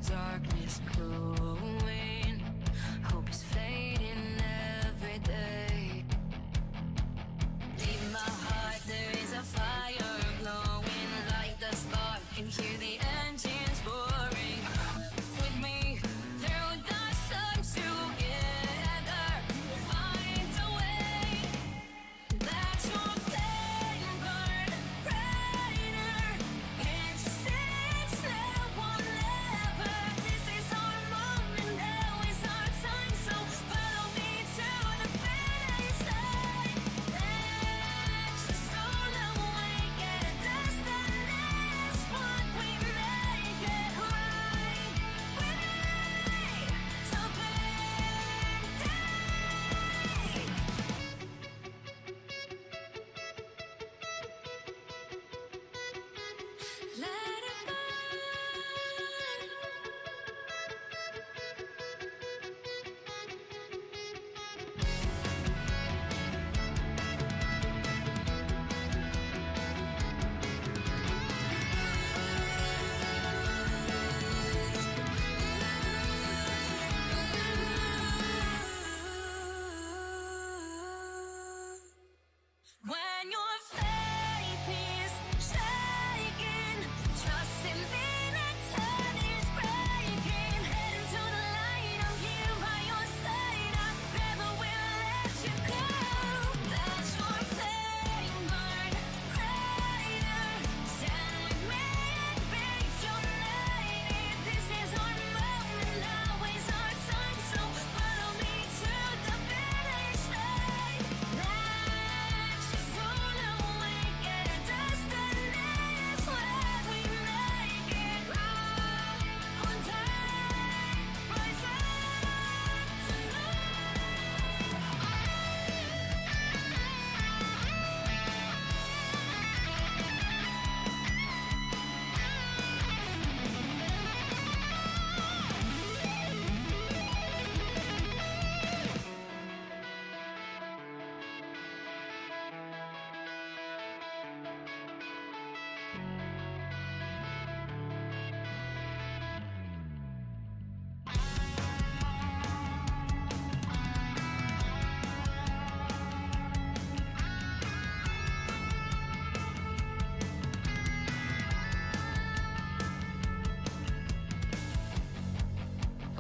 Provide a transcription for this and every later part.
darkness growing. Hope is fading every day. Deep in my heart there is a fire glowing. Light the spark and hear the engines roaring. With me through the sun together, we'll find a way. Let your flame burn brighter. Can't you see it's now or never? This is our moment, now is our time. So follow me to the finish line. Let your soul awake and destiny is what we make it right. With me, so big day. Let it burn. When your faith is shaking, trust in me that turn is breaking. Head into the light, I'm here by your side. I never will let you go. Let your flame burn brighter. Stand with me and make united. This is our moment, now is our time. So follow me to the finish line. Let your soul awake and destiny is where we make it right. On time, rise up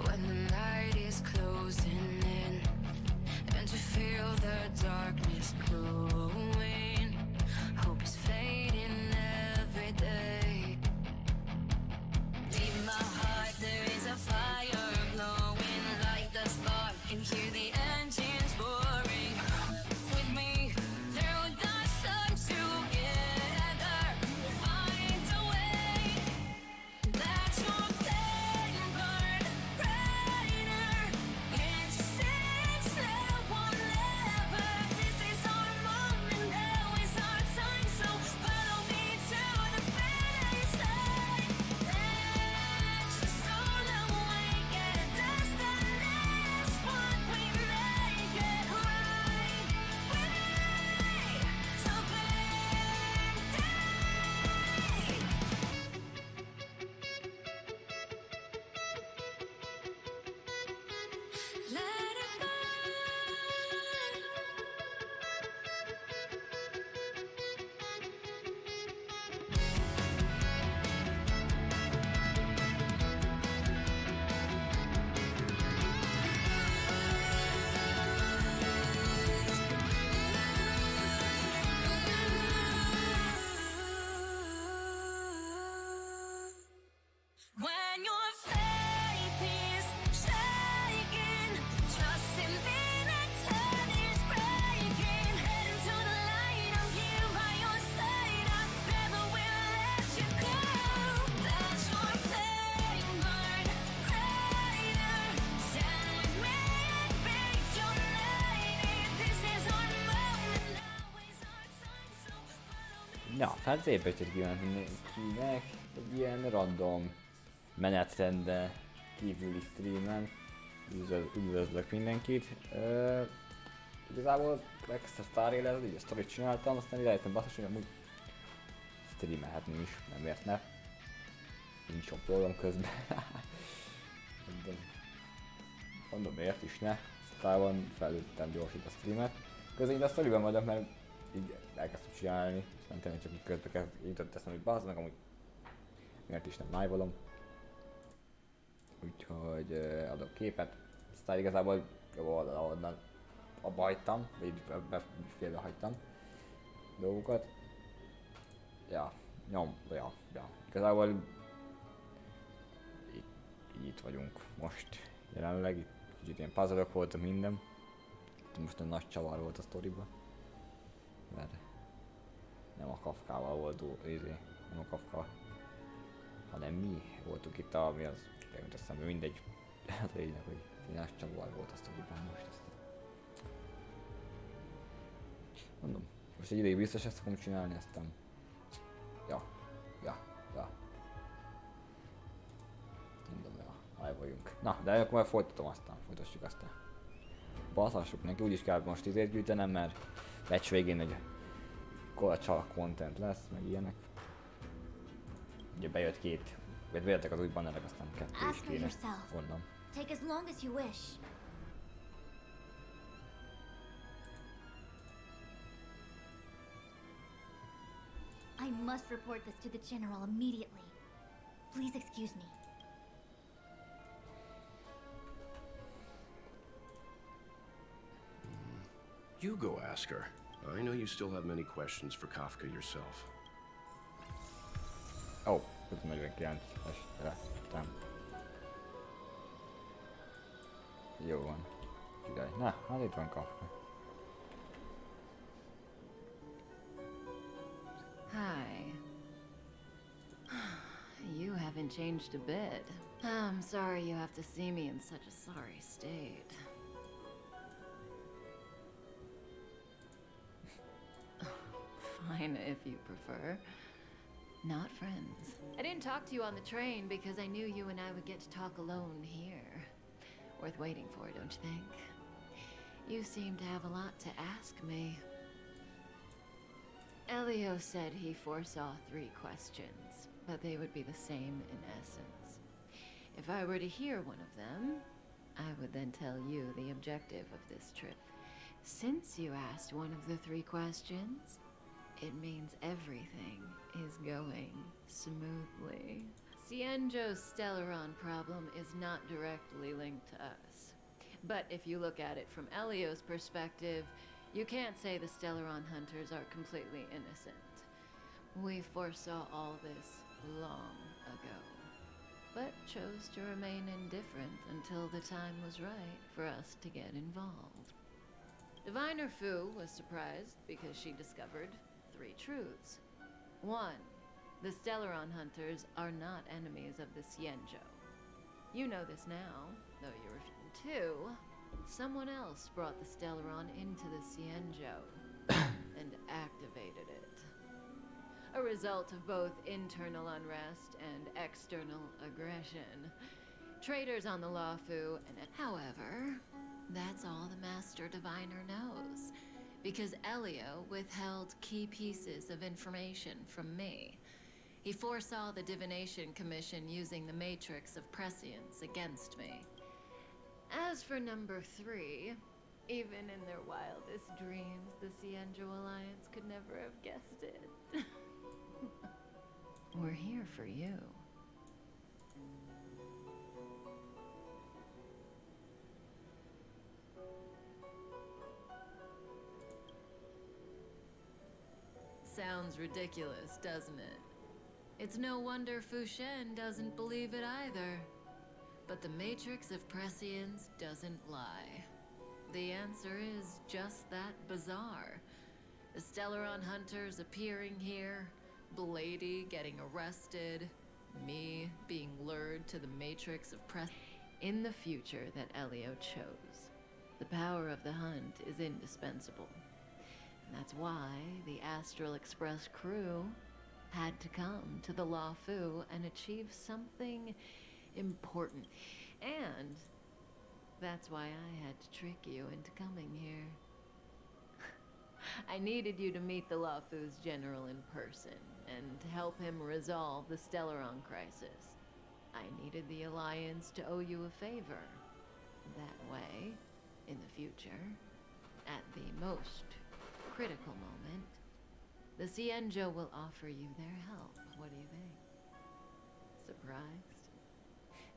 when the night is closing in and you feel the darkness growing. Hope is fading every day. Deep in my heart there is a fire glowing. Light the spark and hear the engines roaring. With me through the sun together, we'll find a way. Let your flame burn brighter. Can't you see it's now or never? This is our moment, now is our time. So follow me to the finish line. Let your soul awake and destiny is what we make it right. With me, so big day. Let it burn. When your faith is shaking, trust in me that turn is breaking. Head into the light, I'm here by your side. I never will let you go. Let your flame burn brighter. Stand with me and make united. This is our moment, now is our time. So follow me. Ja, hát szép estét kívánok mindenkinek, egy ilyen random menetrendre kívüli streamen. Üdvözlök mindenkit. Igazából megkezdtem Starrail-el, így a sztorit csináltam, aztán így rájöttem basszus, hogy amúgy streamelhetném is, nem miért ne. Nincs sok dolgom közben. mondom, miért is ne. Aztán felültem gyorsít a streamet. Közben így a sztoriban vagyok, mert így elkezdtem csinálni, aztán tényleg csak így közben jutott eszembe, hogy bazd meg, amúgy miért is nem live-olom. Úgyhogy adok képet, aztán igazából onnan abba hagytam, vagy félbe hagytam dolgokat. Ja, igazából itt vagyunk most jelenleg, itt kicsit ilyen puzzle-ok voltak minden. Most egy nagy csavar volt a sztoriba, mert nem a Kafkával volt nem a Kafka, hanem mi voltunk itt, ami az, mint azt hiszem, mindegy, az lényeg, hogy egy nagy csavar volt a sztoriban most ezt. Mondom, most egy ideig biztos ezt fogom csinálni, aztán ja. Mondom, hanyagoljuk. Na, de akkor majd folytassuk aztán. Baszhassuk neki, úgyis kell most izét gyűjtenem, mert meccs végén egy kola content lesz, meg ilyenek. Ugye bejöttek az új bannerek, aztán kettő is kéne, gondolom. Take as long as you wish. I must report this to the general immediately. Please excuse me. You go ask her. I know you still have many questions for Kafka yourself. Ó, 49-es lettem. Jó van. Király. Na, hát itt van Kafka. Hi. You haven't changed a bit. I'm sorry you have to see me in such a sorry state. Fine, if you prefer. Not friends. I didn't talk to you on the train because I knew you and I would get to talk alone here. Worth waiting for, don't you think? You seem to have a lot to ask me. Elio said he foresaw 3 questions, but they would be the same in essence. If I were to hear one of them, I would then tell you the objective of this trip. Since you asked one of the 3 questions, it means everything is going smoothly. Cienjo's Stellaron problem is not directly linked to us. But if you look at it from Elio's perspective, you can't say the Stellaron hunters are completely innocent. We foresaw all this long ago, but chose to remain indifferent until the time was right for us to get involved. Diviner Fu was surprised because she discovered 3 truths. 1. The Stellaron hunters are not enemies of the Cienjo. You know this now, though you refuse. 2. Someone else brought the Stellaron into the Cienjo and activated it. A result of both internal unrest and external aggression. Traitors on the Luofu and... However, that's all the Master Diviner knows, because Elio withheld key pieces of information from me. He foresaw the Divination Commission using the Matrix of Prescience against me. As for number 3, even in their wildest dreams, the Cienjo Alliance could never have guessed it. We're here for you. Sounds ridiculous, doesn't it? It's no wonder Fu Shen doesn't believe it either. But the Matrix of Prescience doesn't lie. The answer is just that bizarre. The Stellaron hunters appearing here, Blady getting arrested, me being lured to the Matrix of Prescience. In the future that Elio chose, the power of the hunt is indispensable. And that's why the Astral Express crew had to come to the Luofu and achieve something important. And that's why I had to trick you into coming here. I needed you to meet the Luofu's general in person and to help him resolve the Stellaron crisis. I needed the Alliance to owe you a favor. that way in the future, at the most critical moment, the Cienjo will offer you their help. What do you think? Surprised?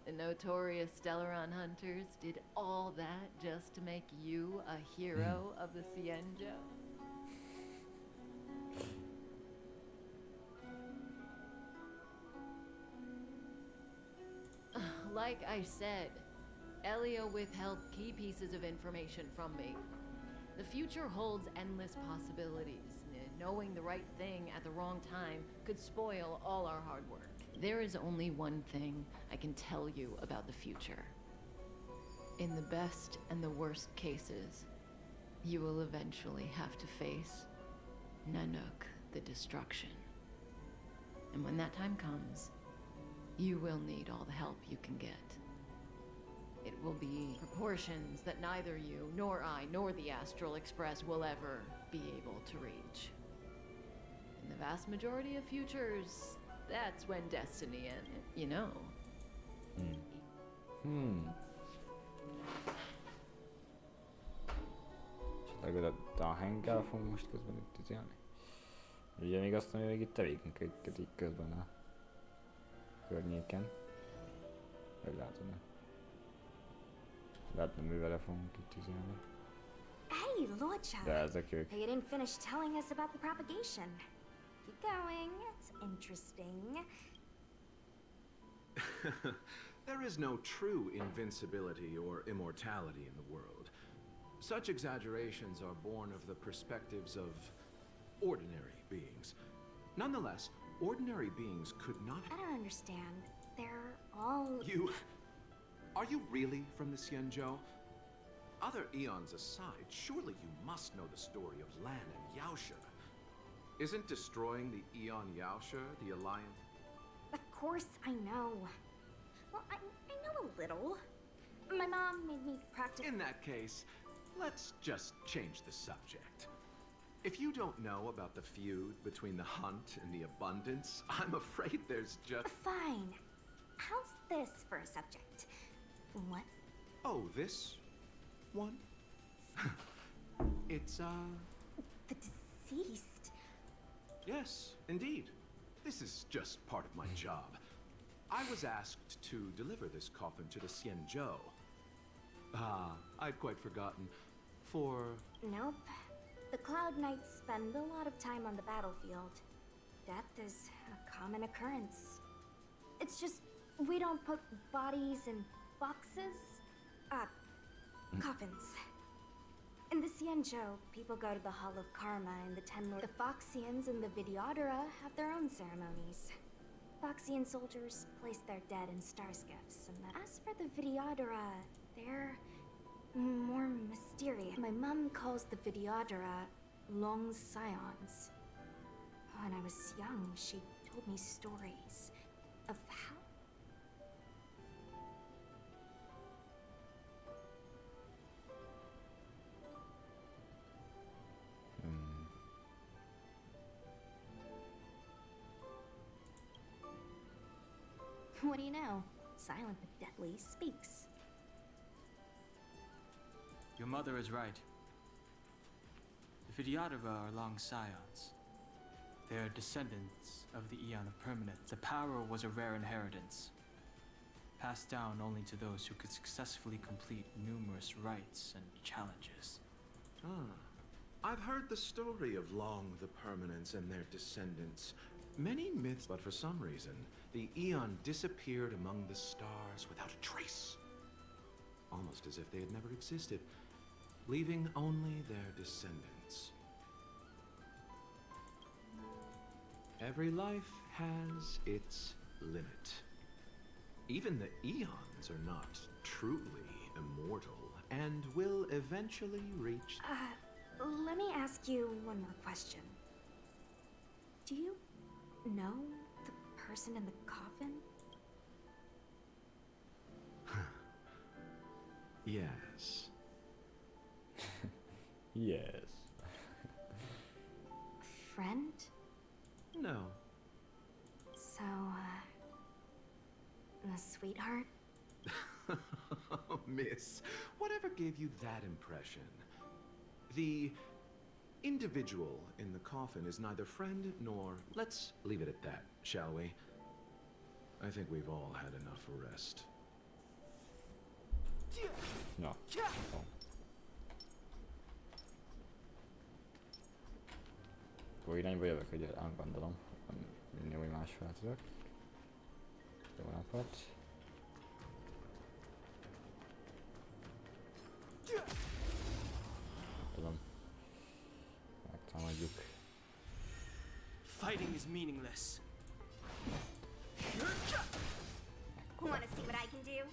The notorious Stellaron hunters did all that just to make you a hero of the Cienjo? Like I said, Elio withheld key pieces of information from me. The future holds endless possibilities. Knowing the right thing at the wrong time could spoil all our hard work. There is only one thing I can tell you about the future. In the best and the worst cases, you will eventually have to face Nanook, the destruction. And when that time comes, you will need all the help you can get. It will be proportions that neither you, nor I, nor the Astral Express will ever be able to reach. In the vast majority of futures, that's when destiny and, you know. Esetleg a hanggal fogunk most közben itt izélni. Ugye még azt mondja, hogy itt tevékenykedik így közben a környéken. Meglátod-e? Lehetne művele fogunk itt izélni. Hey, Lordship. De ezek ők. You didn't finish telling us about the propagation. Keep going, it's interesting. There is no true invincibility or immortality in the world. Such exaggerations are born of the perspectives of ordinary beings. Nonetheless, ordinary beings could not. I don't understand. They're all... Are you really from the Cienjo? Other eons aside, surely you must know the story of Lan and Yaosha. Isn't destroying the Eon Yaosha the Alliance? Of course I know. Well, I know a little. My mom made me practice... In that case, let's just change the subject. If you don't know about the feud between the hunt and the abundance, I'm afraid there's just... Fine. How's this for a subject? What? Oh, this one? It's, The deceased. Yes, indeed. This is just part of my job. I was asked to deliver this coffin to the Cienjo. Ah, I'd quite forgotten. For... Nope. The Cloud Knights spend a lot of time on the battlefield. Death is a common occurrence. It's just, we don't put bodies in boxes. Coffins. In the Cienjo, people go to the Hall of Karma and the Ten Lords. The Foxians and the Videodora have their own ceremonies. Foxian soldiers place their dead in star skiffs, and as for the Videodora, they're more mysterious. My mom calls the Videodora long scions. When I was young, she told me stories of how... What do you know? Silent but deadly speaks. Your mother is right. The Videodora are long scions. They are descendants of the Eon of Permanence. The power was a rare inheritance, passed down only to those who could successfully complete numerous rites and challenges. I've heard the story of Long the Permanence and their descendants. Many myths, but for some reason, the Eon disappeared among the stars without a trace. Almost as if they had never existed, leaving only their descendants. Every life has its limit. Even the Eons are not truly immortal and will eventually reach... Let me ask you one more question. Do you know the person in the coffin? Yes. Yes. Friend? No. So, a sweetheart? miss. Whatever gave you that impression? The individual in the coffin is neither friend nor... Let's leave it at that, shall we? I think we've all had enough rest. Na. Jó. Akkor irányba jövök, hogy gondolom. Minél úgy másfél tudok. Jó napot. Tudom. Megtámadjuk. Fighting is meaningless. Wanna see what I can do?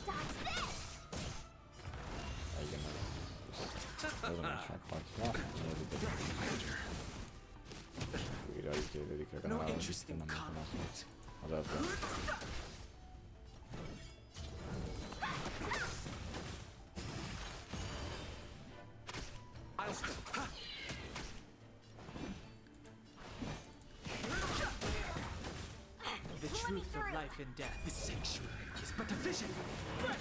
Dodge this! Igen, azon is meghalt. Na, nézzük. Újra ítélődik a No kanálon, interest in nem mondtam conflict. az az. I'll stop. Ha! The truth of life and death. The sanctuary is but a vision. Break!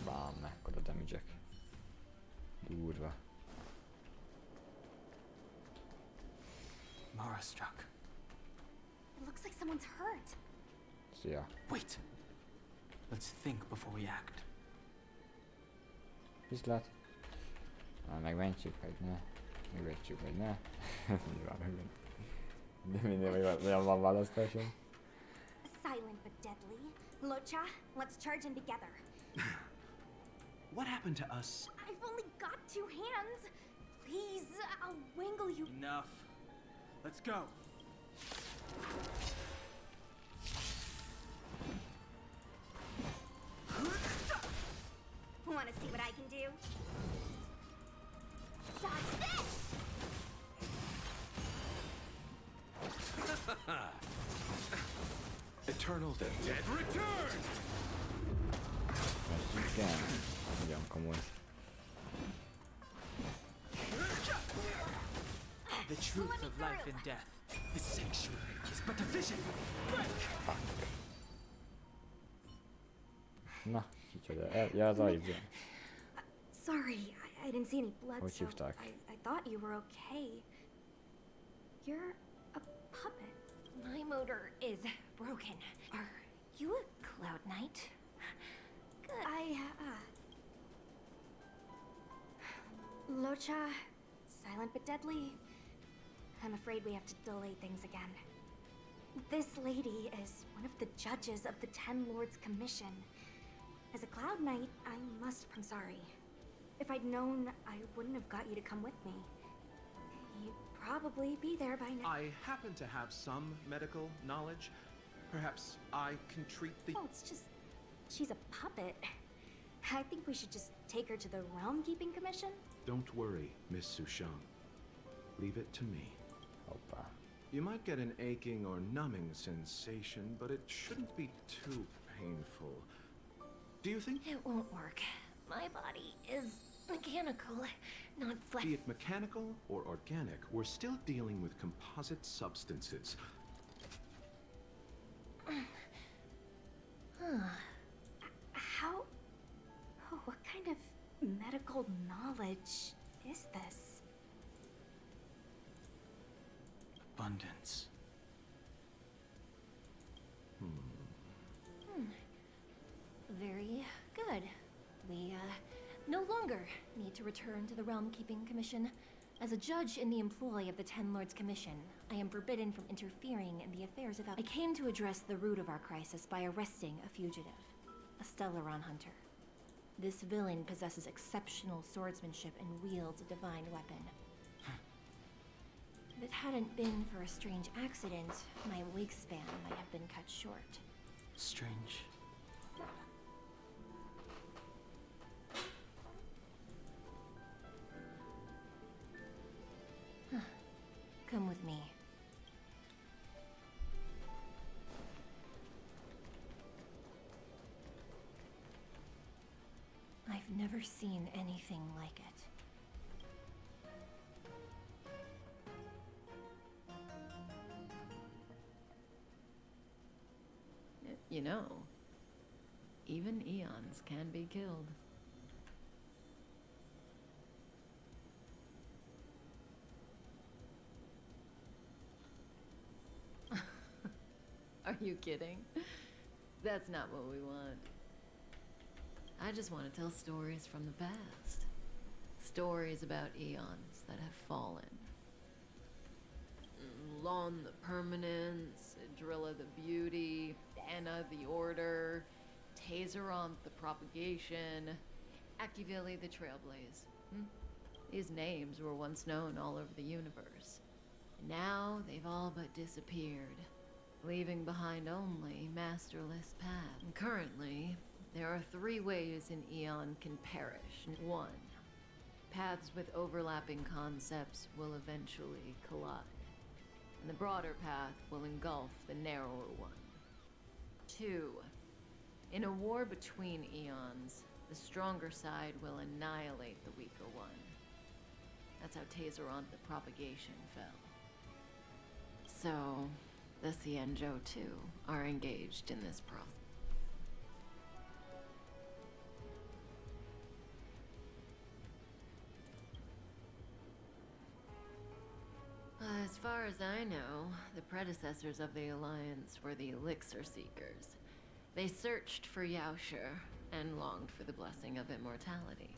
Bám, mekkora damage-ek. Durva. Mara struck. It looks like someone's hurt. Szia. Wait. Let's think before we act. Viszlát. Megmentjük, vagy ne. Megvetjük, vagy ne. Nyilván megment. De minden van választásom. Silent but deadly. Locha, let's charge in together. What happened to us? I've only got 2 hands. Please, I'll wangle you. Enough. Let's go. Wanna see what I can do? Dodge this! Eternal the dead return! Mert igen. Nagyon komoly. The truth of life and death. The sanctuary is but a vision. Break! Na, kicsoda. Ja, az ajzó. Sorry, I didn't see any blood, Hogy so hívták? I thought you were okay. You're a puppet. My motor is broken. Are you a Cloud Knight? Good. Locha, silent but deadly. I'm afraid we have to delay things again. This lady is one of the judges of the Ten Lords Commission. As a Cloud Knight, I'm sorry. If I'd known, I wouldn't have got you to come with me. You'd probably be there by now. I happen to have some medical knowledge. Perhaps I can treat the... Oh, it's just... she's a puppet. I think we should just take her to the Realm Keeping Commission. Don't worry, Miss Sushang. Leave it to me. Hoppá. You might get an aching or numbing sensation, but it shouldn't be too painful. Do you think... It won't work. My body is mechanical, not flesh. Be it mechanical or organic, we're still dealing with composite substances. How... oh, what kind of medical knowledge is this? Abundance. Very good. We, no longer need to return to the Realm Keeping Commission. As a judge in the employ of the Ten Lords Commission, I am forbidden from interfering in the affairs of I came to address the root of our crisis by arresting a fugitive, a Stellaron hunter. This villain possesses exceptional swordsmanship and wields a divine weapon. If it hadn't been for a strange accident, my wingspan might have been cut short. Strange. Come with me. I've never seen anything like it. You know, even eons can be killed. Are you kidding? That's not what we want. I just want to tell stories from the past. Stories about eons that have fallen. Lon the permanence, Drilla the beauty, Anna the order, Tazeronth the propagation, Akivili the trailblaze. These names were once known all over the universe. Now they've all but disappeared, leaving behind only masterless paths. And currently, there are 3 ways an eon can perish. 1. Paths with overlapping concepts will eventually collide, and the broader path will engulf the narrower one. 2. In a war between eons, the stronger side will annihilate the weaker one. That's how Tazeronth the propagation fell. So, the Xianzhou too are engaged in this process. As far as I know, the predecessors of the Alliance were the Elixir Seekers. They searched for Yaoshi and longed for the blessing of immortality.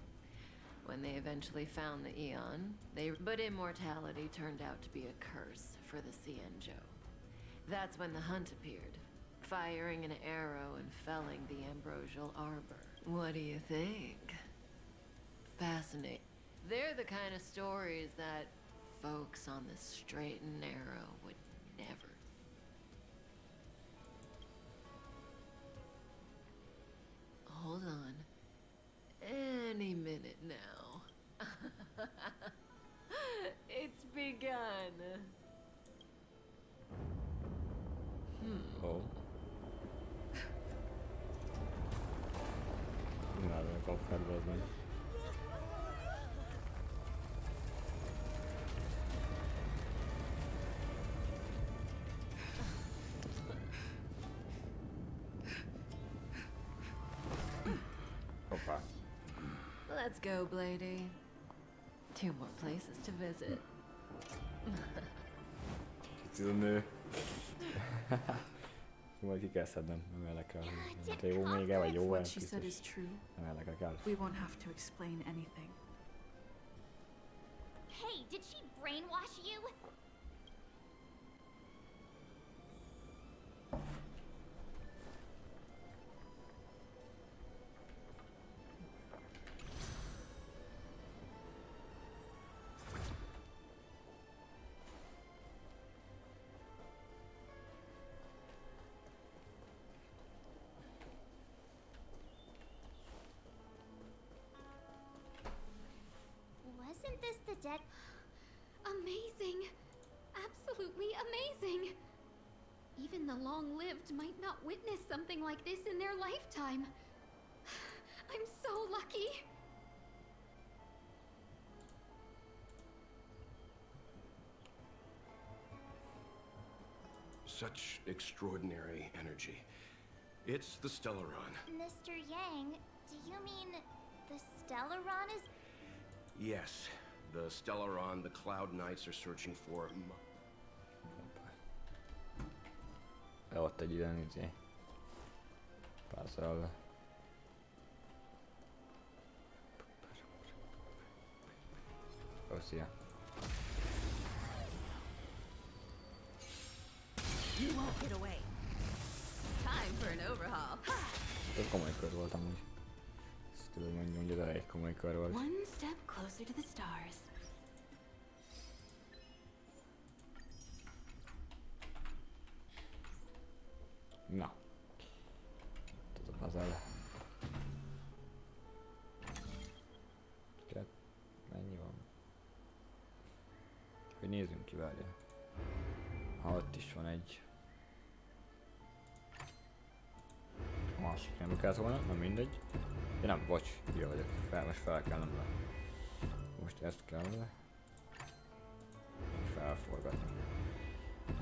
When they eventually found the Eon, but immortality turned out to be a curse for the Xianzhou. That's when the hunt appeared, firing an arrow and felling the ambrosial arbor. What do you think? Fascinating. They're the kind of stories that folks on the straight and narrow would never. Hold on. Any minute now. It's begun. Oh. Imádom a kapkádba, az meg. Hoppá. Let's go, Blady. 2 more places to visit. Ez a nő. Majd ki kell szednem, nem érdekel. Te jó még-e, vagy jó What she said is true. Nem érdekel. We won't have to explain anything. Hey, did she brainwash you? Wasn't this the dead? Amazing! Absolutely amazing! Even the long-lived might not witness something like this in their lifetime. I'm so lucky! Such extraordinary energy. It's the Stellaron. Mr. Yang, do you mean the Stellaron is... Yes, the Stellaron the Cloud Knights are searching for. Ott egy ilyen izé. Puzzle. Ó, szia. You won't get away. Time for an overhaul. Ez komoly kör volt amúgy. Ezt tudod mondjam, hogy ez elég komoly kör volt. One step closer to the stars. Na. Ez a puzzle. Mennyi van? Hogy nézzünk ki, várja. Ha ott is van egy. A másik nem kellett volna, nem mindegy. Ja nem, bocs, hülye vagyok. Most fel kell nem le. Most ezt kell felforgatni.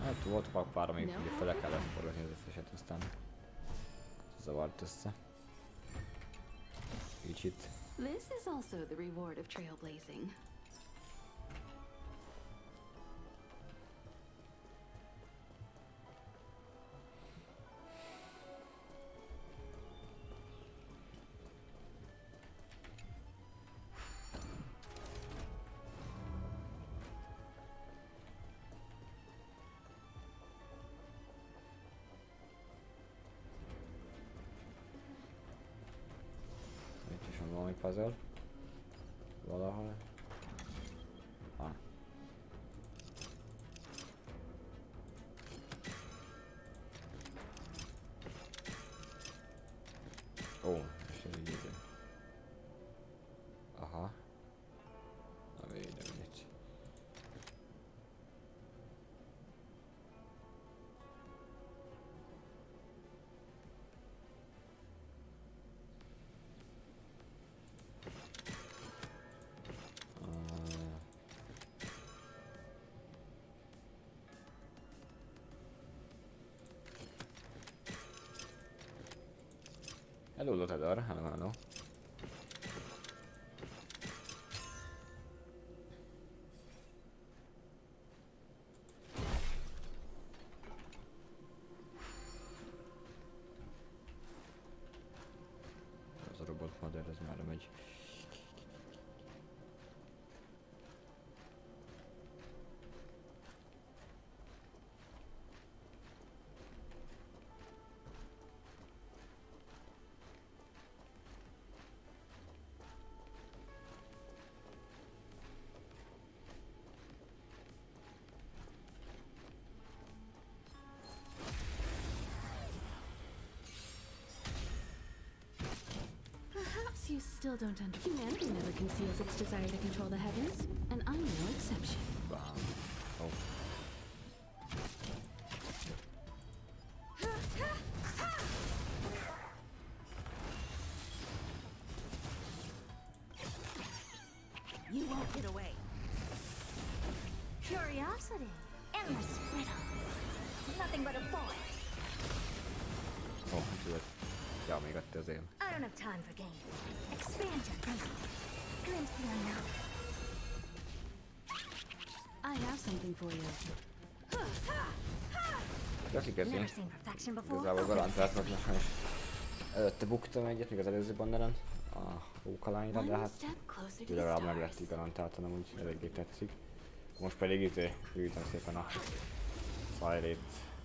Hát volt pár, amíg ugye fele kellett forgatni az összeset, aztán zavart össze. kicsit. This is also the reward of trailblazing. Itt is van valami puzzle. Valahol. Ah. Ó, és ez így ide. Aha. Na védem itt. Hello, Lotador. Hello, hello. Ez a robotmodell, ez már megy. Perhaps you still don't understand. Humanity never conceals its desire to control the heavens, and I'm no exception. Bam. Oh. You won't get away. Curiosity. Endless riddle. Nothing but a boy. Oh, tudod. Ja, még adta az én. I don't have time for games. Expand your thinking. Glimpse the unknown. I have something for you. Köszi, köszi. Never seen perfection before. Igazából garantáltnak nekem is. Előtte buktam egyet, még az előző banderen. A hókalányra, de hát legalább meg lett így garantáltan, amúgy eléggé tetszik. Most pedig itt gyűjtöm szépen a Starrail-t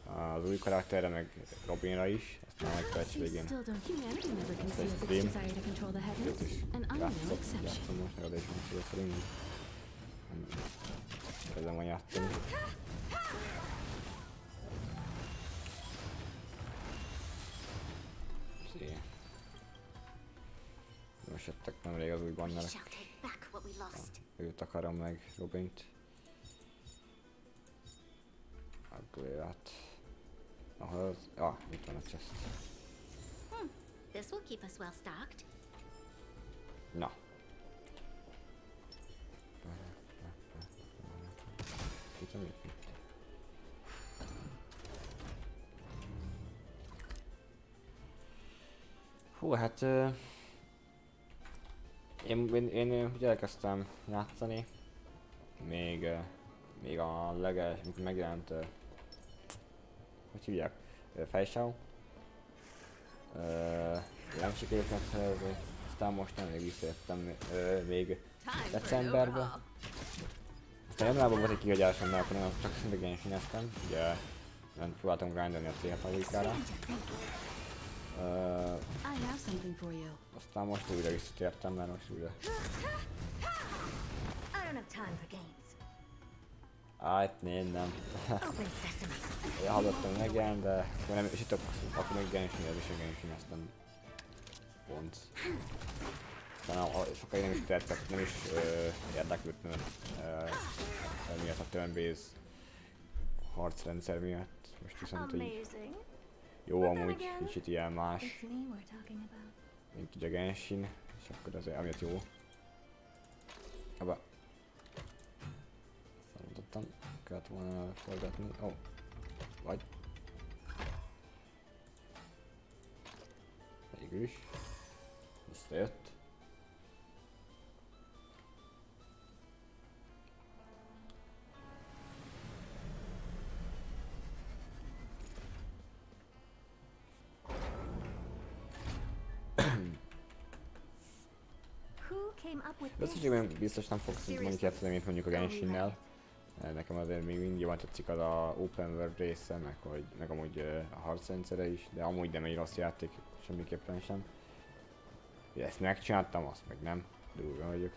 az új karakterre, meg Robinra is. Ezt már megfelelés végén. Ezt egy stream. Itt is játszom most, meg adásban szó szerint. Kezdem van játszani. Szia. Most jöttek nemrég az új bannerek. Őt akarom meg, Robint. A glőát. Ahol az... Ah, itt van a chest. This will keep us well stocked. Na. Hú, hát... Én ugye elkezdtem játszani. Még a legelső, amikor megjelent... hogy hívják? Fejsáv. Nem sikerült megszerezni. Aztán most nem még visszajöttem még decemberben. Aztán januárban volt egy kihagyásom, mert akkor nem csak szintén csináltam. Ugye nem próbáltam grindolni a C6-ra. Aztán most újra visszatértem, mert most újra... Hát nem. Én hallottam megjelent, de akkor nem, és itt akkor még Genshin-nél is csináltam. Pont. Aztán sokáig nem is tetszett, nem is érdeklődött, mert miatt a turn-based harcrendszer miatt. Most viszont így jó amúgy, kicsit ilyen más, mint ugye Genshin, és akkor azért amiatt jó. Abba. Szaludottam, kellett volna forgatni. Ó, vagy. Végül is. Visszajött. Who came up with this? Összességben biztos nem fogsz mondjuk játszani, mint mondjuk a Genshinnel. Nekem azért még mindig jobban tetszik az a open world része, meg amúgy a harcrendszere is, de amúgy nem egy rossz játék, semmiképpen sem. Ugye ezt megcsináltam, azt meg nem. Durva vagyok.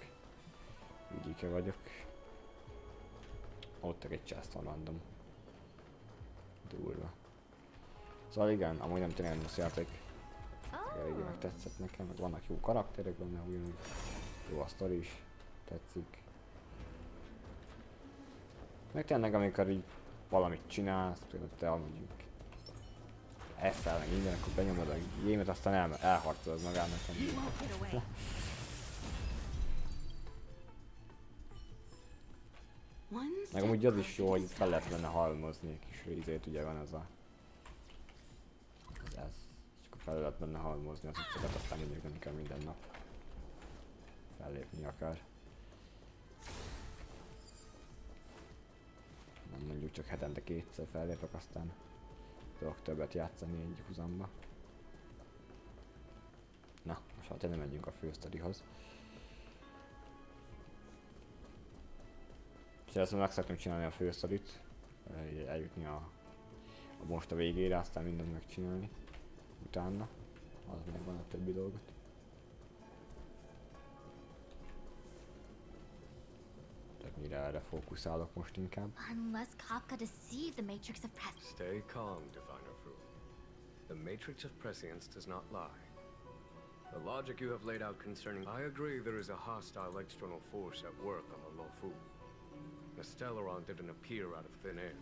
Ügyike vagyok. Ott egy chest random. Durva. Szóval igen, amúgy nem tényleg rossz játék. Eléggé meg tetszett nekem, meg vannak jó karakterek benne, ugyanúgy. Jó a sztori is. Tetszik. Meg tényleg amikor így valamit csinálsz, például te mondjuk eszel meg minden, akkor benyomod a gémet, aztán elharcolod magának. Meg amúgy az is jó, hogy itt fel lehet benne halmozni egy kis részét, ugye van az a... Ez. És akkor fel lehet benne halmozni az utcokat, aztán mindig nem kell minden nap fellépni akár. Nem mondjuk csak hetente kétszer fellépek, aztán tudok többet játszani egy húzamba. Na, most hát nem menjünk a fősztorihoz. És ezt meg szeretném csinálni a fősztorit, eljutni most a végére, aztán mindent megcsinálni utána. Az meg van a többi dolgot. Mire erre fókuszálok most inkább. Unless Kafka deceived the matrix of prescience. Stay calm, diviner fool. The matrix of prescience does not lie. The logic you have laid out concerning... I agree there is a hostile external force at work on the Lofu. The Stellaron didn't appear out of thin air.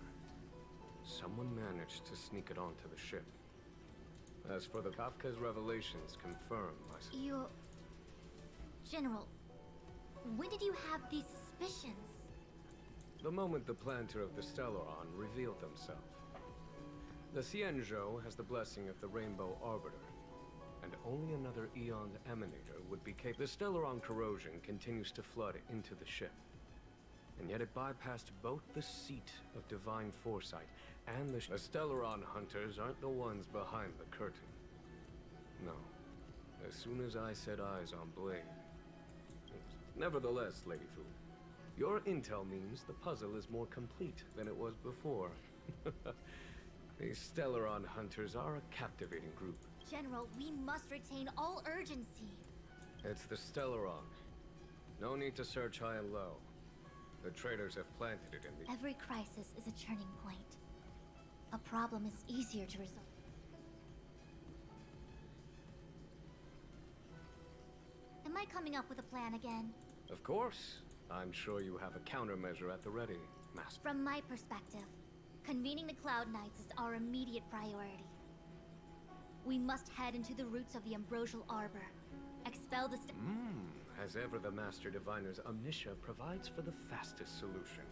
Someone managed to sneak it onto the ship. As for the Kafka's revelations confirm my... You... General, when did you have these suspicions? The moment the planter of the Stellaron revealed himself. The Xianzhou has the blessing of the Rainbow Arbiter, and only another Eon's emanator would be capable. The Stellaron corrosion continues to flood into the ship, and yet it bypassed both the seat of divine foresight and the Stellaron hunters aren't the ones behind the curtain. No. As soon as I set eyes on Blade. Nevertheless, Lady Fu, your intel means the puzzle is more complete than it was before. These Stellaron hunters are a captivating group. General, we must retain all urgency. It's the Stellaron. No need to search high and low. The traitors have planted it in the... Every crisis is a turning point. A problem is easier to resolve. Am I coming up with a plan again? Of course. I'm sure you have a countermeasure at the ready, Master. From my perspective, convening the Cloud Knights is our immediate priority. We must head into the roots of the Ambrosial Arbor, expel the... As ever, the Master Diviner's omniscia provides for the fastest solution.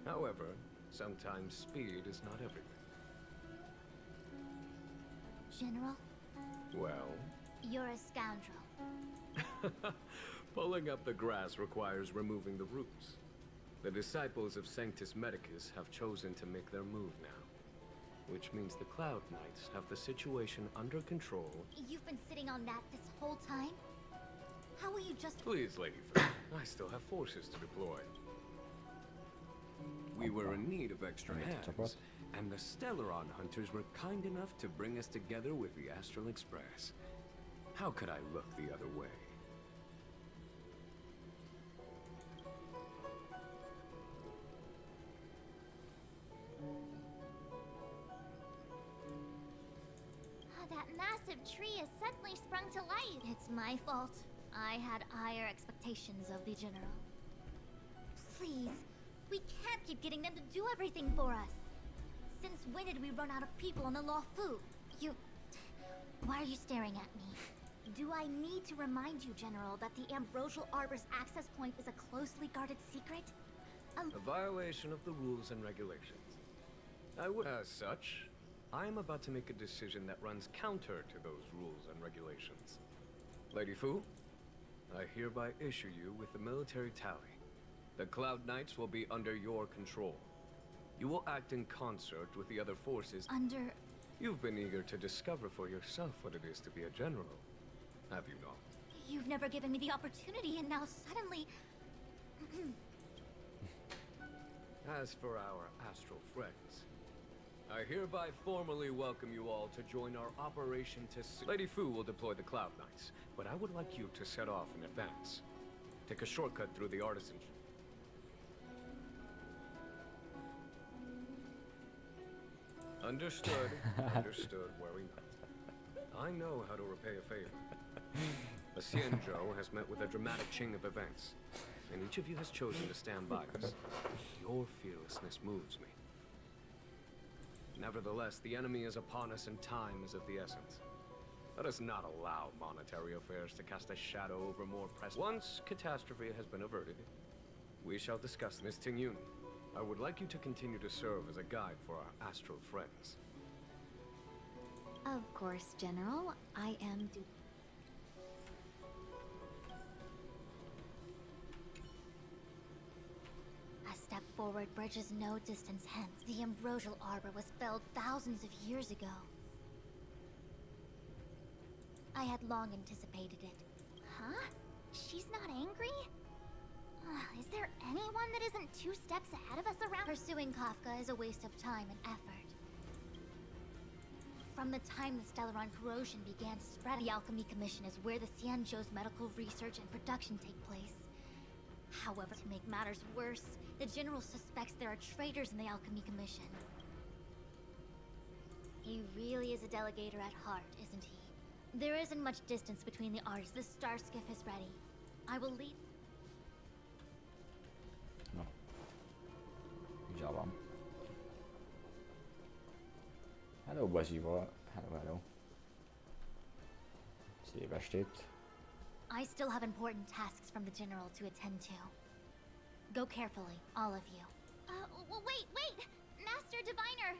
However, sometimes speed is not everything. General? Well? You're a scoundrel. Pulling up the grass requires removing the roots. The disciples of Sanctus Medicus have chosen to make their move now, which means the Cloud Knights have the situation under control. You've been sitting on that this whole time? How will you just... Please, Lady Fair, I still have forces to deploy. We were in need of extra hands, and the Stellaron hunters were kind enough to bring us together with the Astral Express. How could I look the other way? That massive tree has suddenly sprung to life. It's my fault. I had higher expectations of the General. Please, we can't keep getting them to do everything for us. Since when did we run out of people on the Lofu? You... Why are you staring at me? Do I need to remind you, General, that the Ambrosial Arbor's access point is a closely guarded secret? A violation of the rules and regulations. I would... As such, I am about to make a decision that runs counter to those rules and regulations. Lady Fu, I hereby issue you with the military tally. The Cloud Knights will be under your control. You will act in concert with the other forces. Under... You've been eager to discover for yourself what it is to be a general. have you not? You've never given me the opportunity, and now suddenly... As for our astral friends, I hereby formally welcome you all to join our operation to Lady Fu will deploy the Cloud Knights, but I would like you to set off in advance. Take a shortcut through the artisan. Understood. Understood where we met. I know how to repay a favor. The Xianzhou has met with a dramatic chain of events, and each of you has chosen to stand by us. Your fearlessness moves me. Nevertheless, the enemy is upon us and time is of the essence. Let us not allow monetary affairs to cast a shadow over more pressing. Once catastrophe has been averted, we shall discuss Miss Tingyun. I would like you to continue to serve as a guide for our astral friends. Of course, General. I am A step forward bridges no distance hence. The ambrosial arbor was felled thousands of years ago. I had long anticipated it. Huh? She's not angry? Is there anyone that isn't 2 steps ahead of us around? Pursuing Kafka is a waste of time and effort. From the time the Stellaron corrosion began to spread, the Alchemy Commission is where the Xianzhou's medical research and production take place. However, to make matters worse, the General suspects there are traitors in the Alchemy Commission. He really is a delegator at heart, isn't he? There isn't much distance between the artists. The star skiff is ready. I will lead. No. Ugye van. Hello, Bazsival. Hello, hello. Szép estét. I still have important tasks from the General to attend to. Go carefully, all of you. Wait! Master Diviner!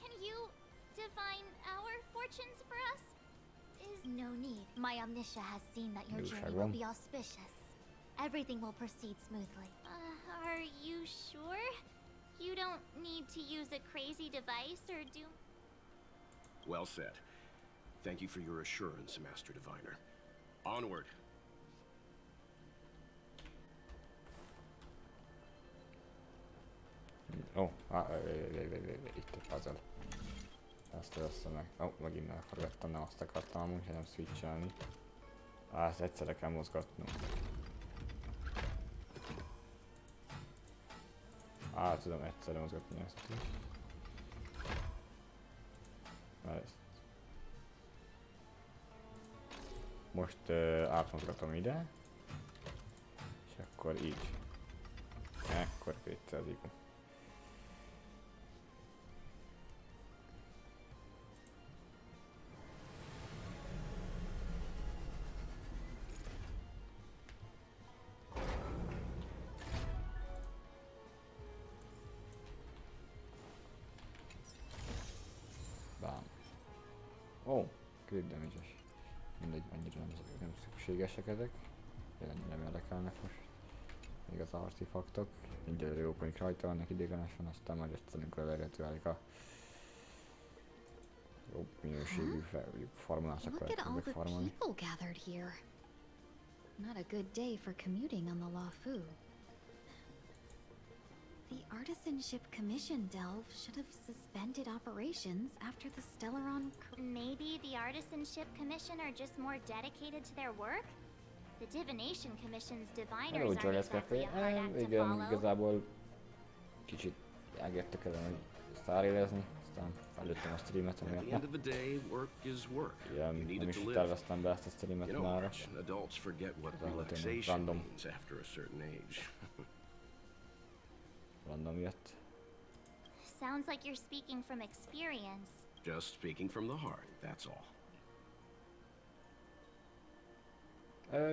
Can you divine our fortunes for us? Is no need. My omniscia has seen that your journey will be auspicious. Everything will proceed smoothly. Are you sure? You don't need to use a crazy device or do... Well said. Thank you for your assurance, Master Diviner. Onward. Oh, itt a puzzle. Ezt össze meg. Megint elforgattam, nem azt akartam amúgy, hanem switchelni. Ezt egyszerre kell mozgatnunk. Tudom egyszerre mozgatni ezt is. Ezt. Most átmozgatom ide. És akkor így. Ekkor 200 IQ. Crit damage-es. Mindegy, annyira nem szükségesek ezek. Ennyire nem érdekelnek most. Még az artifaktok. Mindjárt jókonik rajta, vannak idéglenes van, aztán majd egyszerűen elérhető válik a jobb minőségű farmolásokkal lehet farmolni. Not a good day for commuting on the Luofu. The Artisanship Commission Delve should have suspended operations after the Stellaron... Maybe the Artisanship Commission are just more dedicated to their work? The Divination Commission's diviners aren't exactly a hard act to igen, follow. igazából kicsit elgettek ezen, hogy Starrailezni, aztán felültem a streamet, At the end of the day, work is work. igen, nem is terveztem be ezt a streamet mára. Adults forget what relaxation means after a certain age. Random jött. Sounds like you're speaking from experience. Just speaking from the heart, that's all.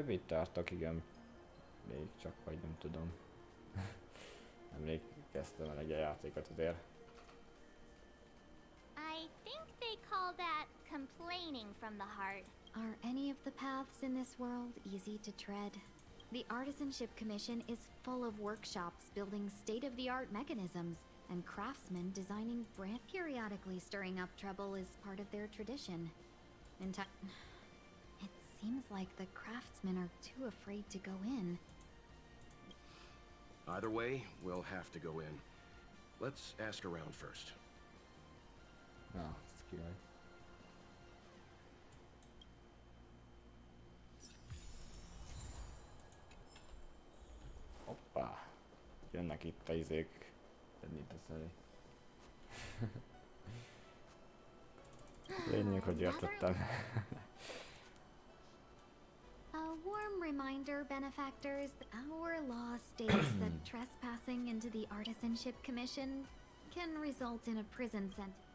Mit tartok, igen. Még csak, vagy nem tudom. Emlékeztem el egy játékot azért. I think they call that complaining from the heart. Are any of the paths in this world easy to tread? The Artisanship Commission is full of workshops building state-of-the-art mechanisms, and craftsmen designing brand. Periodically stirring up trouble is part of their tradition. It Seems like the craftsmen are too afraid to go in. Either way, we'll have to go in. Let's ask around first. Na, ezt király. Hoppá! Jönnek itt a izék. Tenni teszelni. Lényeg, hogy értettem. A warm reminder, benefactors. Our law states that trespassing into the Artisanship Commission can result in a prison sentence.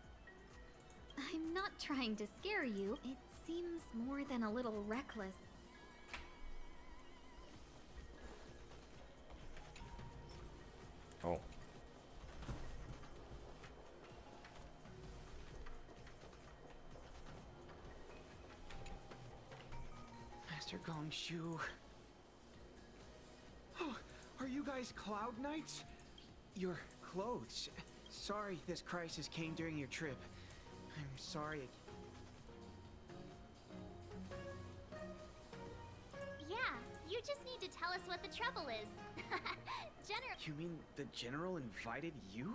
I'm not trying to scare you. It seems more than a little reckless. Oh. Master Gongshu. Oh, are you guys Cloud Knights? Your clothes. Sorry this crisis came during your trip. I'm sorry. Yeah, you just need to tell us what the trouble is. General. You mean the General invited you?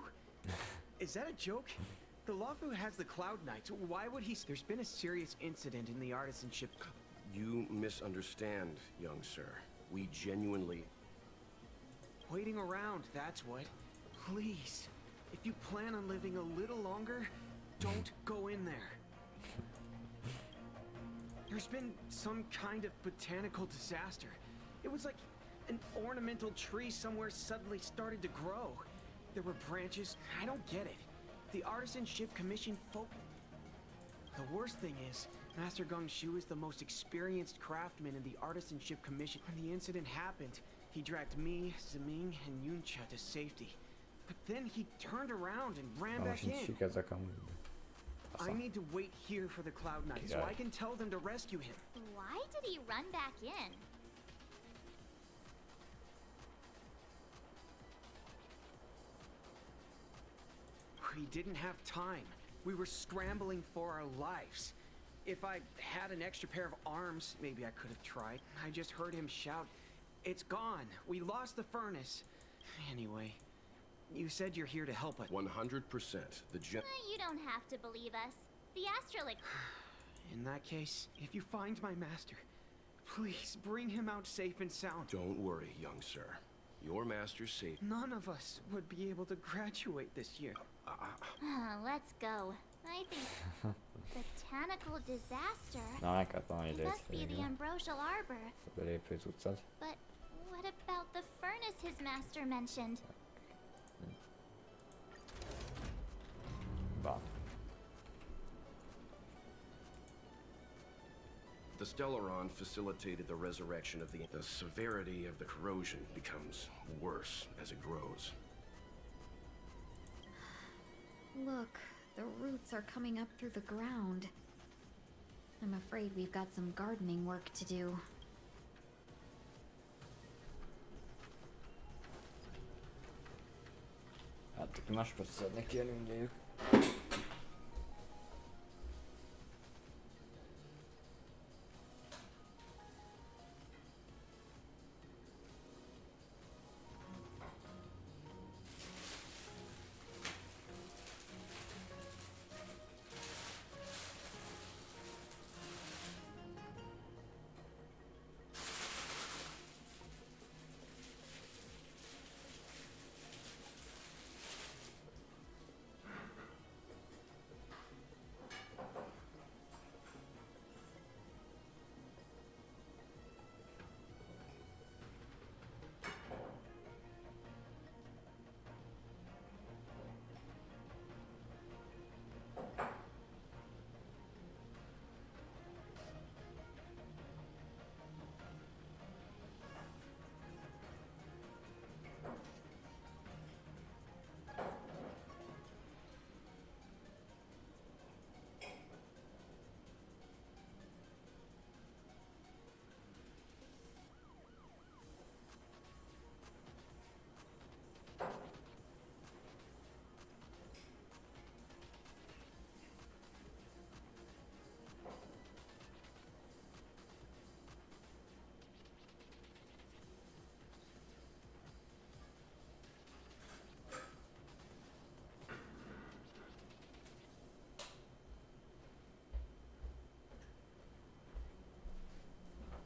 Is that a joke? The Lafu has the Cloud Knights. Why would he? There's been a serious incident in the Artisanship. You misunderstand, young sir. We genuinely... Waiting around, that's what. Please, if you plan on living a little longer, don't go in there. There's been some kind of botanical disaster. It was like an ornamental tree somewhere suddenly started to grow. There were branches. I don't get it. The Artisanship Commission folk... The worst thing is, Master Gongshu is the most experienced craftsman in the Artisanship Commission. When the incident happened, he dragged me, Zeming, and Yuncha to safety. But then he turned around and ran back in. I need to wait here for the Cloud Knight so I can tell them to rescue him. Why did he run back in? We didn't have time. We were scrambling for our lives. If I had an extra pair of arms, maybe I could have tried. I just heard him shout, "It's gone. We lost the furnace." Anyway, you said you're here to help us. 100%. You don't have to believe us. The Astralic... In that case, if you find my master, please bring him out safe and sound. Don't worry, young sir. Your master's safe. None of us would be able to graduate this year. Let's go. I think botanical disaster. Na, meg kell tanulni It must be the részfélre. Ambrosial Arbor. Belépő cuccad. But what about the furnace his master mentioned? Van. The Stellaron facilitated the resurrection of the... The severity of the corrosion becomes worse as it grows. Look, the roots are coming up through the ground. I'm afraid we've got some gardening work to do. Hát, aki másokat szeretnék kérni, mindjárt.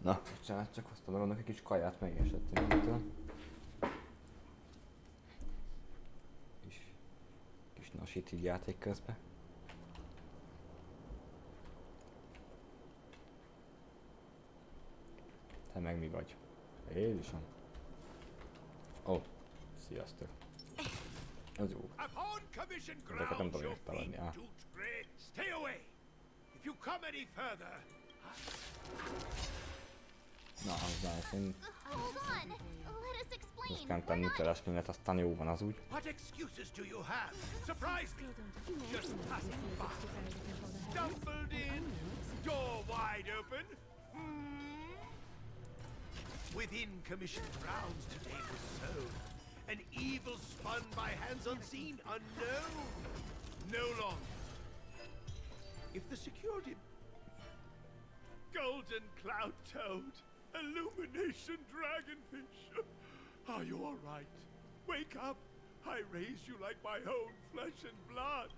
Na, bocsánat, csak hoztam magamnak egy kis kaját, megesett mindentől. Kis nasít így játék közben. Te meg mi vagy? Jézusom. Ó, sziasztok. Ez jó. Ezeket nem tudom értelmezni. Na, az elszint. Most nem tenni keresnőnet, aztán jó van az úgy. What excuses do you have? Surprise me! Just passing by. Stumbled in, door wide open. Within commissioned grounds today was sown. An evil spun by hands unseen, unknown. No longer. If the security... Golden cloud toad. Illumination dragonfish. Are you all right? Wake up! I raised you like my own flesh and blood.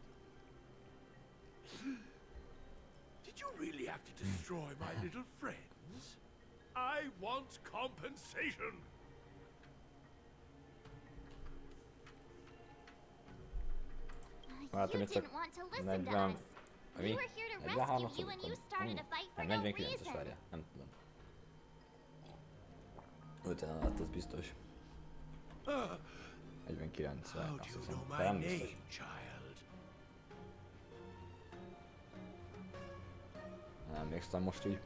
Did you really have to destroy my little friends? I want compensation. You didn't want to listen to us. We were here to rescue you and you started a fight for no reason. Nem tudom. 50 alatt az biztos. 49-re, azt hiszem. De nem biztos. Nem emlékszem most így.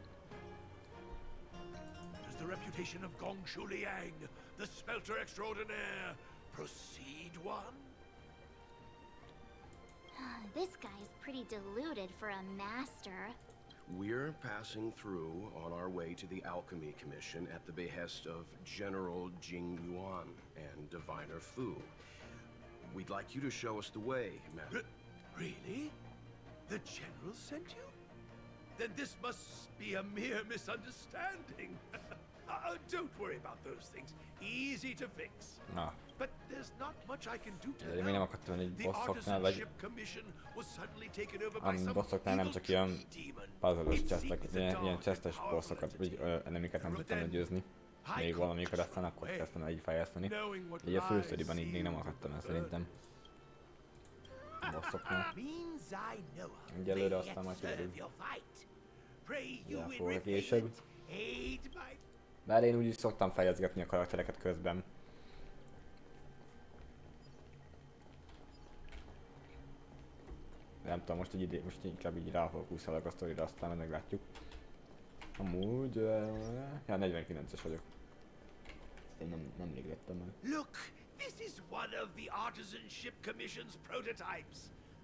Does the reputation of Gong Shu Liang, the smelter extraordinaire, proceed one? This guy's pretty deluded for a master. We're passing through on our way to the Alchemy Commission at the behest of General Jing Yuan and Diviner Fu. We'd like you to show us the way, madam. Really? The General sent you? Then this must be a mere misunderstanding. Don't worry about those things. Easy to fix. Na. But there's not much I can do to help. Még nem akartam egy bosszoknál, vagy... bosszoknál nem csak ilyen puzzle-ös chestek, ilyen chestes bosszokat, vagy enemiket nem tudtam legyőzni. Még valamikor aztán akkor kezdtem el így fejleszteni. Így a fősztoriban így még nem akartam el szerintem. Bosszoknál. Egyelőre aztán majd kiderül. Ja, fogok később. Bár én úgyis szoktam fejleszgetni a karaktereket közben. Nem tudom, most inkább így ráfókuszálok a sztorira, aztán meglátjuk. Amúgy... ja, 49-es vagyok. Ezt én nemrég lettem meg. Look, this is one of the Artisanship Commission's prototypes.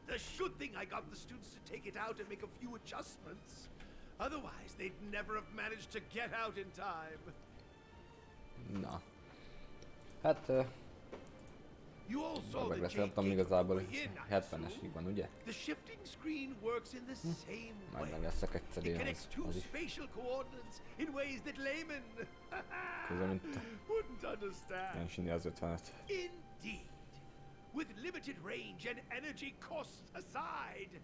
The good thing I got the students to take it out and make a few adjustments. Otherwise, they'd never have managed to get out in time. Na. Hát... megbeszéltem igazából 70-esig van, ugye? Majd meg leszek egyszer ilyen az is. Közben mint ilyen sinni az 50-et. With limited range and energy costs aside,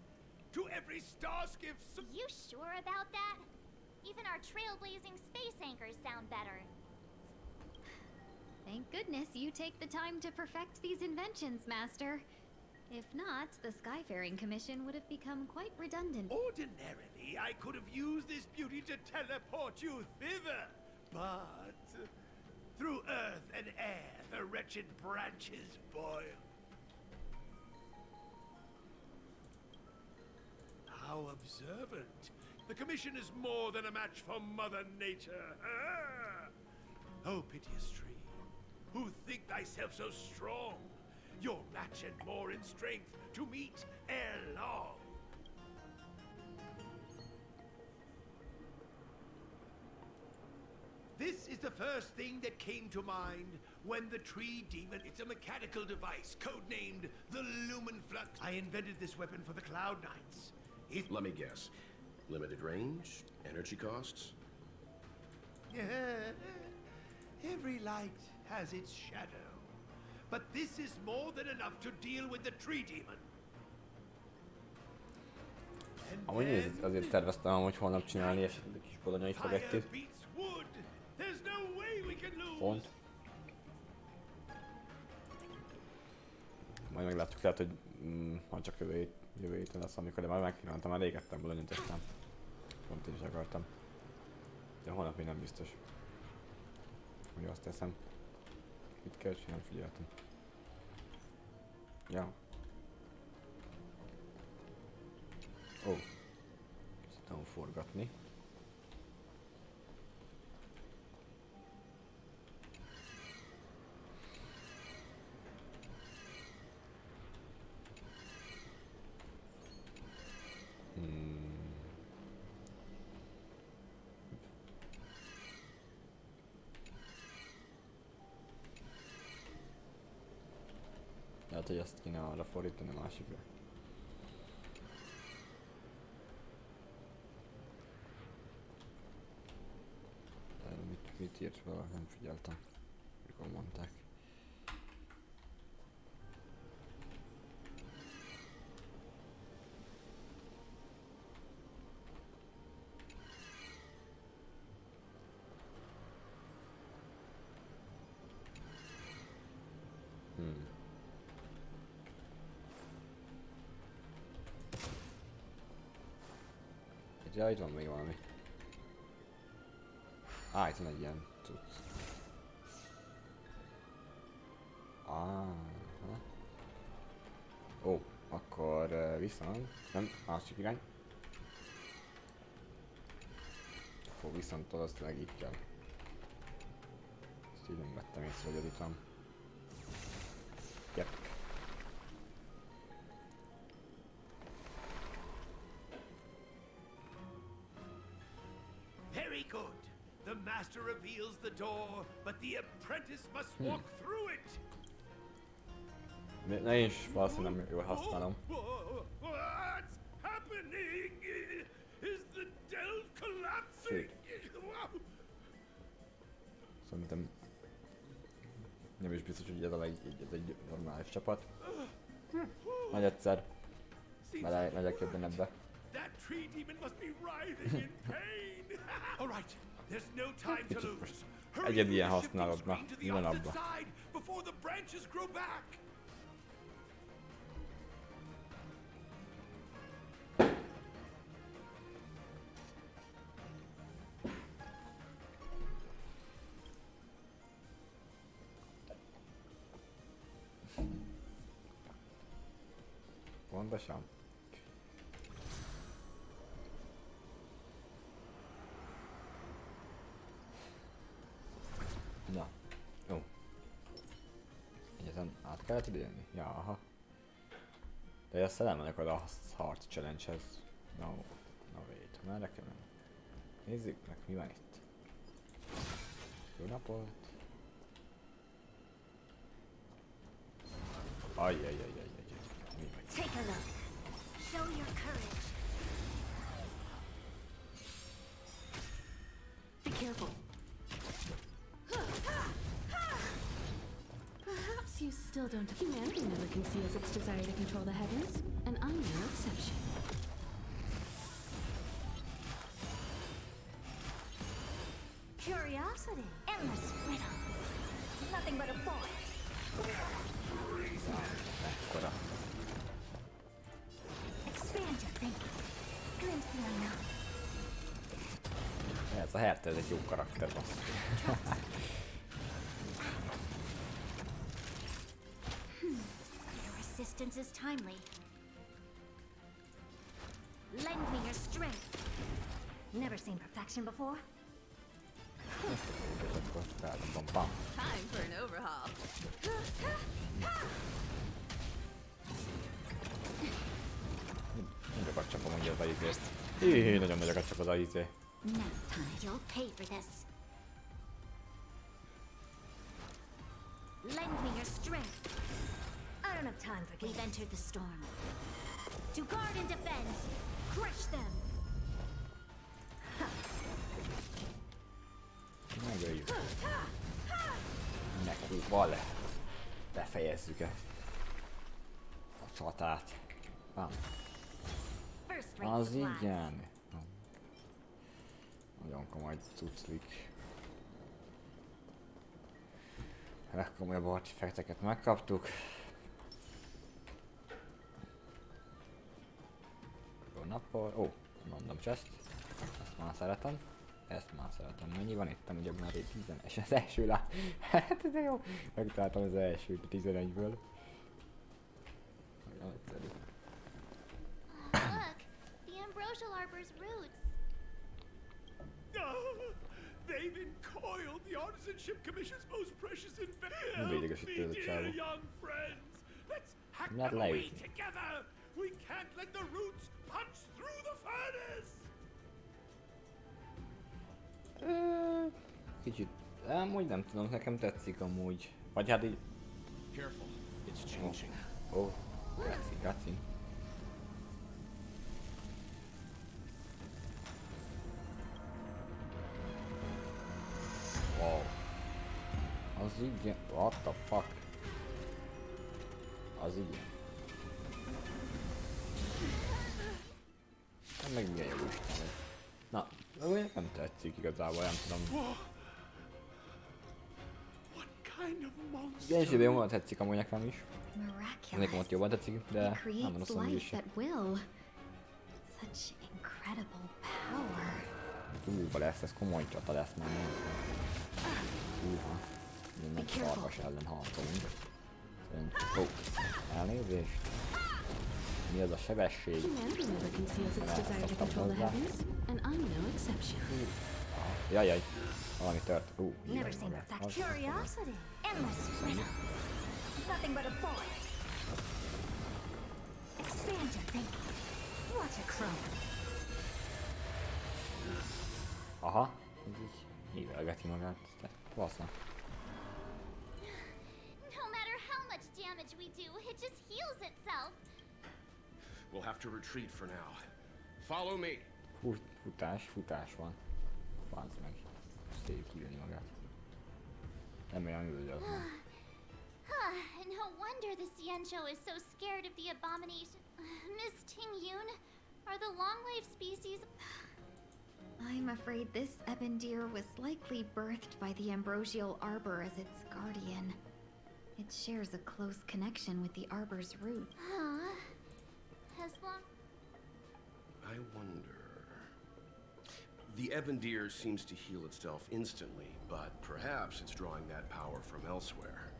to every starskip. You sure about that? Even our trailblazing space anchors sound better. Thank goodness you take the time to perfect these inventions, Master. If not, the Skyfaring Commission would have become quite redundant. Ordinarily, I could have used this beauty to teleport you thither, but through earth and air, the wretched branches boil. How observant. The Commission is more than a match for Mother Nature. Oh, piteous tree. Who think thyself so strong? Your match and more in strength to meet ere long. This is the first thing that came to mind when the tree demon... It's a mechanical device, codenamed the Lumen Flux. I invented this weapon for the Cloud Knights. Let me guess. Limited range? Energy costs? Every light has its shadow. But this is more than enough to deal with the tree demon. Amúgy azért terveztem, hogy holnap csinálni esetleg kis bolonyai spagettit. pont. Majd meglátjuk, lehet, hogy ha csak jövő héten lesz, amikor, de már megkívántam, már régettem, belanyújtottam. Pont én is akartam. De holnap még nem biztos, hogy azt teszem. Mit kell csinálni, nem figyeltem. Ja. Ó. Tudom forgatni. Lehet, hogy ezt kéne arra fordítani a másikra. Mit írt vele? Nem figyeltem, mikor mondták. Ja, itt van még valami. Itt van egy ilyen cucc. Ó, akkor viszont... Nem, másik irány. Akkor viszont valószínűleg így kell. Ezt így nem vettem észre, hogy itt van. Yep. Very good. The master reveals the door, but the apprentice must walk through it. Ne is valószínűleg nem jól használom. What's happening? Is the delve collapsing? Szerintem nem is biztos, hogy ez egy normális csapat. Majd egyszer megyek jobban ebbe. That tree demon must be writhing in pain. All right, there's no time to lose. Egyed ilyen használod, na, mi van abba? Before the branches grow back. Pontosan. Na, jó. Egyetem át kellett idélni? Ja, aha. De ezt elmennek oda a harc challenge-hez. No, wait, merre kell menni? Nézzük meg, mi van itt. Jó napot! Ajjajajajajajaj. Mi van itt? Take a look. Show your courage. Be careful. Perhaps you still don't. Humanity never conceals its desire to control the heavens, and I'm no exception. Curiosity. Endless riddle. Nothing but a boy. Ekkora. Expand your thinking. Glimpse the unknown. Ez a Herta, ez egy jó karakter, basszus. Your assistance is timely. Lend me your strength. Never seen perfection before. Time for an overhaul. Nagyokat csapom, hogy az a izét. Hí, nagyon nagyokat csap az a izé. Now, time. You'll pay for this. Lend me your strength. I don't have time for. We've entered the storm. To guard and defend. Crush them. Megöljük. Nekúval befejezzük a csatát. Az igen. Nagyon komoly cuclik. legkomolyabb artifekteket megkaptuk. Jó nappal. Ó, mondom chest. Ezt már szeretem. Ezt már szeretem. Mennyi van itt? Ugye már 10-es az első lá. Hát ez jó. Megtaláltam az elsőt 11-ből. Nagyon egyszerű. Look, the ambrosial arbor's roots. They've encoiled the Artisanship Commission's most precious invention. Nem védegesítő ez a csávó. Young friends, let's hack Nem them away leütni. together. We can't let the roots punch through the furnace. Kicsit, amúgy nem tudom, nekem tetszik amúgy. Vagy hát így... Careful, it's changing. Ó, graci. Wow. Az igen, what the fuck? Az igen. Meg milyen jó Isten vagy. Na, úgy nem tetszik igazából, nem tudom. Igen, és ide jobban tetszik amúgy nekem is. Nekem ott jobban tetszik, de nem mondom azt mondom is. Such incredible power. Túlba lesz, ez komoly csata lesz már. Húha. Minden szarvas ellen harcolunk. Ó, elnézést. Mi az a sebesség? Jajjaj, valami tört. Never seen that curiosity. Endless freedom. Nothing but a void. Expand your thinking. What a crone. Aha, ez így hívelgeti magát. Bassza. No matter how much damage we do, it just heals itself. We'll have to retreat for now. Follow me. Futás van. Bánc meg. Szép hívni magát. Remélem üldöz meg. No wonder the Xianzhou is so scared of the abomination. Miss Tingyun, are the long-lived species... I'm afraid this ebon deer was likely birthed by the ambrosial arbor as its guardian. It shares a close connection with the arbor's root. As long... I wonder... The ebon deer seems to heal itself instantly, but perhaps it's drawing that power from elsewhere.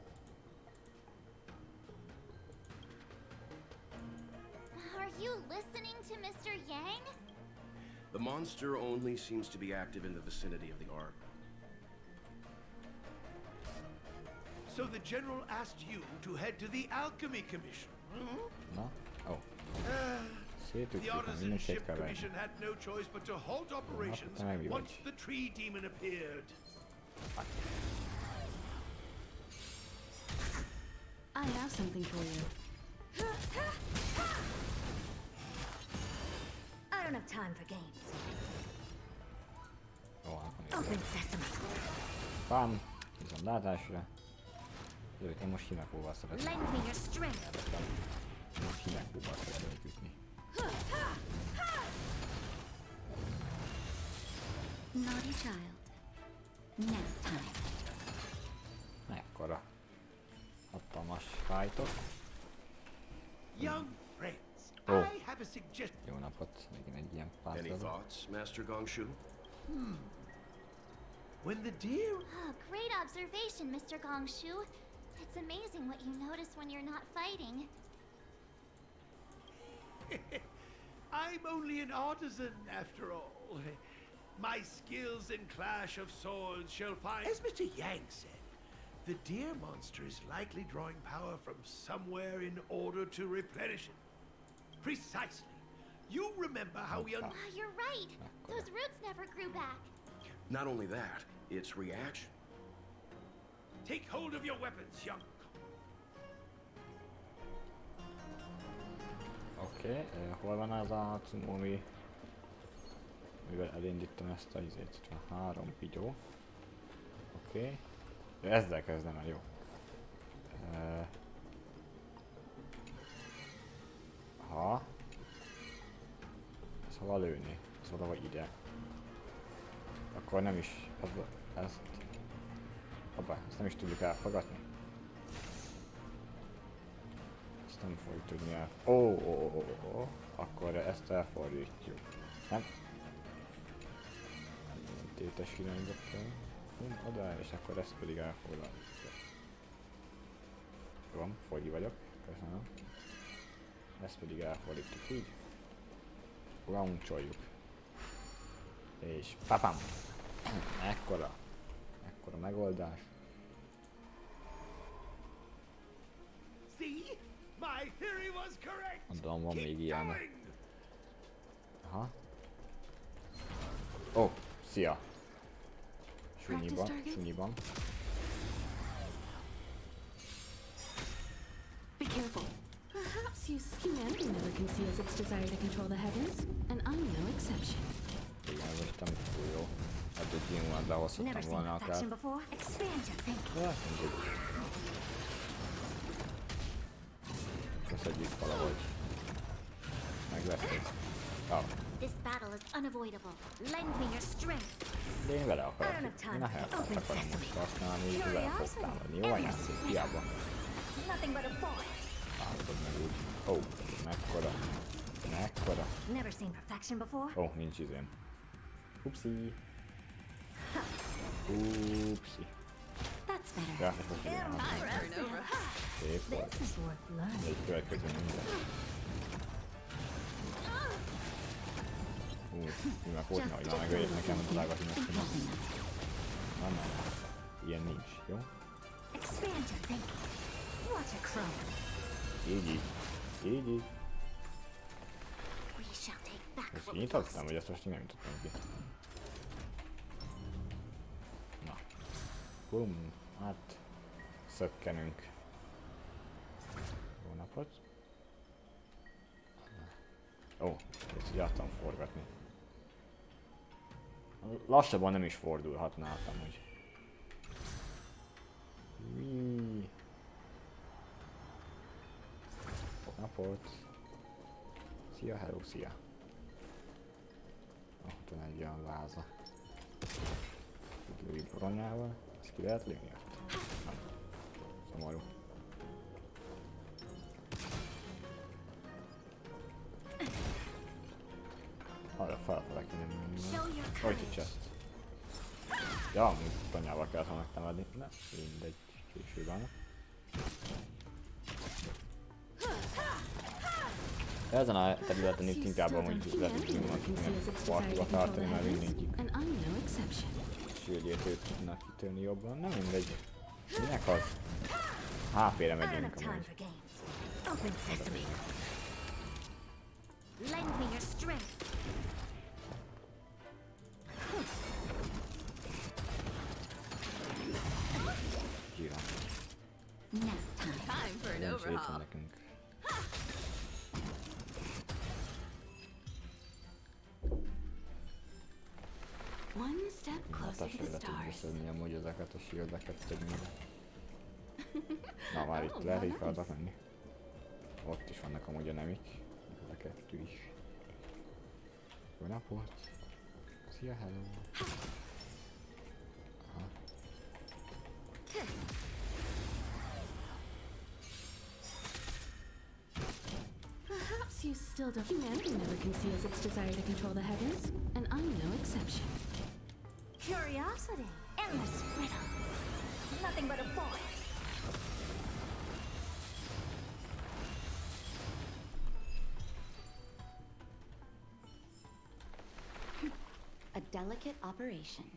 Are you listening to Mr. Yang? The monster only seems to be active in the vicinity of the arbor. So the General asked you to head to the Alchemy Commission, Na? Ó. The Szétütjük, minden Artisanship szétkeverni. Commission had no choice but to halt operations te meg mi once vagy? the tree demon appeared. I have something for you. I don't have time for games. Jó, akkor Open sesame. Bám, viszont látásra. Jövök, én most himekóval szeretem. Lend me your strength. Most himekóval szeretem ütni. Naughty child. Nap time. Mekkora hatalmas fájtok. Young friends, Oh. I have a suggestion. Jó napot, megint egy ilyen Any pásztor. thoughts, Master Gongshu? When the deer... Great observation, Mr. Gongshu. It's amazing what you notice when you're not fighting. I'm only an artisan, after all. My skills in Clash of Swords shall find... As Mr. Yang said, the deer monster is likely drawing power from somewhere in order to replenish it. Precisely. You remember how we... You're right. Those roots never grew back. Not only that, its reaction. Take hold of your weapons, young... Oké, hol van az a cumómi, mivel elindítom ezt a izét, itt van 3 pigyó. Oké, de ezzel kezdem el, jó. Ha. Ez hova lőni? Ez valahogy ide. Akkor nem is, ezt. Hoppá, ezt nem is tudjuk elfogadni. Ezt nem fogjuk tudni el... Akkor ezt elfordítjuk. Nem? Tétes irányba kell. Oda, és akkor ezt pedig elfoglaljuk. Jó, fogy vagyok. Köszönöm. Ezt pedig elfordítjuk így. Launcholjuk. És papam! Ekkora megoldás. See? My theory was correct. Mondom, van még ilyen. Aha. Ó, szia! Sunyiban. Be careful. Perhaps humanity never conceals its desire to control the heavens, and I'm no exception. Igen, ez most nem túl jó. Hát egy nyilván behozhattam volna akár. Ja, mindegy. Köszönjük valahogy. Meg lesz ez. This battle is unavoidable. Lend me your strength. De én vele akarok. Én a helpet akarom most használni, és vele fog támadni. Jó anyászik, hiába. Nothing but a boy. Támadod meg úgy. Ó, mekkora. Never seen perfection before. Ó, nincs izém. Upsi. That's better. Ja, ez most igen. Szép volt. This is worth learning. Egy következő minden. Mi meg volt, hogy már megöljék nekem, hogy találgatni meg tudom. Nem. Ilyen nincs, jó? Így. Ezt kinyitottam, vagy ezt most nem nyitottam ki? Na. Bum. Hát. Szökkenünk. Jó napot. Ó, ezt így adtam forgatni. Lassabban nem is fordulhatnáltam, hogy... Napot. Szia, hello, szia. Ott van egy olyan váza. Lőjük bronyával. Ezt ki lehet lőni? Nem. Szomorú. Arra felfele kéne menni. Hogy a chest. Ja, amúgy bronyával kellett volna megtámadni. Ne, mindegy. Később állnak. Ezen a területen itt inkább amúgy lehet partiba tartani, mert mindenki sűrűjét tudnak kitörni jobban. Nem mindegy. Minek az? HP-re megyünk amúgy. Lend me your strength. Gyíra. Time for an overhaul. Nekünk. One step closer to the stars. Beszélni amúgy ezeket a shieldeket többnyire. Na már itt lehet így feladatok menni. Ott is vannak amúgy a nemik. Ezeket is. Jó napot! Szia, hello! Aha. Perhaps you still don't. Humanity never conceals its desire to control the heavens, and I'm no exception. Curiosity. Endless riddle. Nothing but a boy. A delicate operation.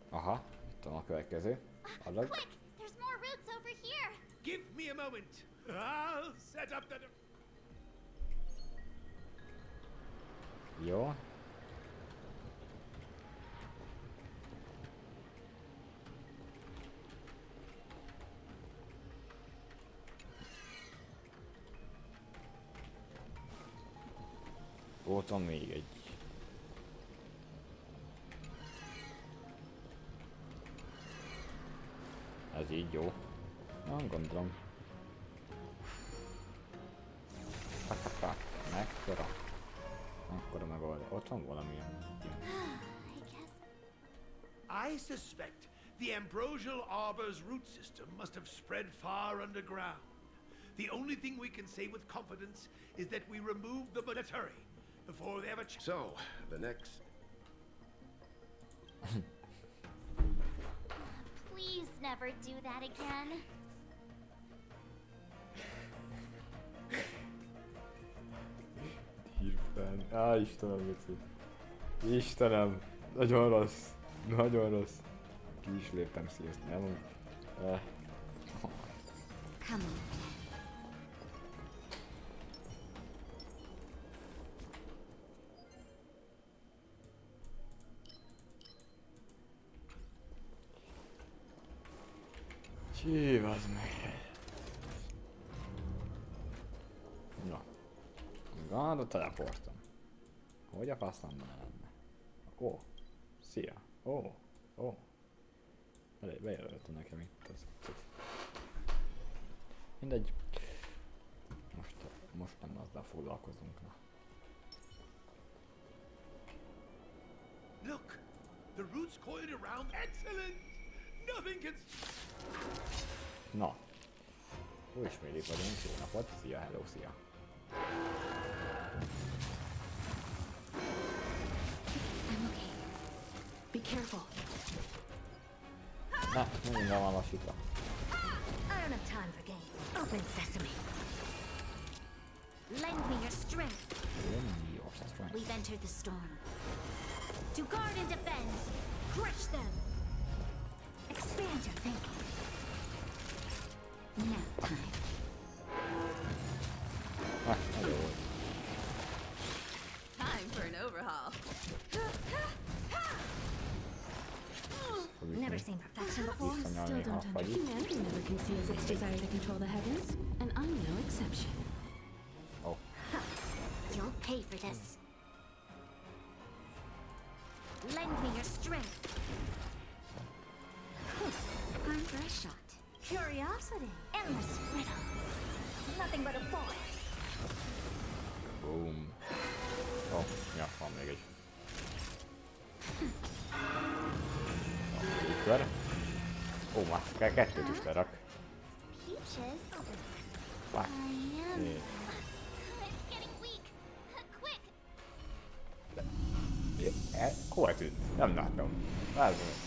Aha, itt van a következő. Adag. Quick! There's more roots over here. Give me a moment. I'll set up the... Jó. Ott van még egy. Ez így jó. Nem gondolom. Mekkora? Mekkora megoldás. Ott van valamilyen. I suspect the ambrosial arbor's root system must have spread far underground. The only thing we can say with confidence is that we removed the let's hurry before they have a So, the next... Please never do that again. Hirtelen. Istenem, vicci. Istenem. Nagyon rossz. Nagyon rossz. Ki is léptem, sziasztok. Nem? Come on. Csívasz meg. Na. Van a teleportom. Hogy a faszomban lenne? Ó. Szia. Ó. Bejelöltem nekem itt az. Mindegy. Most nem azzal foglalkozunk. Na. Look! The roots coiled around. Excellent! Nothing can... Na. Ismét vagyunk. Jó napot. Szia, hello, szia. I'm okay. Be careful. Na, minden van lassítva. I don't have time for games. Open sesame. Lend me your strength. We've entered the storm. To guard and defend. Crush them. Expand your thinking. Nap time. Time for an overhaul. Never seen perfection before. Still don't understand. Humanity never conceals its desire to control the heavens, and I'm no exception. Oh. You'll pay for this. Lend me your strength. Arm for a shot. Curiosity. Endless riddle. Nothing but a boy. Boom. Oh, ja, van még egy. Mikor? Ó, már kell kettőt is lerak. Peaches. Fuck. It's getting weak. Quick. Hol tűnt? Nem láttam.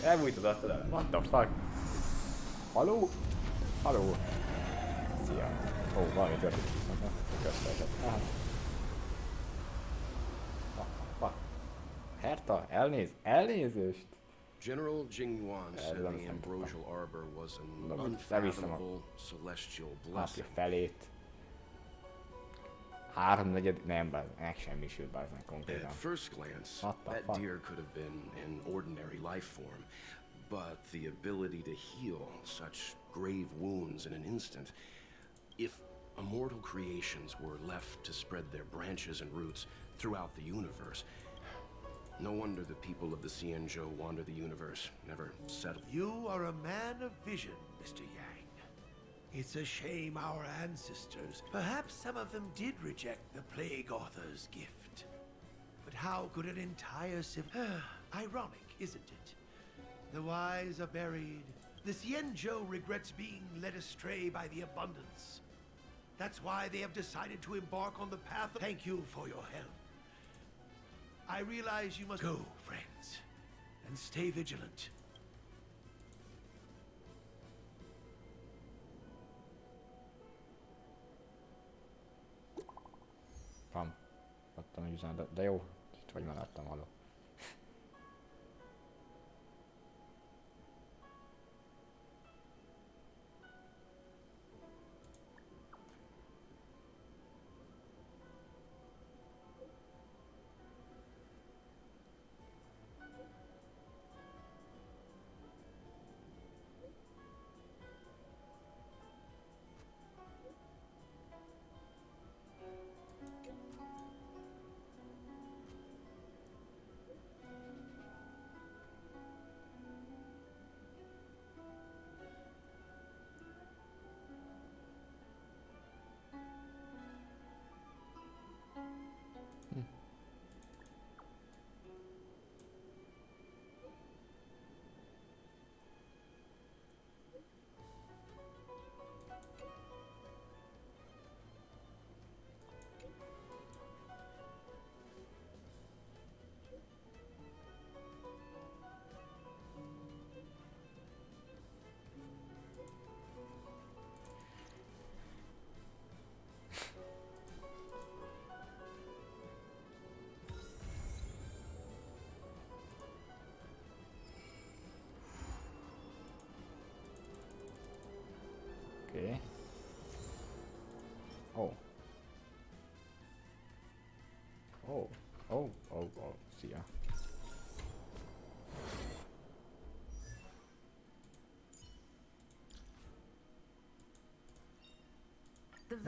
Elbújt az asztal. What the fuck? Haló? Haló? Szia. Ó, valami történt viszont. Köszönhetett. Aha. Fuck. Herta, elnézést. General Jingyuan said the ambrosial arbor was an unfathomable celestial blessing. Felét. Háromnegyed, nem, meg semmisült bármilyen konkrétan. At first glance, that deer could have been an ordinary life form, but the ability to heal such grave wounds in an instant, if immortal creations were left to spread their branches and roots throughout the universe, no wonder the people of the Xianzhou wander the universe, never settle. You are a man of vision, Mr. Yang. It's a shame our ancestors, perhaps some of them did reject the Plague Author's gift. But how could an entire ironic, isn't it? The wise are buried. The Xianzhou regrets being led astray by the abundance. That's why they have decided to embark on the path of... Thank you for your help. I realize you must go, friends, and stay vigilant. Van. Adtam egy üzenetet, de jó. Itt vagy mellettem, haló.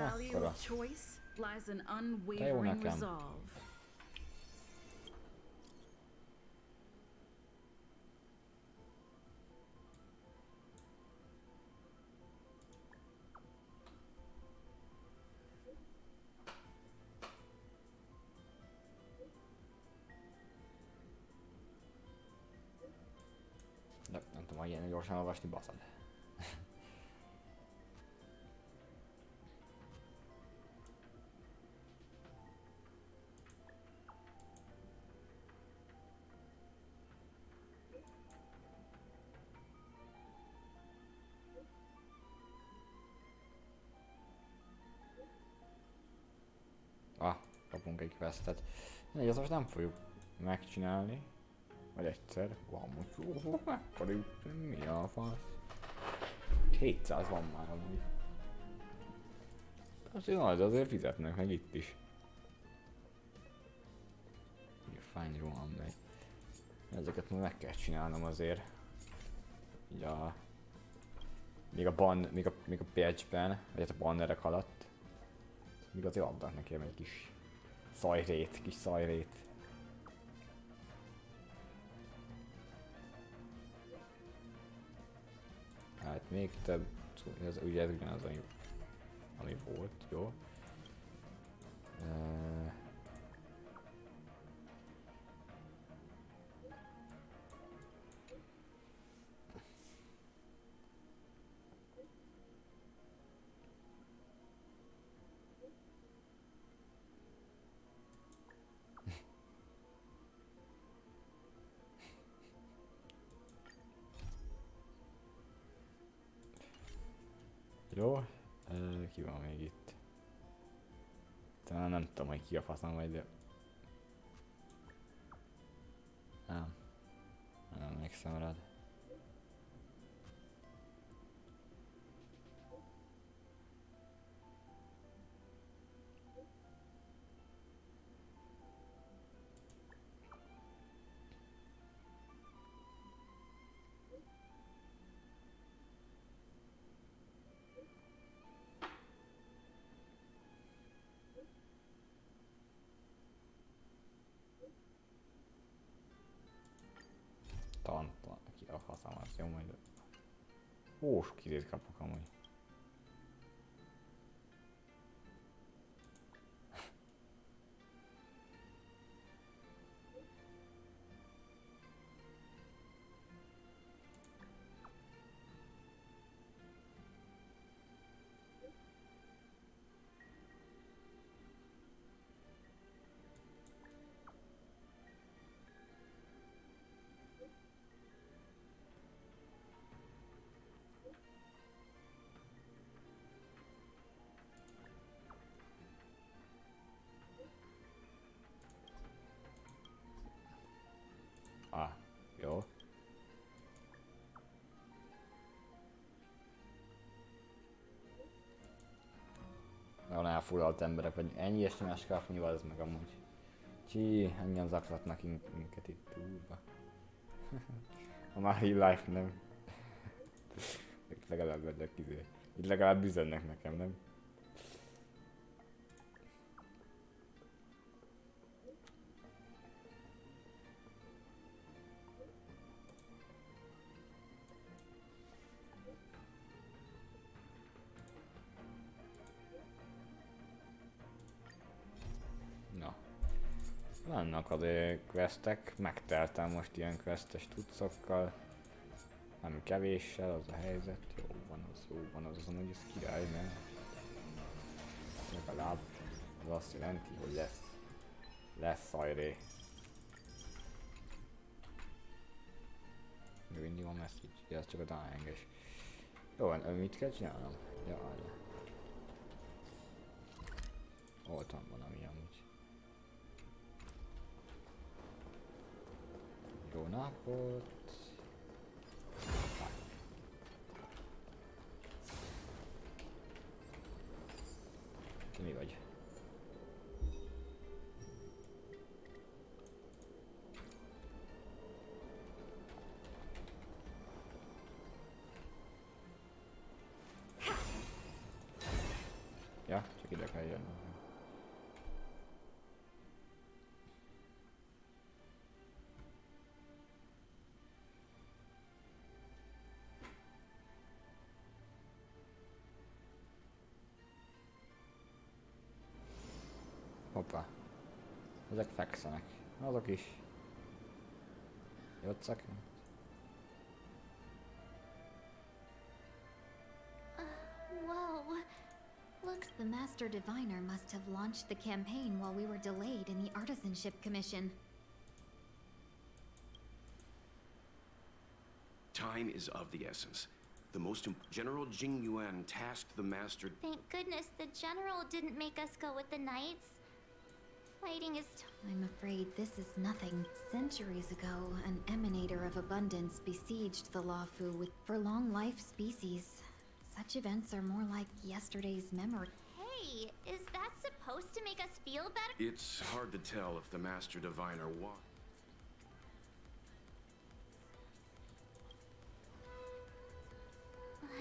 value Akkora. of choice lies an Te jó unwavering nekem. resolve. De nem tudom, hogy ilyen gyorsan olvasni, baszad. Ah, kapunk egy questet. Ezt most nem fogjuk megcsinálni. Vagy egyszer. Van most. Mekkora ütem, mi a fasz? 700 van már amúgy. Azért nagy, de azért fizetnek meg itt is. Fány rohan megy. Ezeket majd meg kell csinálnom azért. Így a... Még a patchben, vagy hát a bannerek alatt. Még azért adnak nekem egy kis szajrét. Hát még több, ez ugyanaz, ami volt, jó. Jó, ki van még itt? Talán nem tudom, hogy ki a faszom vagy, de... Nem emlékszem rád. Ki a faszom, azt jó majd. Ó, sok időt kapok amúgy. Ah, jó. Nagyon elfoglalt emberek, vagy ennyi SMS kapni, az meg amúgy. Engem zaklatnak minket itt túlba. A már így live nem. Itt legalább vedek izé. Itt legalább üzennek nekem, nem? Vannak azért questek, megteltem most ilyen questes tudszokkal. Nem kevéssel, az a helyzet. Jó van az amúgy ez király, nem? Legalább az azt jelenti, hogy lesz szajré. Még mindig van message, ez csak a dying-es. Jó van, mit kell csinálnom? Jaj. Ott van valami amúgy. Jó napot! Te mi vagy? Ja? csak ide kell jönni. Hoppá. Ezek fekszenek. Azok is. Jötszek? Whoa. Looks the Master Diviner must have launched the campaign while we were delayed in the Artisanship Commission. Time is of the essence. The most General Jing Yuan tasked the Master. Thank goodness the General didn't make us go with the Knights. Fighting is I'm afraid this is nothing. Centuries ago, an emanator of abundance besieged the Luofu for long life species. Such events are more like yesterday's memory. Hey, is that supposed to make us feel better? It's hard to tell if the Master Diviner won.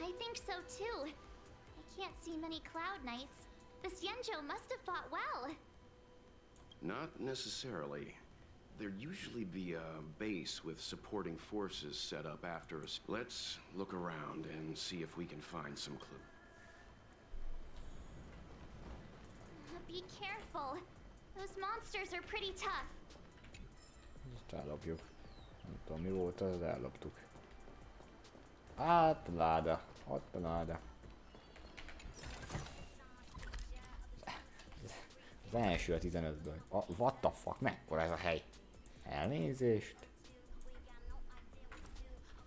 I think so too. I can't see many Cloud Knights. The Xianzhou must have fought well. Not necessarily. There'd usually be a base with supporting forces set up after us. Let's look around and see if we can find some clue. Be careful. Those monsters are pretty tough. Ezt ellopjuk. Nem tudom mi volt az, elloptuk. Hát láda. Ott a láda. Az első a 15-ből. What the fuck? Mekkora ez a hely? Elnézést.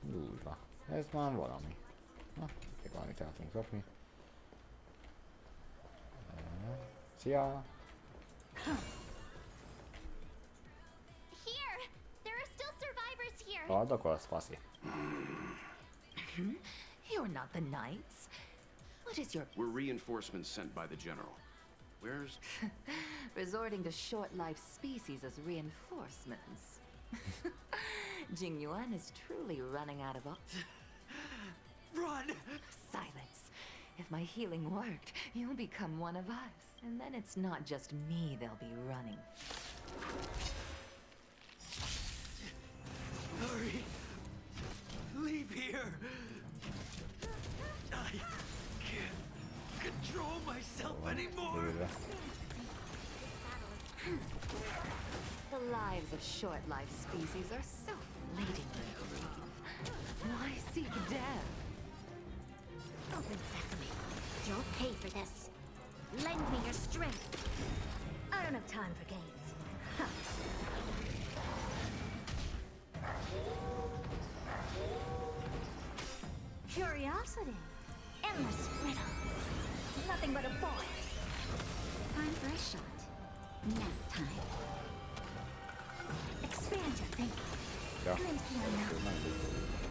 Durva. Ez már valami. Na, még valamit el tudunk kapni. Szia! Here! There are still survivors here! Add akkor az faszi. You're not the Knights. What is your... We're reinforcements sent by the General. Where's... Resorting to short-life species as reinforcements. Jing Yuan is truly running out of Run! Silence. If my healing worked, you'll become one of us. And then it's not just me they'll be running. Hurry! Leave here! I can't control myself anymore! The lives of short-life species are so fleetingly brief. Why seek death? Open sesame. You'll pay for this. Lend me your strength. I don't have time for games. Huh. Curiosity. Endless riddle. Nothing but a boy. Time for a shot. Nap time. Expand your thinking. Ja.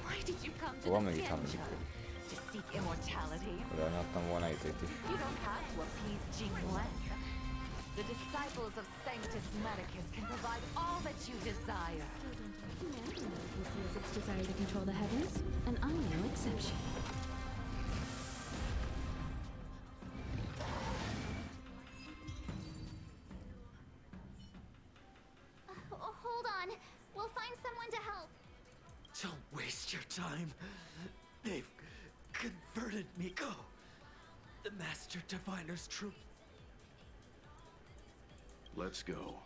Why did you come to Szóval the mégis nem Xianzhou? működik. To seek immortality? Odaadtam volna itt is. You don't have to appease Jing Yuan. The disciples of Sanctus Medicus can provide all that you desire. Conceals its desire to control the heavens, and I'm no exception. Hold on. We'll find someone to help. Don't waste your time. They've converted Mikor, the Master Diviner's troop. Let's go.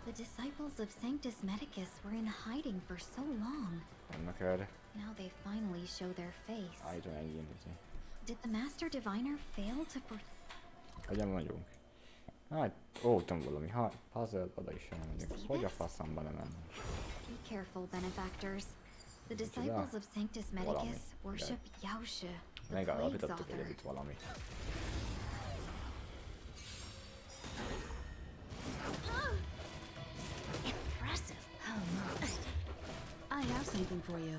The disciples of Sanctus Medicus were in hiding for so long. Vannak erre. Now they finally show their face. Állítom egy ilyen izé. Did the Master Diviner fail to Hogyan vagyunk? Hát, óvtam valami puzzle, oda is elmegyek. Hogy a faszamba nem mennem? Be careful, benefactors. The disciples of Sanctus Medicus worship Yaoshe, the Plague's Megállapítottuk, hogy ez author. itt valami. Impressive. I have something for you.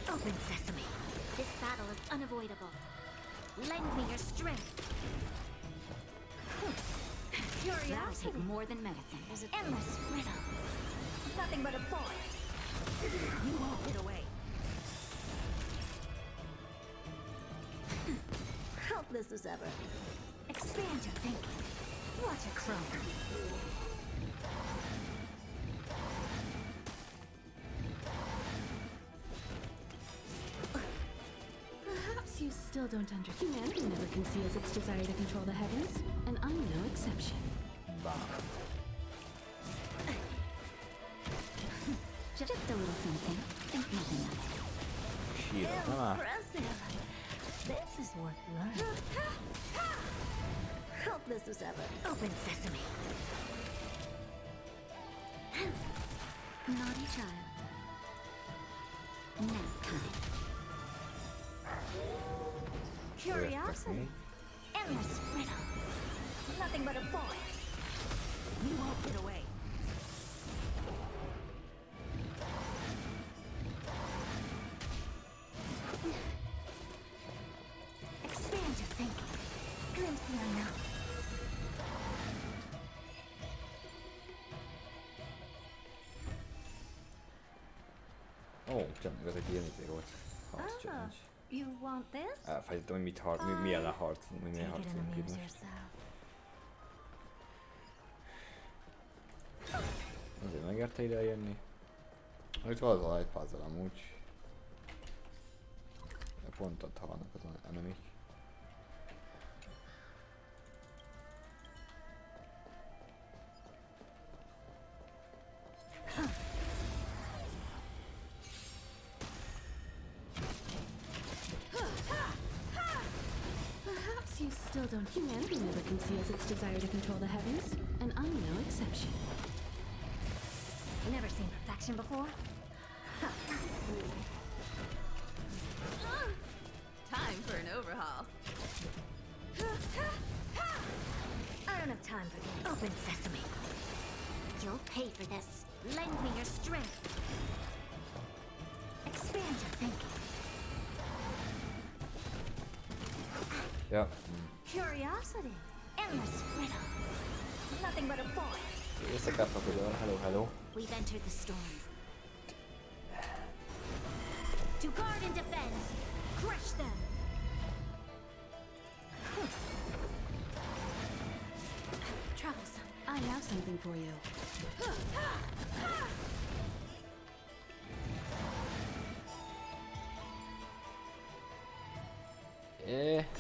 Open sesame. This battle is unavoidable. Lend me your strength. That'll Curiosity. take more than medicine. Endless riddle. Nothing but a thought. You won't get away. Helpless as ever. Expand your thinking. Watch it crumble. Perhaps you still don't understand. Humanity never conceals its desire to control the heavens, and I'm no exception. Just a little something. Think nothing of it. Impressive. This is worth learning. Helpless as ever. Open sesame. Naughty child. Nap time. Curiosity. Endless riddle. Nothing but a boy. You won't get away. Expand your thinking. Glimpse the unknown. Ó, csak ez egy ilyen izé volt. Harc challenge. You want this? Elfelejtettem, hogy mi ellen harcolunk, mi milyen harcolunk itt most. Azért megérte ide jönni. Itt valahol egy puzzle amúgy. De pont ott halnak az enemik. Perhaps you still don't. Humanity never conceals its desire to control the heavens, and I'm no exception. Never seen perfection before? Time for an overhaul. I don't have time for this. Open sesame. You'll pay for this. Lend me your strength. Expand your thinking. Ja. Curiosity. Endless riddle. Nothing but a boy. Összekapnak oda, hello. We've entered the storm. To guard and defend. Crush them. Troublesome. I have something for you.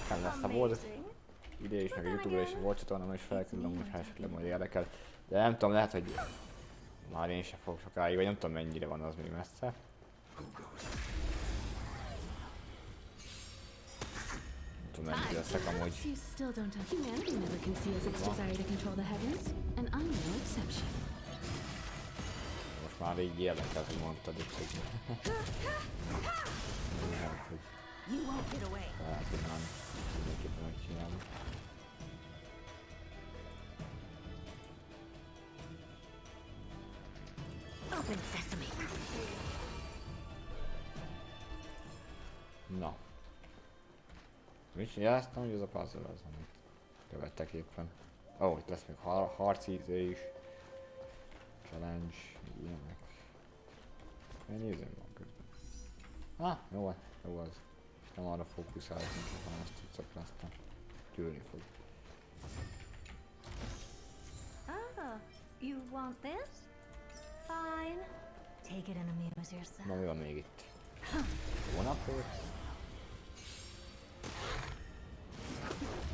Nem lesz a volt. Ide is, meg a YouTube-ra is volt csatornám, és felküldöm, hogyha esetleg majd érdekel. De nem tudom, lehet, hogy már én sem fogok sokáig, vagy nem tudom mennyire van az még messze. Nem tudom mennyire leszek amúgy. Most már így érdekel, hogy mondtad itt, hogy... lehet, hogy... Lehet, hogy nem mindenképpen megcsinálom. Open sesame. Na. Mit jeleztem, hogy ez a puzzle az, amit követtek éppen. Ó, itt lesz még harcízé is. Challenge, ilyenek. Én nézem van közben. Jó az. És nem arra fókuszálok, hanem ezt tudszak aztán gyűlni fog. You want this? Fine. Take it and amuse yourself. Na, mi van még itt? Jó napot!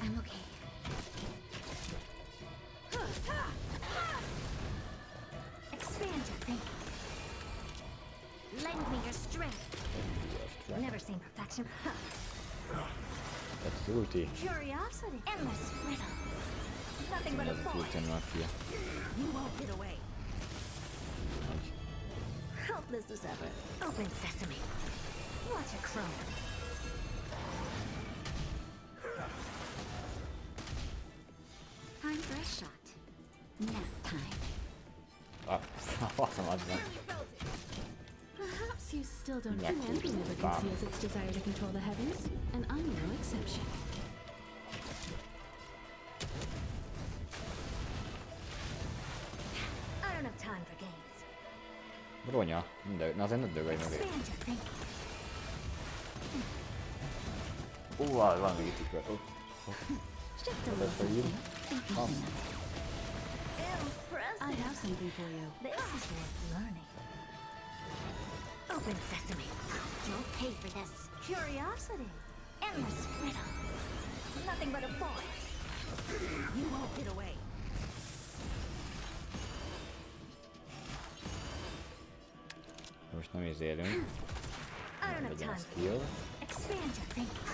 I'm okay. Expand your thinking. Lend me your strength. Never seen perfection. That's the ulti. Curiosity. Endless riddle. Nothing but a boy. You won't get away. Helpless as ever. Open sesame. Watch it crumble. Time for a shot. Nap time. Awesome, Perhaps you still don't. Humanity never conceals its desire to control the heavens, and I'm no exception. I don't have time for games. Ronya, mindegy, na azért ne dögölj meg. Van még itt ikör. I have something for you. This is worth learning. Open sesame. You'll pay for this. Curiosity. Endless riddle. Nothing but a boy. You won't get away. Most nem izélünk. I don't have Legyen a time. skill. Expand your thinking.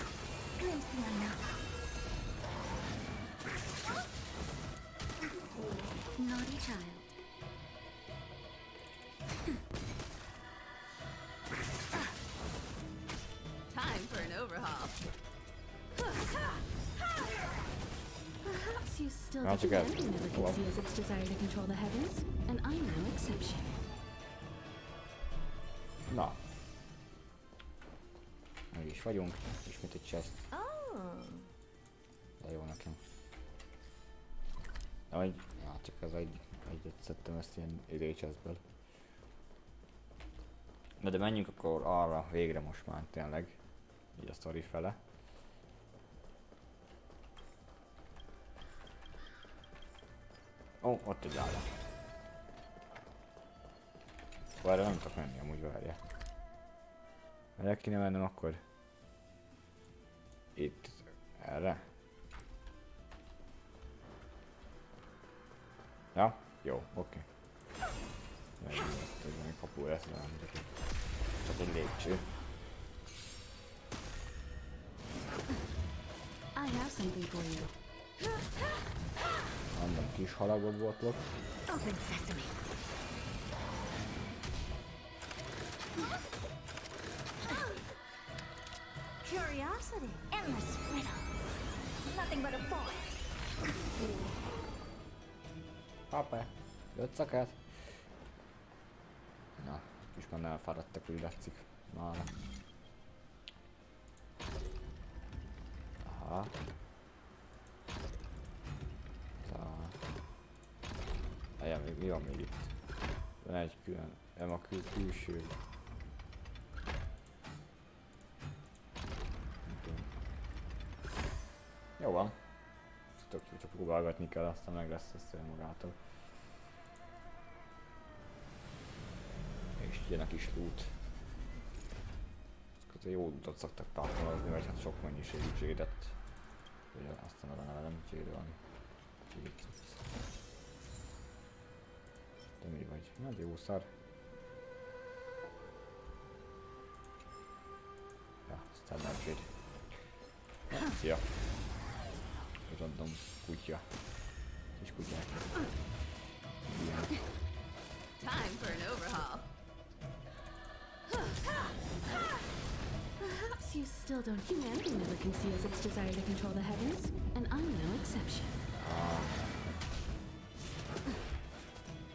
Glimpse the unknown. Naughty child. Time for an overhaul. Perhaps you still Másik don't ez. never conceals its desire to control the heavens, and I'm no exception. Na. Meg is vagyunk. Ismét egy chest. De jó nekem. Csak az egyet szedtem ezt ilyen időchestből. Na de menjünk akkor arra végre most már tényleg. Így a sztori fele. Ó, ott egy állat. Erre nem tudok menni amúgy, várja. El kéne mennem akkor itt erre. Ja? Jó, oké. Ez egy kapu lesz, nem csak egy lépcső. I have something for you. Mondom, kis halagok voltak. Open sesame. Curiosity. Endless riddle. Nothing but a boy. Hoppá, jött szakát. Na, kis már elfáradtak, úgy látszik. Mára. Aha. Mi van még itt? Van egy külön, nem a külső. Jó van. Csak próbálgatni kell, aztán meg lesz össze magától. És jön a kis loot. Azért jó lootot szoktak tartalmazni, vagy hát sok mennyiségű csédet. Aztán arra nem csédelni. De mi vagy? Na, jó szar. Ja, aztán nem cséd. Szia! Random kutya. Kis kutyák. Ilyen. Time for an overhaul. Perhaps you still don't. Humanity never conceals its desire to control the heavens, and I'm no exception.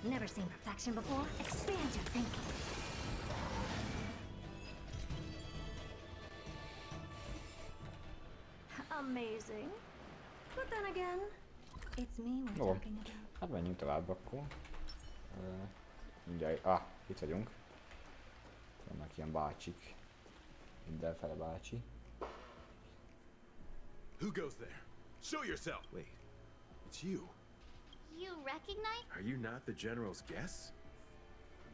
Never seen perfection before? Expand your thinking. Amazing. But then again, it's me we're talking about. Hát menjünk tovább akkor. Mindjárt, itt vagyunk. Vannak ilyen bácsik. Mindenfele bácsi. Who goes there? Show yourself! Wait, it's you. You recognize? Are you not the General's guest?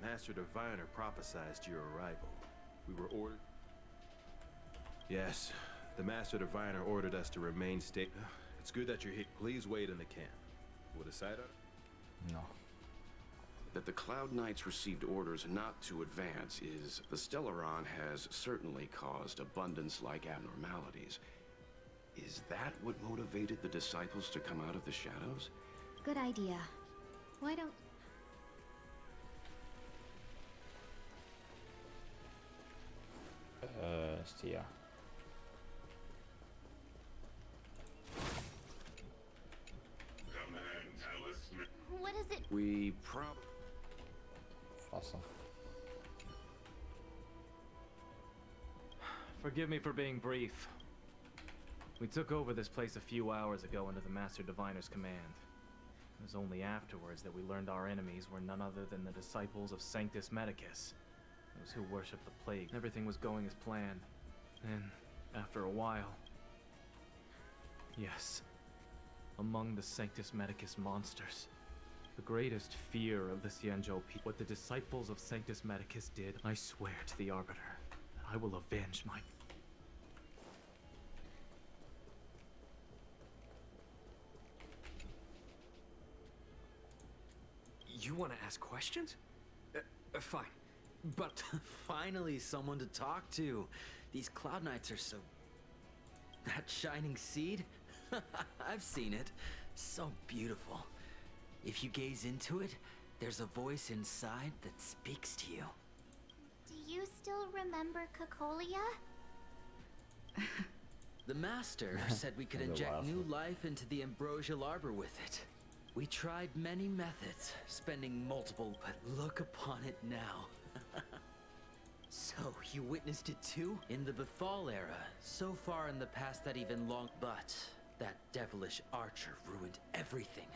Master Diviner prophesized your arrival. We were ordered... Yes, the Master Diviner ordered us to remain It's good that you're here. Please wait in the camp. We'll decide on it? No. That the Cloud Knights received orders not to advance is... The Stellaron has certainly caused abundance-like abnormalities. Is that what motivated the disciples to come out of the shadows? Good idea. Why don't... Szia. What is it? We Awesome. Forgive me for being brief. We took over this place a few hours ago under the Master Diviner's command. It was only afterwards that we learned our enemies were none other than the disciples of Sanctus Medicus, those who worship the plague. Everything was going as planned. Then, after a while... Yes. Among the Sanctus Medicus monsters, the greatest fear of the Xianzhou people, what the disciples of Sanctus Medicus did, I swear to the Arbiter that I will avenge my... You want to ask questions? Fine. But finally someone to talk to. These Cloud Knights are so... That shining seed? I've seen it. So beautiful. If you gaze into it, there's a voice inside that speaks to you. Do you still remember Cocolia? The Master said we could inject new life into the ambrosial arbor with it. We tried many methods, spending multiple, but look upon it now. So, you witnessed it too? In the Bethal era, so far in the past that even long... But, that devilish archer ruined everything.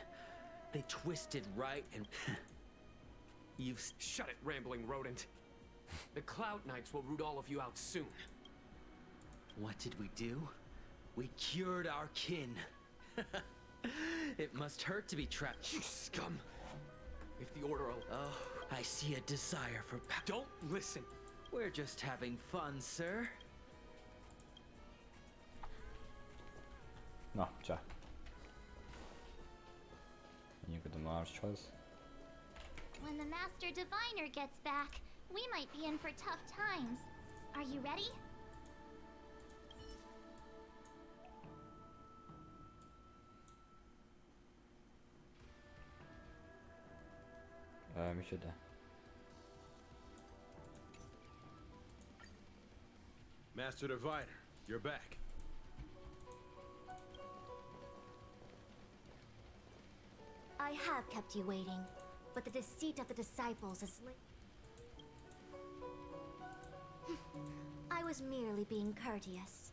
They twisted right and... You've... Shut it, rambling rodent. The Cloud Knights will root all of you out soon. What did we do? We cured our kin. It must hurt to be trapped. You scum! If the Order... Oh, I see a desire for Don't listen! We're just having fun, sir. Na, csá. Menjünk a Marshoz. When the Master Diviner gets back, we might be in for tough times. Are you ready? Micsoda? Master Diviner, you're back. I have kept you waiting, but the deceit of the disciples is I was merely being courteous.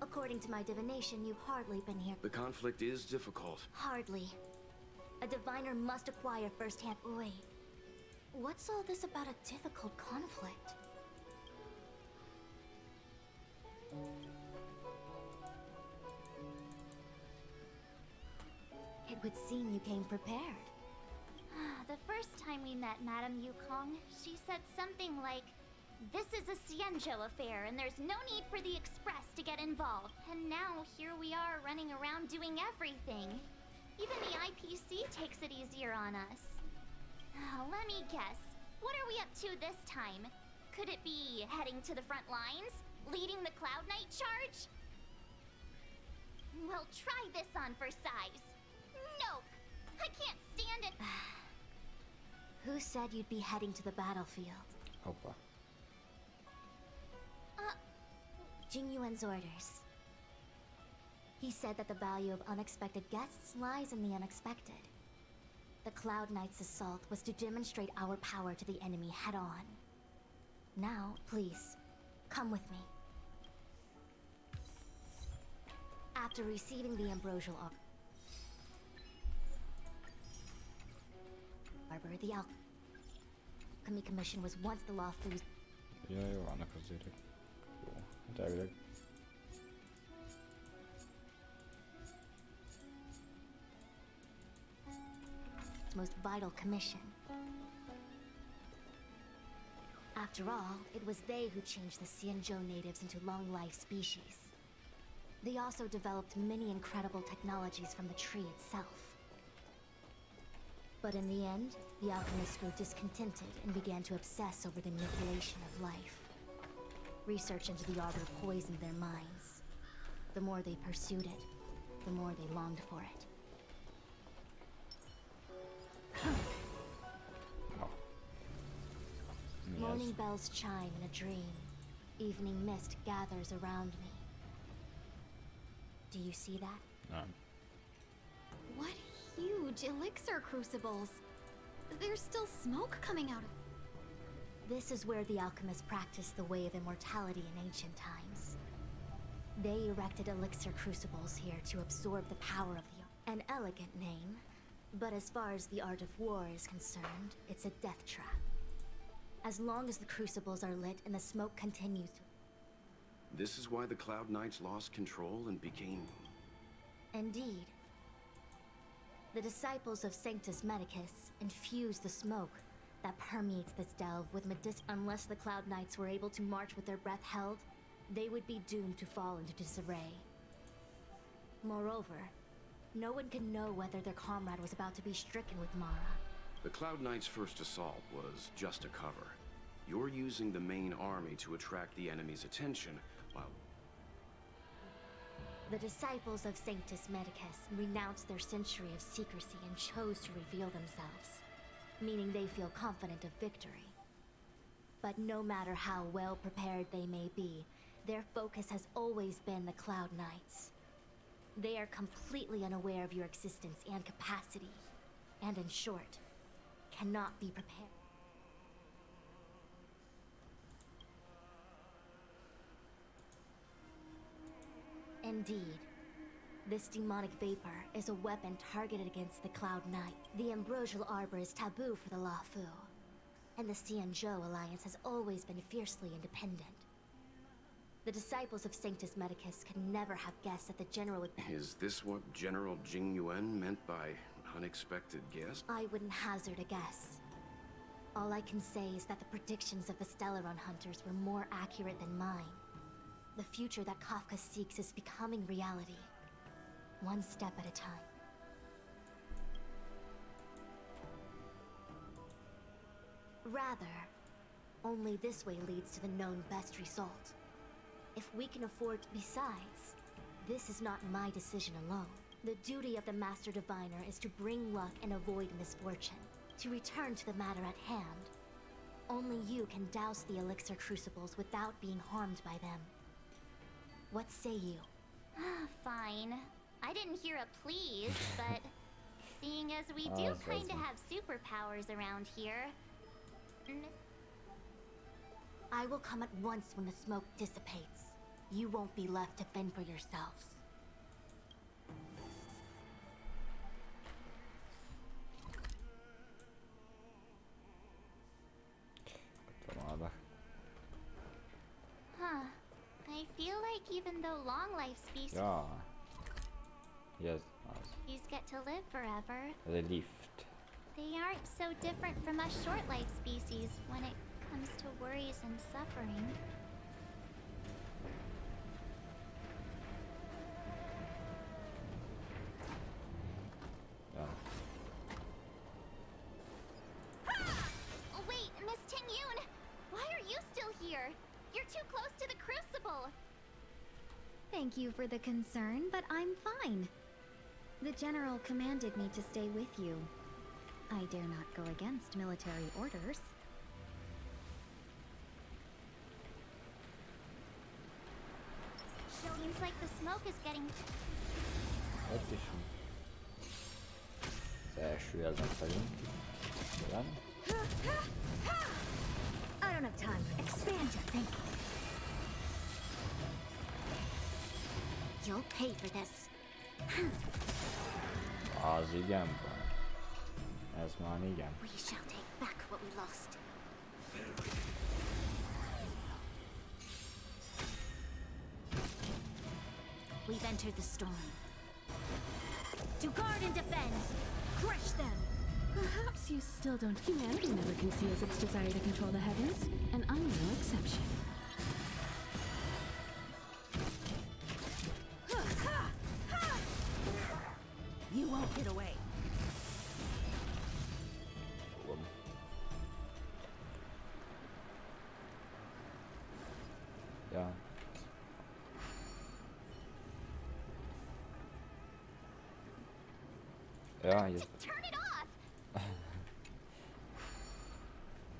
According to my divination, you've hardly been here. The conflict is difficult. Hardly. A diviner must acquire firsthand. Wait. What's all this about a difficult conflict? It would seem you came prepared. The first time we met Madame Yukong, she said something like, "This is a Xianzhou affair, and there's no need for the Express to get involved." And now here we are running around doing everything. Even the IPC takes it easier on us. Let me guess. What are we up to this time? Could it be heading to the front lines? Leading the Cloud Knight charge? Well, try this on for size. Nope! I can't stand it! Who said you'd be heading to the battlefield? Hoppa. Jingyuan's orders. He said that the value of unexpected guests lies in the unexpected. The Cloud Knight's assault was to demonstrate our power to the enemy head-on. Now, please, come with me. After receiving the ambrosial arbor, the Alchemy Commission was once the lawful... Ja, jó, vannak az érek. Jó, hát elvileg. Most vital commission. After all, it was they who changed the Xianzhou natives into long-life species. They also developed many incredible technologies from the tree itself. But in the end, the alchemists grew discontented and began to obsess over the manipulation of life. Research into the arbor poisoned their minds. The more they pursued it, the more they longed for it. Morning bells chime in a dream. Evening mist gathers around me. Do you see that? No. What huge elixir crucibles! There's still smoke coming out of... This is where the alchemists practiced the way of immortality in ancient times. They erected elixir crucibles here to absorb the power of the... An elegant name, But as far as the art of war is concerned, it's a death trap. As long as the crucibles are lit and the smoke continues to... This is why the Cloud Knights lost control and became... Indeed. The disciples of Sanctus Medicus infuse the smoke that permeates this delve with unless the Cloud Knights were able to march with their breath held, they would be doomed to fall into disarray. Moreover, no one can know whether their comrade was about to be stricken with Mara. The Cloud Knights' first assault was just a cover. You're using the main army to attract the enemy's attention, while... The disciples of Sanctus Medicus renounced their century of secrecy and chose to reveal themselves, meaning they feel confident of victory. But no matter how well prepared they may be, their focus has always been the Cloud Knights. They are completely unaware of your existence and capacity, and in short, cannot be prepared. Indeed, this demonic vapor is a weapon targeted against the Cloud Knight. The Ambrosial Arbor is taboo for the Lafu, and the Xianzhou Alliance has always been fiercely independent. The disciples of Sanctus Medicus could never have guessed that the general would... Is this what General Jing Yuan meant by unexpected guest? I wouldn't hazard a guess. All I can say is that the predictions of the Stellaron hunters were more accurate than mine. The future that Kafka seeks is becoming reality, one step at a time. Rather, only this way leads to the known best result. If we can afford... Besides, this is not my decision alone. The duty of the Master Diviner is to bring luck and avoid misfortune. To return to the matter at hand, only you can douse the elixir crucibles without being harmed by them. What say you? Fine. I didn't hear a please, but seeing as we do kinda have superpowers around here... I will come at once when the smoke dissipates. You won't be left to fend for yourselves. Huh. I feel like even though long-life species... Ja. Yes. These get to live forever. Det är lift. They aren't so different from us short-life species when it comes to worries and suffering. Ja. Oh, wait, Miss Ting-Yoon! Why are you still here? You're too close to the crucible! Thank you for the concern, but I'm fine. The General commanded me to stay with you. I dare not go against military orders. Seems like the smoke is getting... Ott is van. Az első jelzem szerint. Igen. I don't have time. Expand your thinking. You'll pay for this. Az igen van. Ez már igen. We shall take back what we lost. We've entered the storm. To guard and defend! Crush them! Perhaps you still don't. Humanity never conceals its desire to control the heavens, and I'm no exception. You won't get away. Ja. Ja, hier. Turn it off!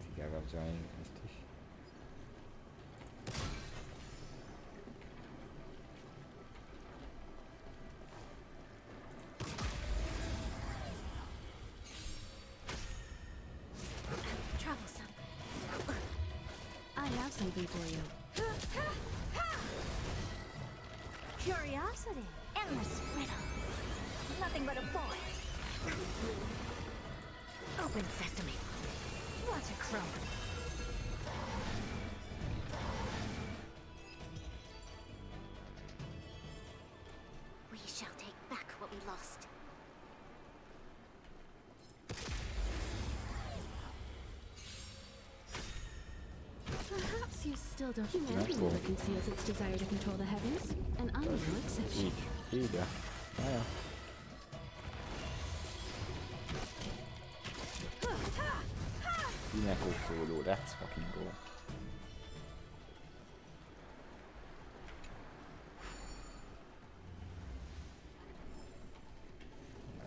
Ich glaube, das war richtig. Troublesome. I have something for you. Curiosity. Endless riddle. Nothing but a void. Open sesame. Watch it crumble. We shall take back what we lost. Perhaps you still don't. Humanity never conceals its desire to control the heavens, and I'm no exception. Így, ja. Ja. Minek solo, let's fucking go.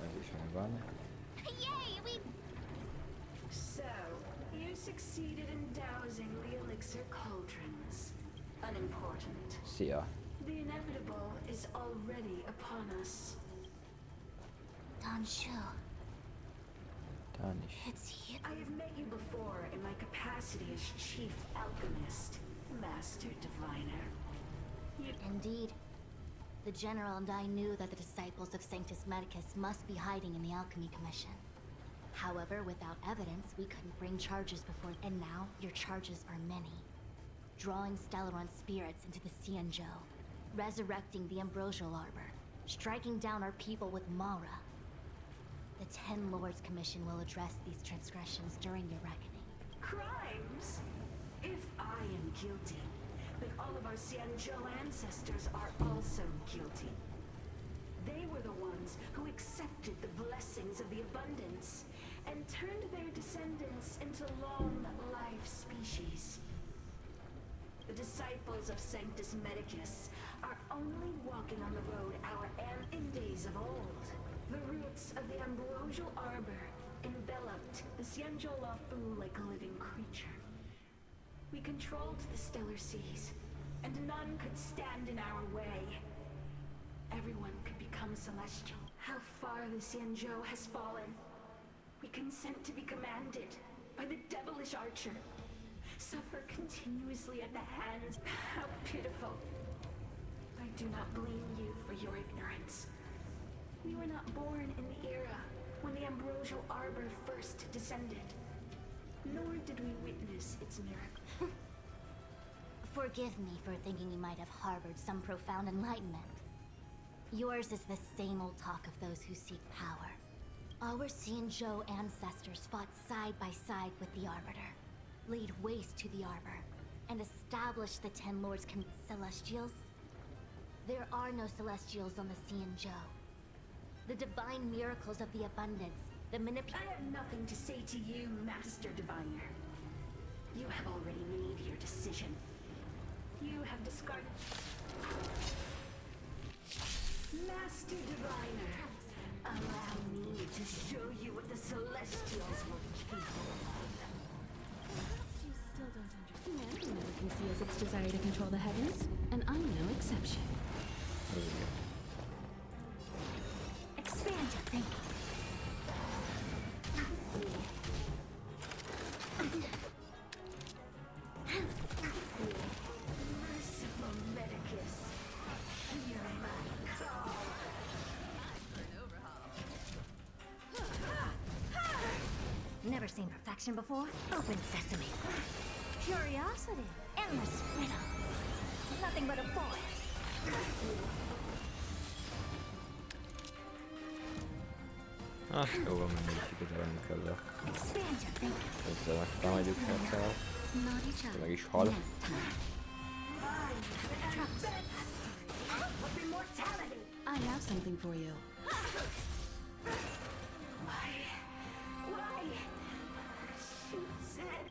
Ez is megvan. Yay, we... So, you succeeded in dousing the elixir cauldrons. Unimportant. Szia. The inevitable is already upon us. Danshu. Danish. It's you. I have met you before in my capacity as chief alchemist, master diviner. Indeed. The General and I knew that the disciples of Sanctus Medicus must be hiding in the Alchemy Commission. However, without evidence, we couldn't bring charges before. And now, your charges are many. Drawing Stellaron spirits into the Xianzhou, resurrecting the Ambrosial Arbor, striking down our people with Mara. The Ten Lords Commission will address these transgressions during your reckoning. Crimes? If I am guilty, then all of our Xianzhou ancestors are also guilty. They were the ones who accepted the blessings of the abundance and turned their descendants into long-life species. The disciples of Sanctus Medicus are only walking on the road in days of old. The roots of the Ambrosial Arbor enveloped the Xianzhou Lafu like a living creature. We controlled the stellar seas, and none could stand in our way. Everyone could become celestial. How far the Xianzhou has fallen. We consent to be commanded by the devilish archer. Suffer continuously at the hands. How pitiful. I do not blame you for your ignorance. We were not born in the era when the Ambrosial Arbor first descended, nor did we witness its miracle. Forgive me for thinking you might have harbored some profound enlightenment. Yours is the same old talk of those who seek power. Our Xianzhou ancestors fought side by side with the Arbiter, laid waste to the Arbor, and established the Ten Lords Celestials? There are no Celestials on the Xianzhou. The divine miracles of the abundance, the I have nothing to say to you, Master Diviner. You have already made your decision. You have discarded... Master Diviner, allow me to show you what the Celestials were capable of. Perhaps you still don't understand. Humanity never conceals its desire to control the heavens, and I'm no exception. Expand your thinking. Merciful Medicus, hear my call. Never seen perfection before? Open sesame. Curiosity. Endless riddle. Nothing but a boy. Jó van, mindig igazából kell a... Ezzel megtámadjuk hertel. Meg is hal. I have something for you. Why? She said...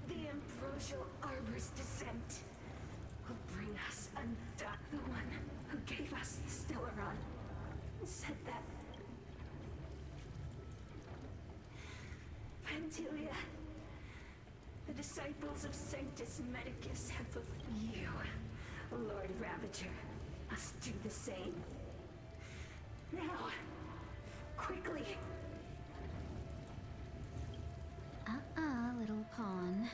The Ambrosial Arbor's descent will bring us undone. The one who gave us the Stellaron said that... Pantilia, the disciples of Sanctus Medicus have fulfilled you, Lord Ravager, must do the same. Now, quickly. Little pawn.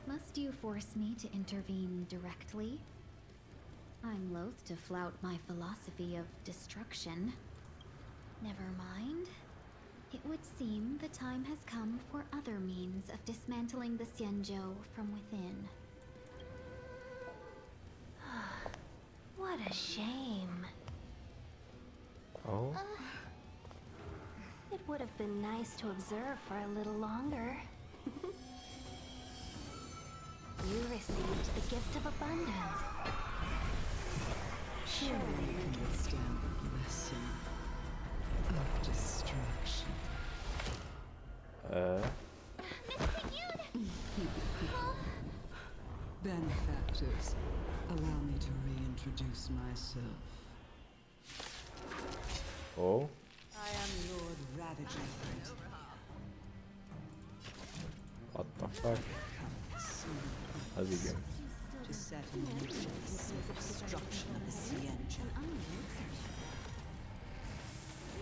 Must you force me to intervene directly? I'm loath to flout my philosophy of destruction. Never mind. It would seem the time has come for other means of dismantling the Xianzhou from within. What a shame. Oh? It would have been nice to observe for a little longer. You received the gift of abundance. Surely you can withstand the blessing of destruction. Benefactors, allow me to reintroduce myself. Oh? I am Lord Ravager. What the fuck? How's he going? To set in motion the destruction of the Xianzhou.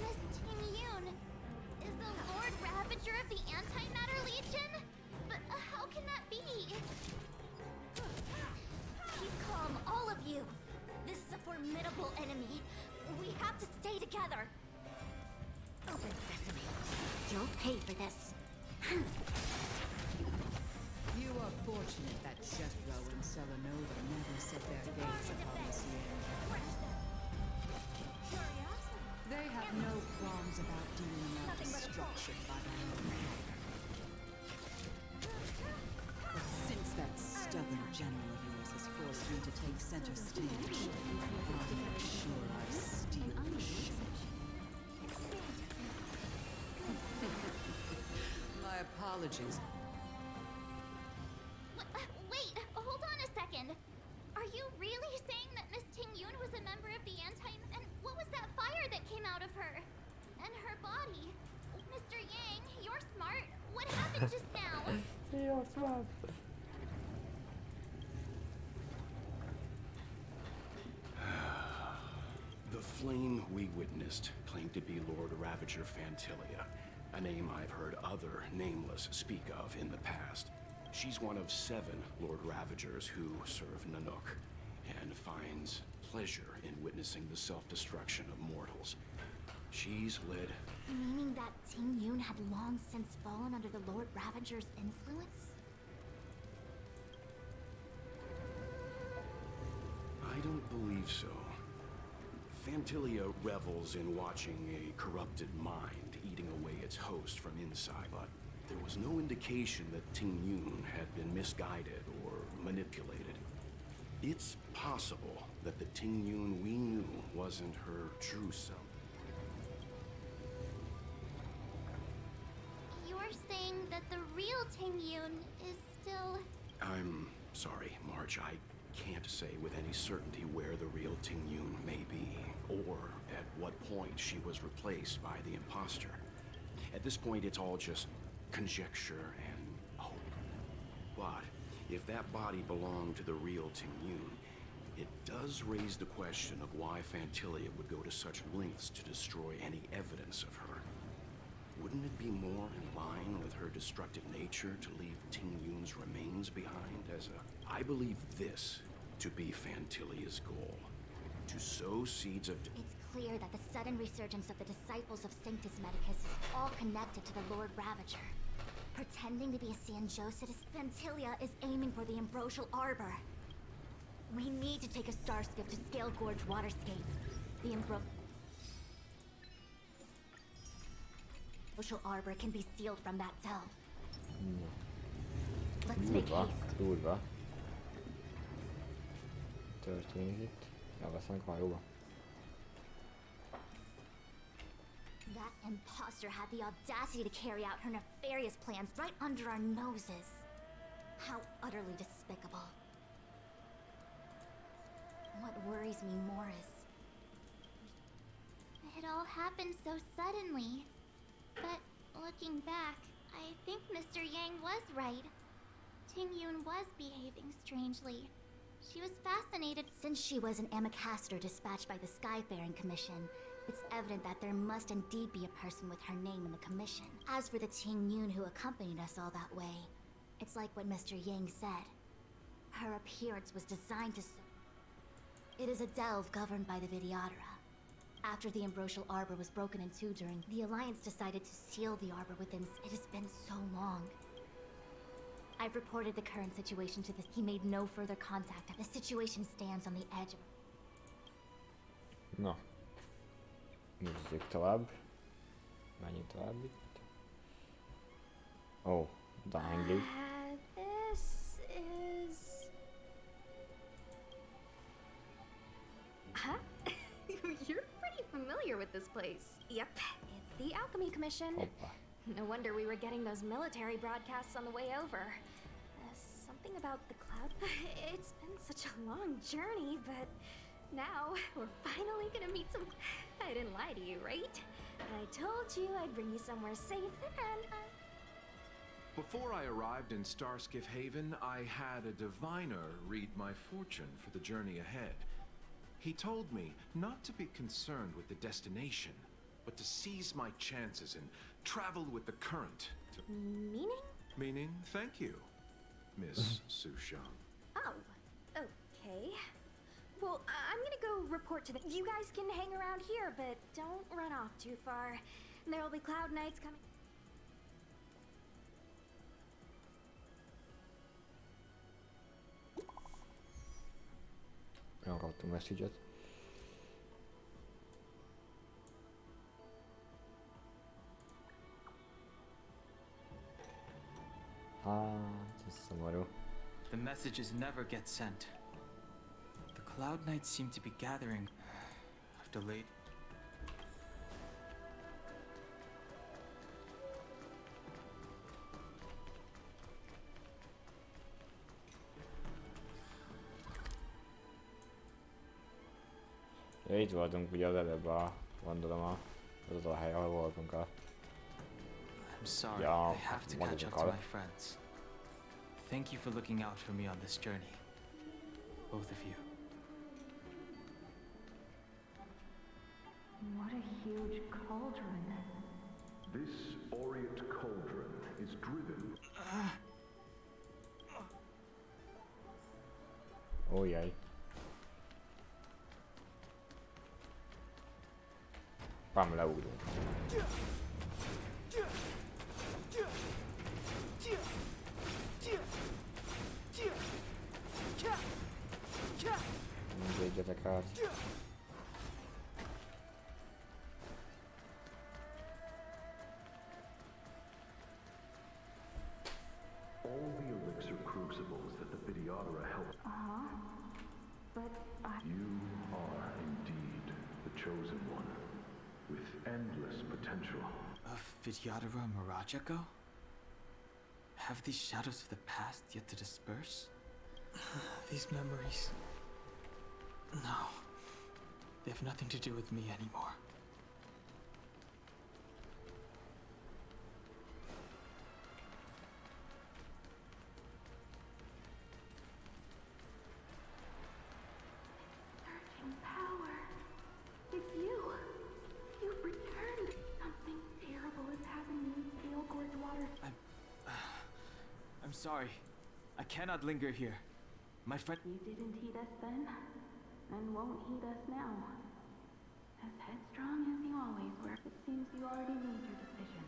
Miss Ting-Yun is the Lord Ravager of the Antimatter Legion? But how can that be? Keep calm, all of you. This is a formidable enemy. We have to stay together. Open sesame. You'll pay for this. You are fortunate that Jethro and Selenova never set their gaze upon the Xianzhou. They have no qualms about dealing out destruction by their own hand. But since that stubborn general of yours has forced me to take center stage, I'll make sure I steal the show. My apologies. Wait, hold on a second. Are you really saying that Miss Ting-Yun was a member of the And what was that fire that came out of her? And her body? Mr. Yang, you're smart. What happened just now? You're smart. The flame we witnessed claimed to be Lord Ravager Fantilia, a name I've heard other nameless speak of in the past. She's one of 7 Lord Ravagers who serve Nanook, and finds pleasure in witnessing the self-destruction of mortals. She's led... Meaning that Ting-Yun had long since fallen under the Lord Ravager's influence? I don't believe so. Fantilia revels in watching a corrupted mind eating away its host from inside, but there was no indication that Ting-Yun had been misguided or manipulated. It's possible that the Ting-Yun we knew wasn't her true self. You're saying that the real Ting-Yun is still... I'm sorry, March. I can't say with any certainty where the real Ting-Yun may be, or at what point she was replaced by the imposter. At this point, it's all just conjecture and hope. But if that body belonged to the real Ting-Yun, it does raise the question of why Fantilia would go to such lengths to destroy any evidence of her. Wouldn't it be more in line with her destructive nature to leave Ting-Yun's remains behind as a... I believe this to be Fantilia's goal. To sow seeds of... It's clear that the sudden resurgence of the disciples of Sanctus Medicus is all connected to the Lord Ravager. Pretending to be a Xianzhou citizen, Fantilia is aiming for the Ambrosial Arbor. We need to take a star skiff to Scale Gorge Waterscape. The Ambrosial Arbor can be sealed from that cell. Let's make haste. Durva. Történik itt. Elvesznek hajóba. That imposter had the audacity to carry out her nefarious plans right under our noses. How utterly despicable. What worries me more is... It all happened so suddenly. But looking back, I think Mr. Yang was right. Ting-Yun was behaving strangely. She was fascinated. Since she was an Amicastor dispatched by the Skyfaring Commission, it's evident that there must indeed be a person with her name in the commission. As for the Ting-Yun who accompanied us all that way, it's like what Mr. Yang said. Her appearance was designed to... It is a delve governed by the Videodara. After the ambrosial arbor was broken in two during, the Alliance decided to seal the arbor within. It has been so long. I've reported the current situation to the. He made no further contact. The situation stands on the edge of. Na. Nézzük tovább. Menjünk tovább itt. Oh, dying. This is... Huh? You're pretty familiar with this place. Yep, it's the Alchemy Commission. Hoppa. No wonder we were getting those military broadcasts on the way over. Something about the cloud. It's been such a long journey, but now we're finally gonna meet some. I didn't lie to you, right? I told you I'd bring you somewhere safe, and Before I arrived in Starskiff Haven, I had a diviner read my fortune for the journey ahead. He told me not to be concerned with the destination, but to seize my chances and travel with the current. Meaning? Meaning, thank you, Miss Sushan. Oh, okay. Well, I'm gonna go report to the. You guys can hang around here, but don't run off too far. There'll be cloud nights coming. Elkaptam message-et. Ez szomorú. The messages never get sent. The cloud knights seem to be gathering after late. Ja, itt voltunk ugye az előbb gondolom az a hely, ahol voltunk I'm sorry, ja, I have to catch up to my friends. Thank you for looking out for me on this journey. Both of you. What a huge cauldron. This aureate cauldron is driven. Ó, jaj. Pam, leugrunk. Védjetek át. All the elixir crucibles that the Videodara help. But You are indeed the chosen one, with endless potential. Of Vidyadhara Marajago? Have these shadows of the past yet to disperse? These memories... No. They have nothing to do with me anymore. surging power. It's you. You've returned. Something terrible is happening in Theogor's water. I'm sorry. I cannot linger here. My friend... You didn't heed us then, and won't heed us now. As headstrong as you always were, it seems you already made your decision.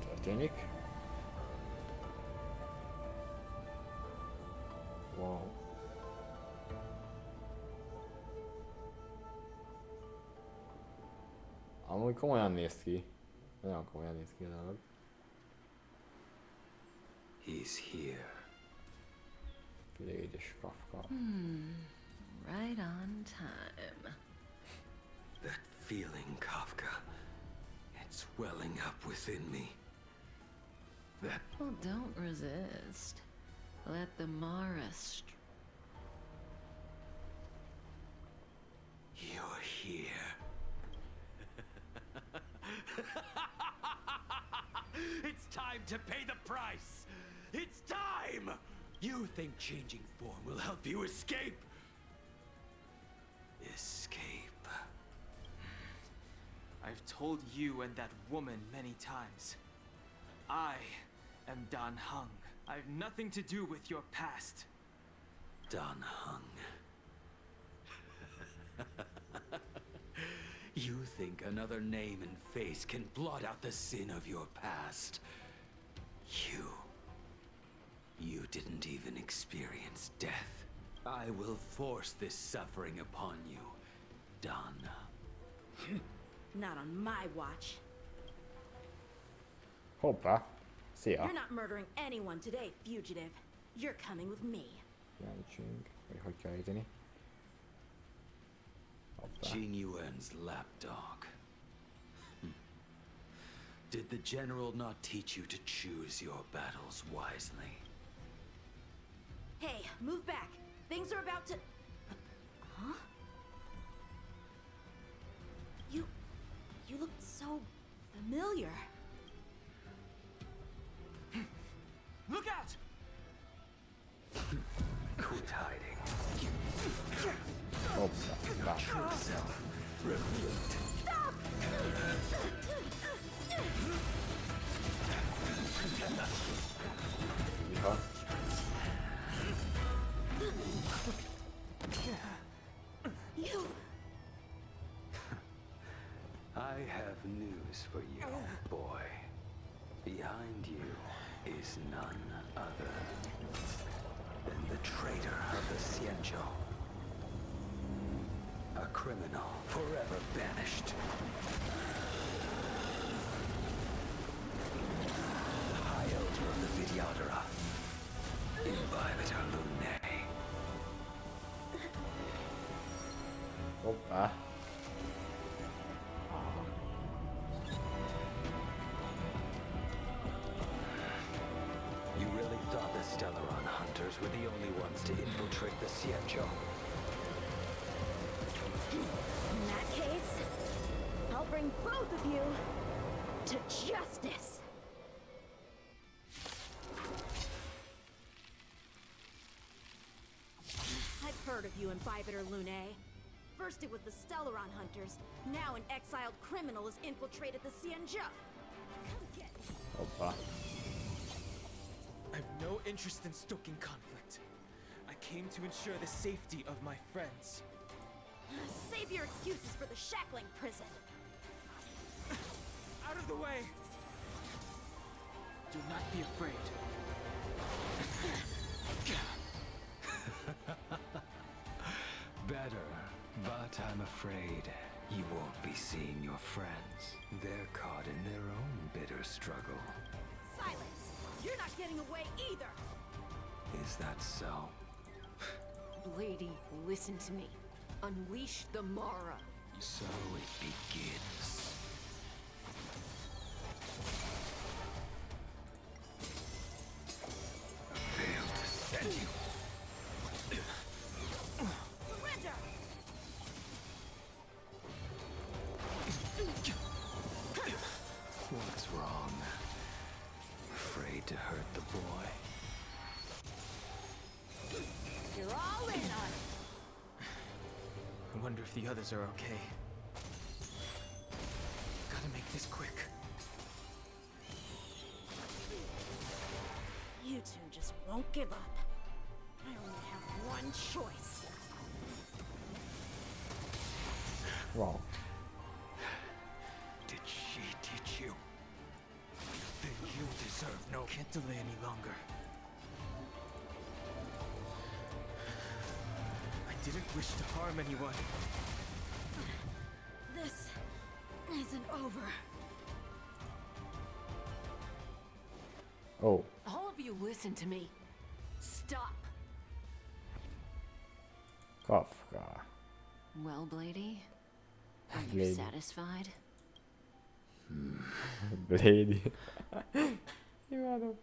Történik? Wow. Amúgy komolyan néz ki. Nagyon komolyan néz ki a dolog. He's here. Légyes Kafka. Right on time. That feeling, Kafka. It's welling up within me. That... Well, don't resist. Let the Mara You're here. It's time to pay the price! It's time! You think changing form will help you escape? Escape. I've told you and that woman many times. I am Dan Heng. I have nothing to do with your past. Dan Heng. You think another name and face can blot out the sin of your past? You didn't even experience death. I will force this suffering upon you, Dan. Not on my watch. Hoppá. Szia. You're not murdering anyone today, fugitive. You're coming with me. Jöntsünk. Vagy hogy kell ejteni? Hoppá. Jing Yuan's lapdog. Did the general not teach you to choose your battles wisely? Hey, move back. Things are about to... Huh? You look so familiar. Look out! Quit hiding. Hoppá. True self revealed. Stop! Miha. You... I have news for you, boy. Behind you is none other than the traitor of the Xianzhou. A criminal forever banished. The High Elder of the Videodara. Imbibitor Lunae. Hoppá. You really thought the Stellaron hunters were the only ones to infiltrate the Xianzhou? In that case, I'll bring both of you to justice. I've heard of you, Imbibitor Lunae. First it was the Stellaron hunters, now an exiled criminal has infiltrated the Xianzhou. Come get me. Hoppá. I have no interest in stoking conflict. I came to ensure the safety of my friends. Save your excuses for the shackling prison. Out of the way! Do not be afraid. Better, but I'm afraid you won't be seeing your friends. They're caught in their own bitter struggle. Silence! You're not getting away either! Is that so? Lady, listen to me. Unleash the Mara. So it begins. Failed to send you. Surrender! What's wrong? Afraid to hurt the boy? You're all in on it! I wonder if the others are okay. Gotta make this quick. You two just won't give up. I only have one choice. Wow. Did she teach you? Then you deserve no... Can't delay any longer. I didn't wish to harm anyone. This isn't over. Oh. All of you listen to me. Stop. Kafka. Well, Blady, are you Blady. satisfied? Blady. Imádom.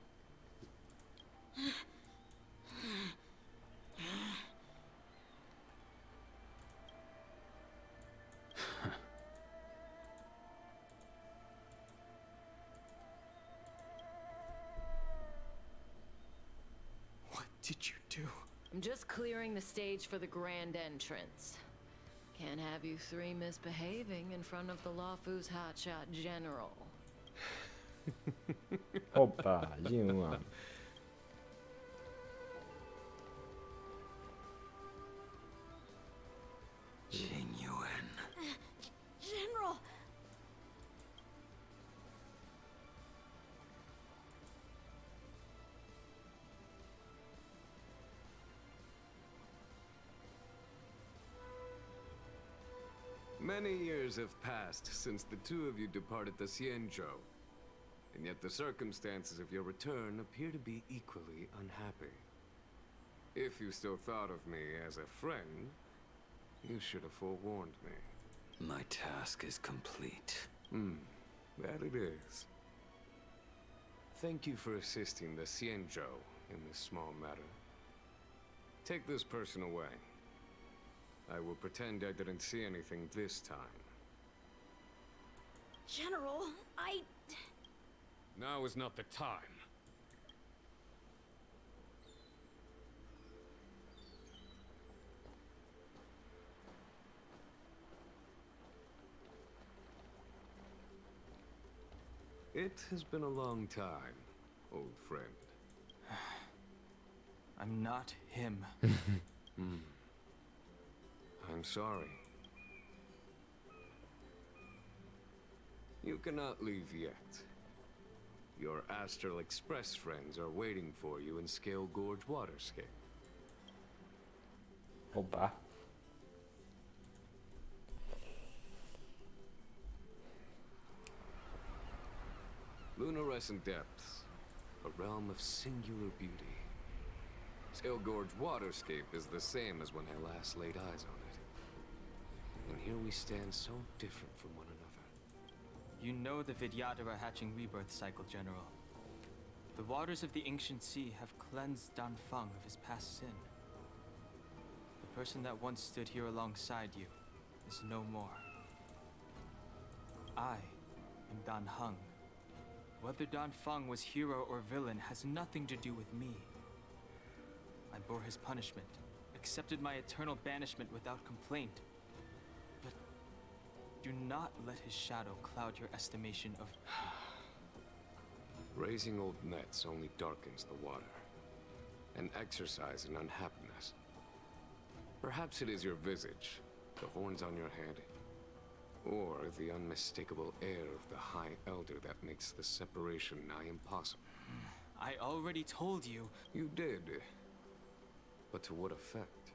What did you do? I'm just clearing the stage for the grand entrance. Can't have you three misbehaving in front of the Lafu's hotshot general. Hoppá, Jimman. General! Many years have passed since the two of you departed the Xianzhou, and yet the circumstances of your return appear to be equally unhappy. If you still thought of me as a friend, you should have forewarned me. My task is complete. That it is. Thank you for assisting the Xianzhou in this small matter. Take this person away. I will pretend I didn't see anything this time. General, Now is not the time. It has been a long time, old friend. I'm not him. I'm sorry. You cannot leave yet. Your Astral Express friends are waiting for you in Scale Gorge Waterscape. Hoppá. Lunarescent Depths, a realm of singular beauty. Scale Gorge Waterscape is the same as when I last laid eyes on it. And here we stand so different from one another. You know the Vidyadhara hatching rebirth cycle, General. The waters of the ancient sea have cleansed Danfeng of his past sin. The person that once stood here alongside you is no more. I am Danheng. Whether Danfeng was hero or villain has nothing to do with me. I bore his punishment, accepted my eternal banishment without complaint. But do not let his shadow cloud your estimation of... Raising old nets only darkens the water, an exercise in unhappiness. Perhaps it is your visage, the horns on your head, or the unmistakable air of the High Elder that makes the separation nigh impossible. I already told you. You did. But to what effect?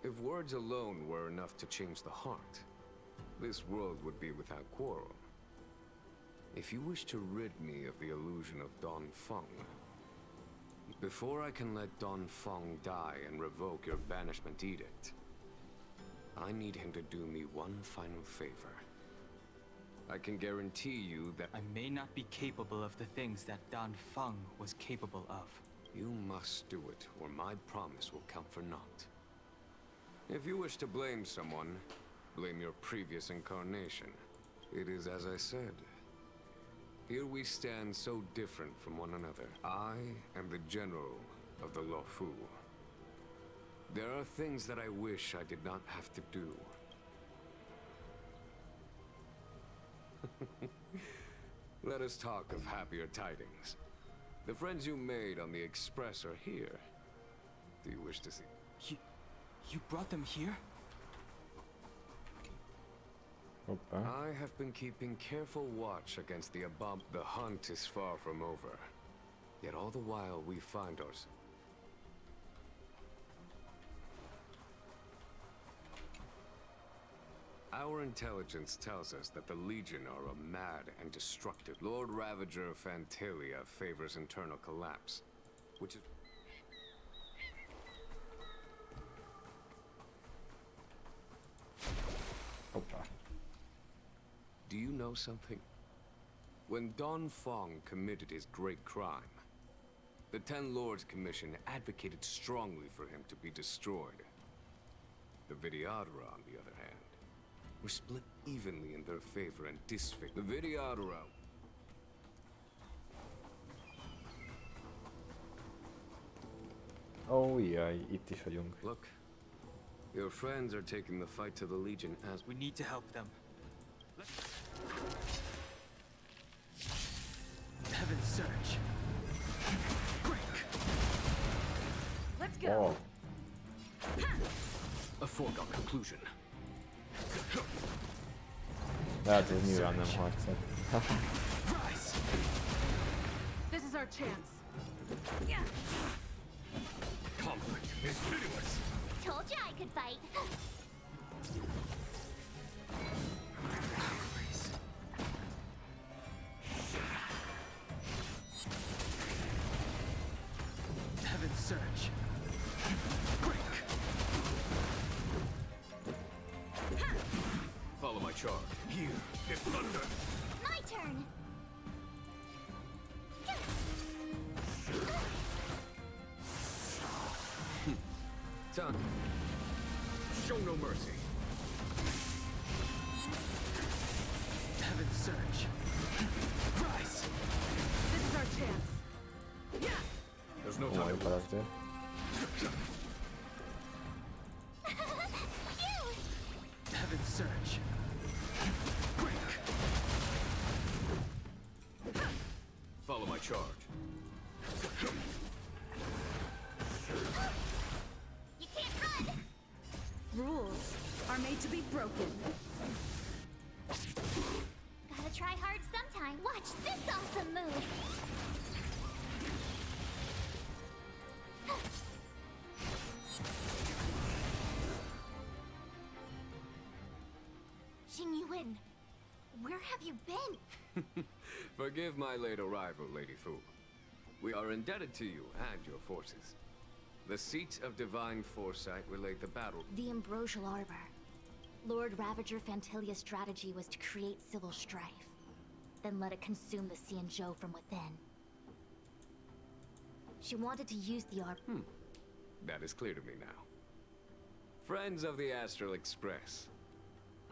If words alone were enough to change the heart, this world would be without quarrel. If you wish to rid me of the illusion of Danfeng, before I can let Danfeng die and revoke your banishment edict, I need him to do me one final favor. I can guarantee you that I may not be capable of the things that Danfeng was capable of. You must do it, or my promise will count for naught. If you wish to blame someone, blame your previous incarnation. It is as I said. Here we stand so different from one another. I am the general of the Luofu. There are things that I wish I did not have to do. Let us talk of happier tidings. The friends you made on the Express are here. Do you wish to see? You brought them here? I have been keeping careful watch against the Abab. The hunt is far from over. Yet all the while we find ourselves. Our intelligence tells us that the Legion are a mad and destructive. Lord Ravager of Fantalia favors internal collapse, which is... Do you know something? When Danfeng committed his great crime, the Ten Lords Commission advocated strongly for him to be destroyed. The Vidyadhara, on the other hand, were split evenly in their favor and disfavored. The Vidyadhara... Oh, jaj, itt is vagyunk. Look, your friends are taking the fight to the Legion as... We need to help them. search. Break. Let's go. Oh, A foregone conclusion. lehet, hogy nyilván nem harcol. Rise. This is our chance. Conflict is pitiless. Told you I could fight. Heaven's search. Break. Follow my charge. Here, if thunder. My turn. Done. Show no mercy. Heaven's search. Rise. This is our chance. There's no Komoly time. karakter. Heaven's search. Break. Follow my charge. You can't run. Rules are made to be broken. Gotta try hard sometime. Watch this awesome move. Xingyuan, where have you been? Forgive my late arrival, Lady Fu. We are indebted to you and your forces. The seat of divine foresight relayed the battle. The Ambrosial Arbor. Lord Ravager Fantilia's strategy was to create civil strife, then let it consume the Xianzhou from within. She wanted to use the Arbor. That is clear to me now. Friends of the Astral Express,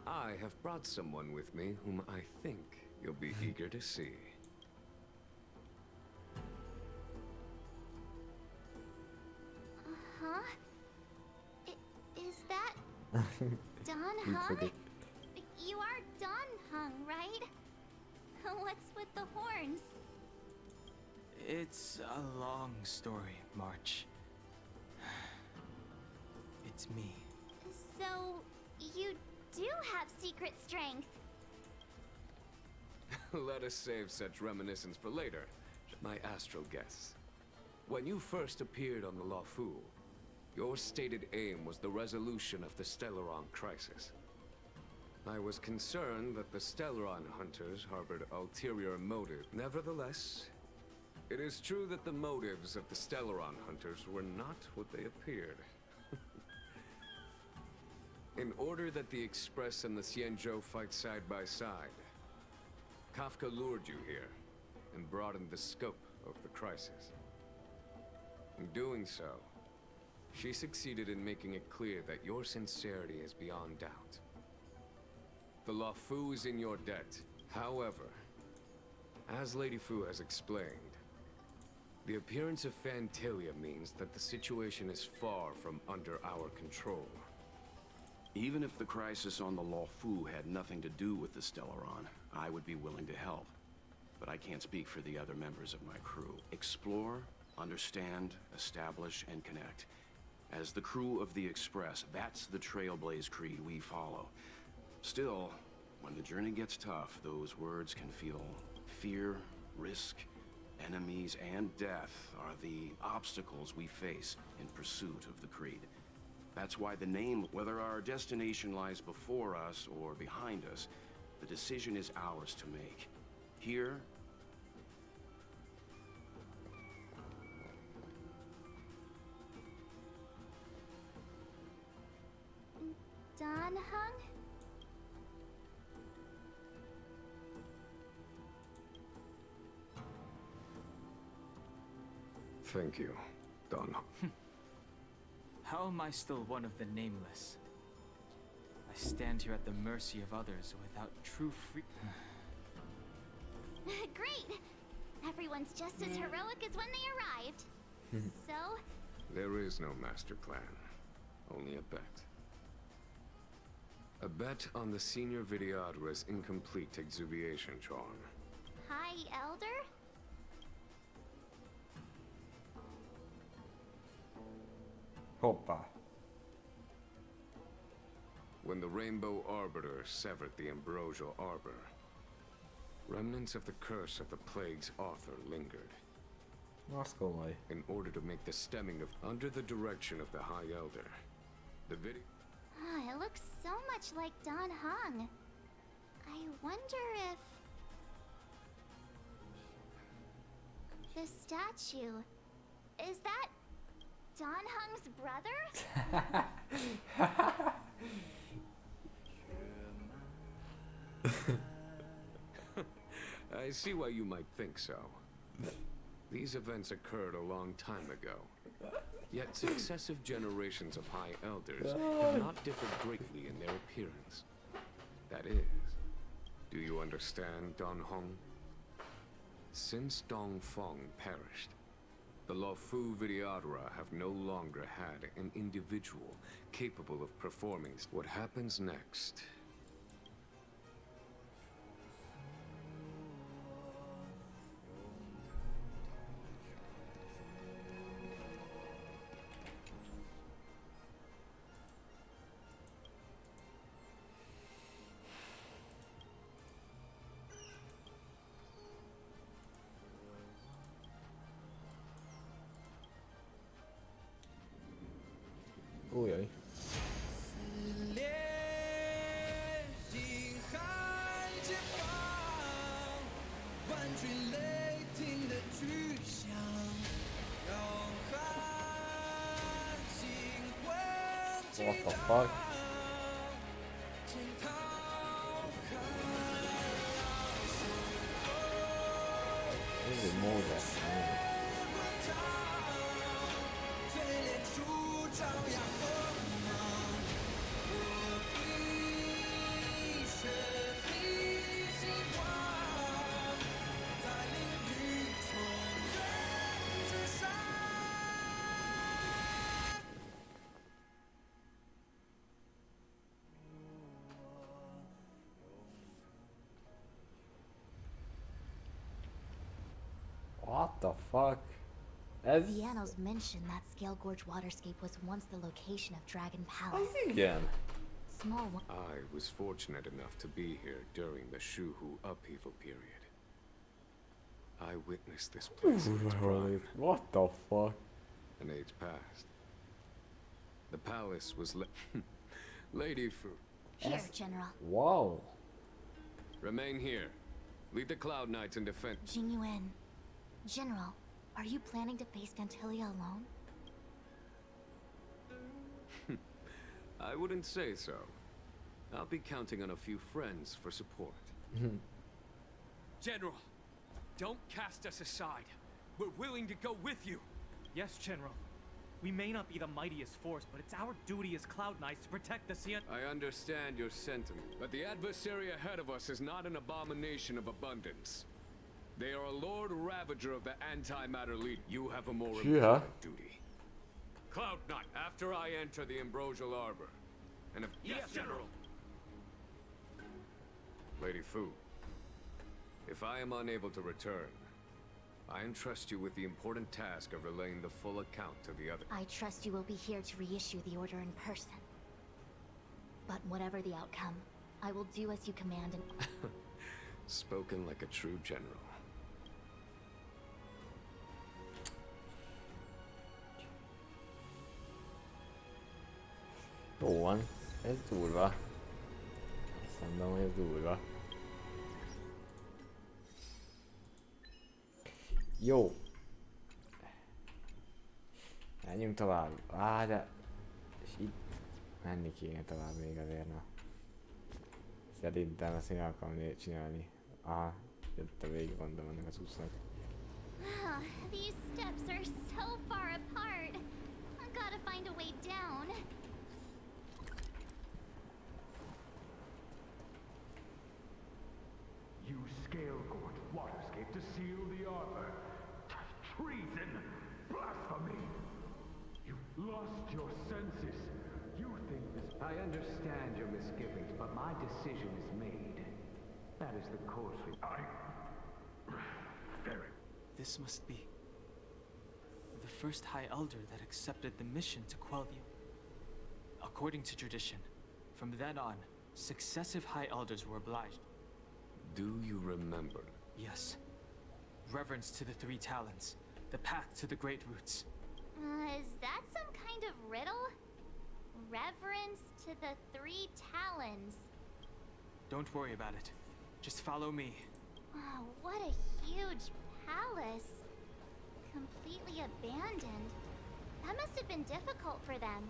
I have brought someone with me whom I think you'll be eager to see. Huh? Is that Don Hung? You are Don Hung, right? What's with the horns? It's a long story, March. It's me. So, you do have secret strength. Let us save such reminiscence for later, my astral guests. When you first appeared on the Luofu, your stated aim was the resolution of the Stellaron crisis. I was concerned that the Stellaron hunters harbored ulterior motives. Nevertheless, it is true that the motives of the Stellaron hunters were not what they appeared. In order that the Express and the Xianzhou fight side by side, Kafka lured you here and broadened the scope of the crisis. In doing so, she succeeded in making it clear that your sincerity is beyond doubt. The Luofu is in your debt. However, as Lady Fu has explained, the appearance of Fantilia means that the situation is far from under our control. Even if the crisis on the Luofu had nothing to do with the Stellaron, I would be willing to help. But I can't speak for the other members of my crew. Explore, understand, establish, and connect. As the crew of the Express, that's the Trailblaze creed we follow. Still, when the journey gets tough, those words can feel fear, risk, enemies, and death are the obstacles we face in pursuit of the creed. That's why the name, whether our destination lies before us or behind us, the decision is ours to make. Here, Don Hung? Thank you, Don. How am I still one of the nameless? I stand here at the mercy of others without true free... Great! Everyone's just as heroic as when they arrived. So, There is no master plan, only a bet. A bet on the senior Videodra's incomplete exuviation charm. High Elder? Hoppá. When the Rainbow Arbiter severed the Ambrosial Arbor, remnants of the curse of the plague's author lingered. Az komoly. In order to make the stemming of under the direction of the High Elder, the video. Ah, it looks so much like Don Hong. I wonder if... the statue... is that Don Hong's brother? I see why you might think so. These events occurred a long time ago. Yet successive generations of High Elders have not differed greatly in their appearance. That is, do you understand, Don Hong? Since Dong Feng perished, the Luofu Videodara have no longer had an individual capable of performing what happens next. Ujjaj. What the fuck? This is Moses. What the fuck? The annals mention that Scale Gorge waterscape was once the location of Dragon Palace. Again. Small one. I was fortunate enough to be here during the Shuhu upheaval period. I witnessed this place in its prime. What the fuck? An age past. The palace was Lady Fu. Here, General. Wow. Remain here. Lead the Cloud Knights in defense. Jing Yuan. General, are you planning to face Dantilia alone? I wouldn't say so. I'll be counting on a few friends for support. General, don't cast us aside. We're willing to go with you. Yes, General. We may not be the mightiest force, but it's our duty as Cloud Knights to protect the Cian. I understand your sentiment, but the adversary ahead of us is not an abomination of abundance. They are a Lord Ravager of the Antimatter League. You have a more important duty. Cloud Knight, after I enter the Ambrosial Arbor. And if... Yes, General! Lady Fu, if I am unable to return, I entrust you with the important task of relaying the full account to the others. I trust you will be here to reissue the order in person. But whatever the outcome, I will do as you command and... Spoken like a true general. Jó van, ez durva. Azt mondom, hogy ez durva. Jó. Menjünk tovább. De... És itt menni kéne tovább még azért, na. Szerintem ezt én akarom csinálni. Aha, jött a végig gondolom ennek az úsznak. Wow, these steps are so far apart. I gotta find a way down. Use Scale Gorge waterscape to seal the arbor. Treason! Blasphemy! You've lost your senses. You think this... I understand your misgivings, but my decision is made. That is the course Very... This must be... the first High Elder that accepted the mission to quell the... According to tradition, from then on, successive High Elders were obliged. Do you remember? Yes. Reverence to the three talons, the path to the great roots. Is that some kind of riddle? Reverence to the three talons. Don't worry about it. Just follow me. Oh, what a huge palace. Completely abandoned. That must have been difficult for them.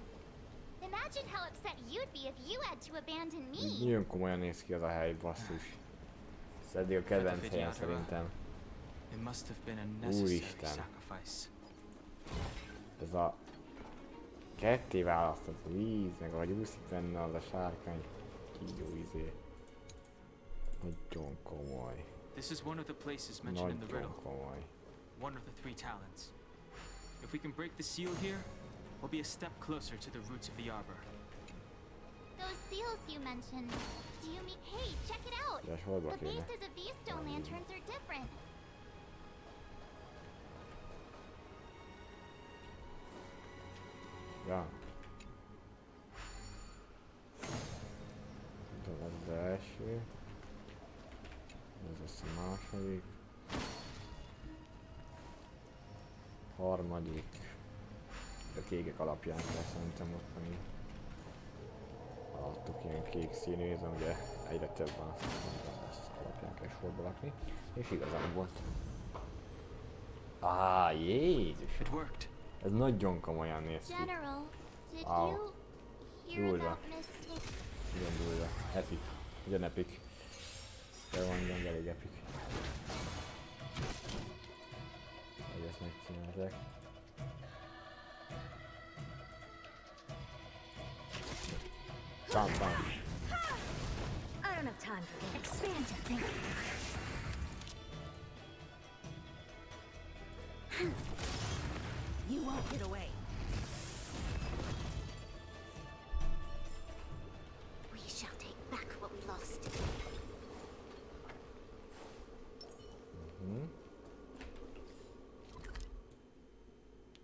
Imagine how upset you'd be if you had to abandon me. Nagyon komolyan néz ki az a hely, basszus. Ez eddig a kedvenc helyen szerintem. It must have been a necessary Úristen. sacrifice. Ez a ketté választott víz, meg ahogy úszik benne az a sárkány kígyó izé. Nagyon komoly. This is one of the places mentioned in the Nagyon riddle. komoly. One of the three talons. If we can break the seal here, we'll be a step closer to the roots of the arbor. Those seals you mentioned. Do you mean... Hey, check it out! Ja, hol The kéne? bases of these stone lanterns are different. Ja. Ez az első. Ez lesz a második. Harmadik. A kékek alapján kell szerintem ott van így. Alattuk ilyen kék színű, ez ugye egyre több van, azt alapján kell sorba lakni. És igazán volt. Jézus! Ez nagyon komolyan néz ki. General, did Wow. you hear Durva. about Miss... Igen durva. Epic. Ugyan epic. De mondjam, de elég epic. Hogy ezt megcsinálták. Bam, bam. I don't have time for this. Expand your thinking. You won't get away. We shall take back what we lost.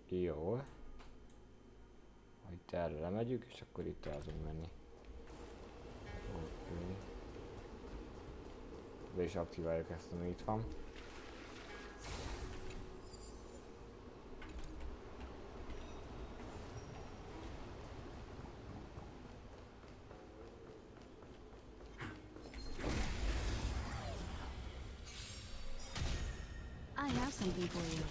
Jó. Itt erre lemegyünk, és akkor itt el tudunk menni. Oké. De is aktiváljuk ezt, ami itt van. I have something for you.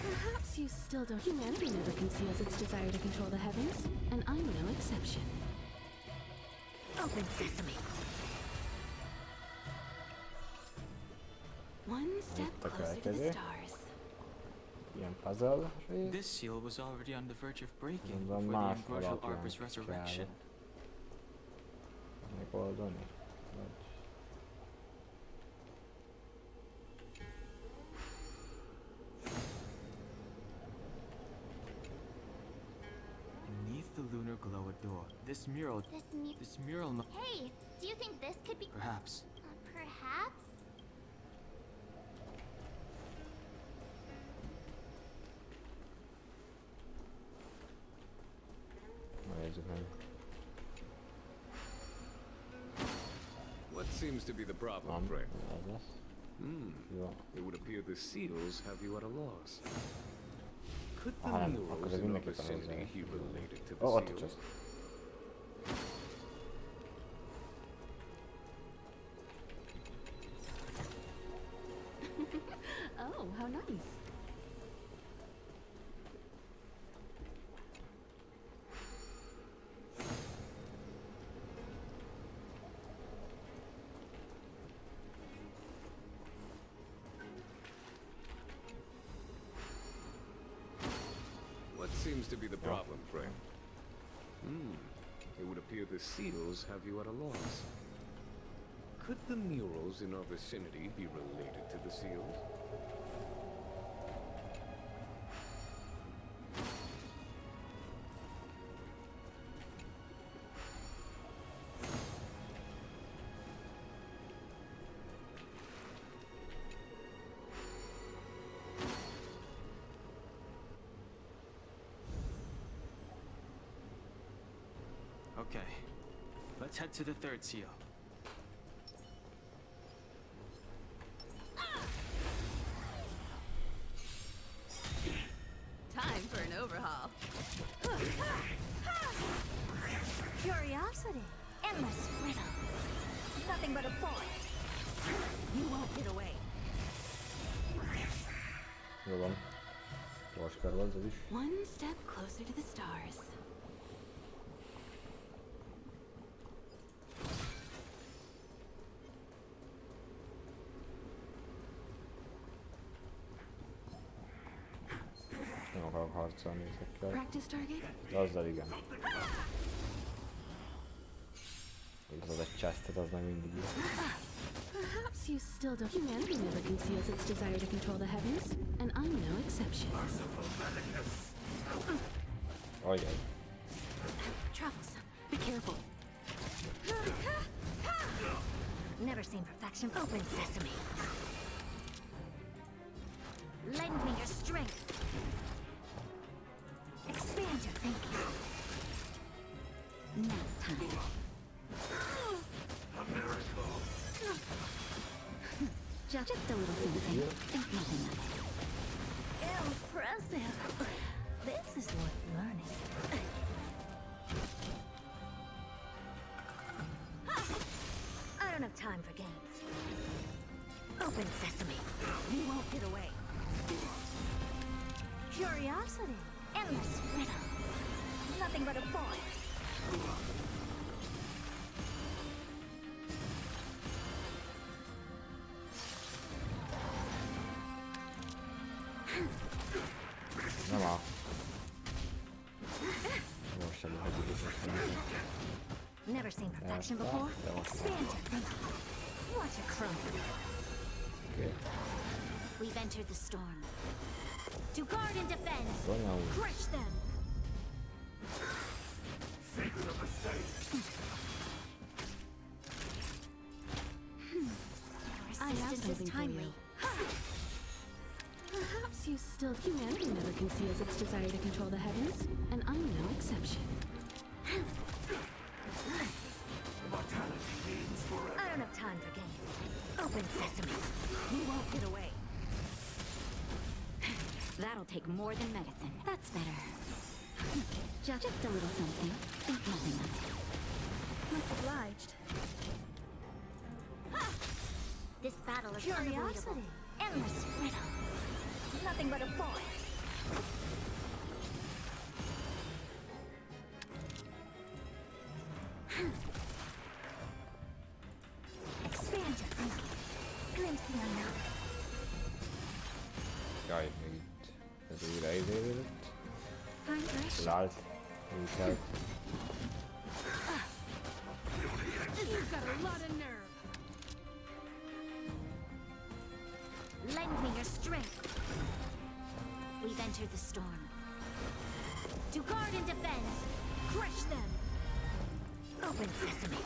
Perhaps you still don't. Humanity never conceals its desire to control the heavens, and I'm no exception. Open sesame. One step closer to the stars. Ilyen puzzle rész. This seal was already on the verge of breaking Mondom, before the más ambrosial alapján arbor's resurrection. Megoldani? Vagy... Beneath the lunar glow a door. This mural. This mural. Hey, do you think this could be... Perhaps. Perhaps? Nézzük meg. What seems to be the problem, Frank? Ez lesz. Jó. It would appear the seals have you at a loss. Could the Nem, akkor murals ez in our mindenképpen vicinity hozzá. be related to the Ó, ott seals? csak. Oh, how nice. What seems to be the problem, Frank? It would appear the seals have you at a loss. Could the murals in our vicinity be related to the seals? Okay. Let's head to the third seal. Time for an overhaul. Curiosity. Endless riddle. Nothing but a point. You won't get away. Jó van. Gyors kör volt ez is. One step closer to the stars. Nem akarok harcolni ezekkel. Practice target? De azzal igen. Az egy chestet, az nem mindig jó. Perhaps you still don't. Humanity never conceals its desire to control the heavens, and I'm no exception. Ajaj. Troublesome. Be careful. Never seen perfection. Open sesame. Lend me your strength. Expand your thinking. Now time. Just a little something. Think nothing of it. Impressive. This is worth learning. I don't have time for games. Open sesame. You won't get away. Curiosity. Endless riddle. Nothing but a point. Nem áll. Most sem lehet időt. Never seen perfection before. Expand your thinking. Watch it crumble. Okay. We've entered the storm. To guard and defend. Crush them. I have something for you. Perhaps you still. Humanity never conceals its desire to control the heavens, and I'm no exception. I don't have time for games. Open sesame. You won't get away. That'll take more than medicine. That's better. Just a little something. Think nothing of it. Much obliged. This battle is Curiosity. unavoidable. Endless riddle. Nothing but a point. Expand your thinking. Glimpse the unknown. Jaj, még itt. Ez újra izélődött. Lált. Úgy kell. You've got a lot of nerve. Lend me your strength. We've entered the storm. To guard and defend. Crush them. Open sesame.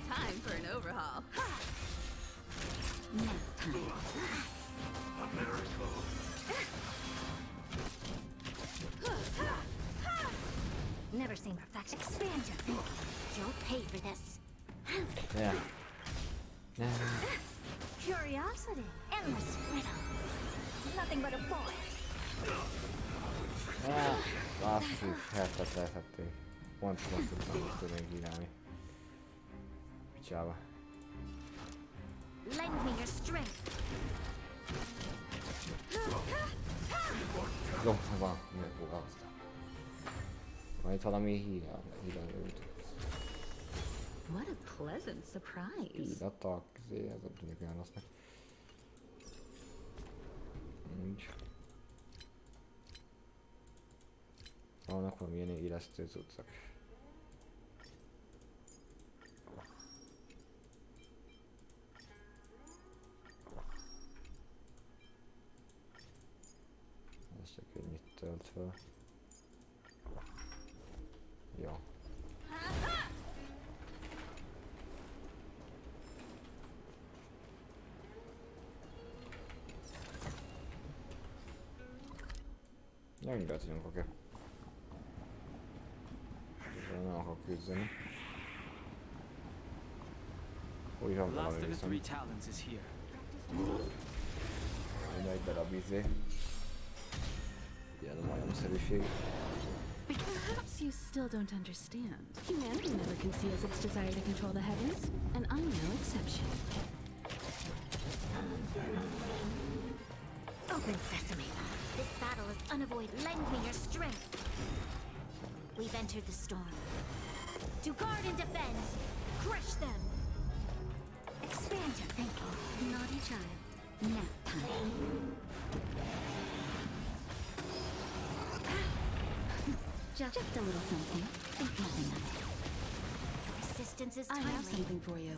Time for an overhaul. Now time. Never seen perfection. Expand your thinking. You'll pay for this. Yeah. Yeah. Curiosity. Endless riddle. Nothing but a point. Basszus, eltették. Pont most tudtam tudni csinálni. Picsába. Lend me your strength. Jó, van, miért foglalkoztam. Van itt valami híradőt. What a pleasant surprise. Híratak, ez a tűnik olyan rossznak. Úgy. Vannak valamilyen élesztő cuccok. Ez csak ennyit tölt fel. Jó. Nem be tudunk, oké. Nem akarok küzdeni. Úgy van valami viszont. Minden egy darab izé. Ilyen a majomszerűség. Perhaps you still don't understand. Humanity never conceals its desire to control the heavens, and I'm no exception. Open sesame. This battle is unavoidable. Lend me your strength. We've entered the storm. To guard and defend. Crush them. Expand your thinking. Naughty child. Nap time. Just a little something. Think nothing of it. Resistance is timely. I have something for you.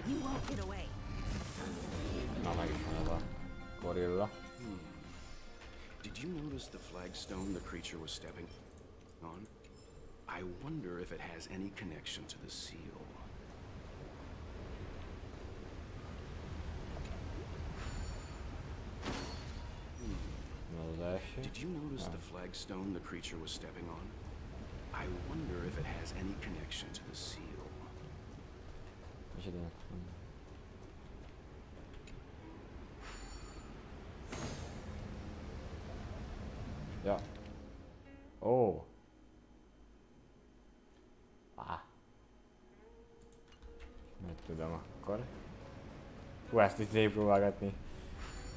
You won't get away. Na, meg is van ez a gorilla. Did you notice the flagstone the creature was stepping on? I wonder if it has any connection to the seal. Did you notice the flagstone the creature was stepping on? I wonder if it has any connection to the seal. Ja. Ó. Nem tudom akkor. Hú, ezt itt végigpróbálgatni.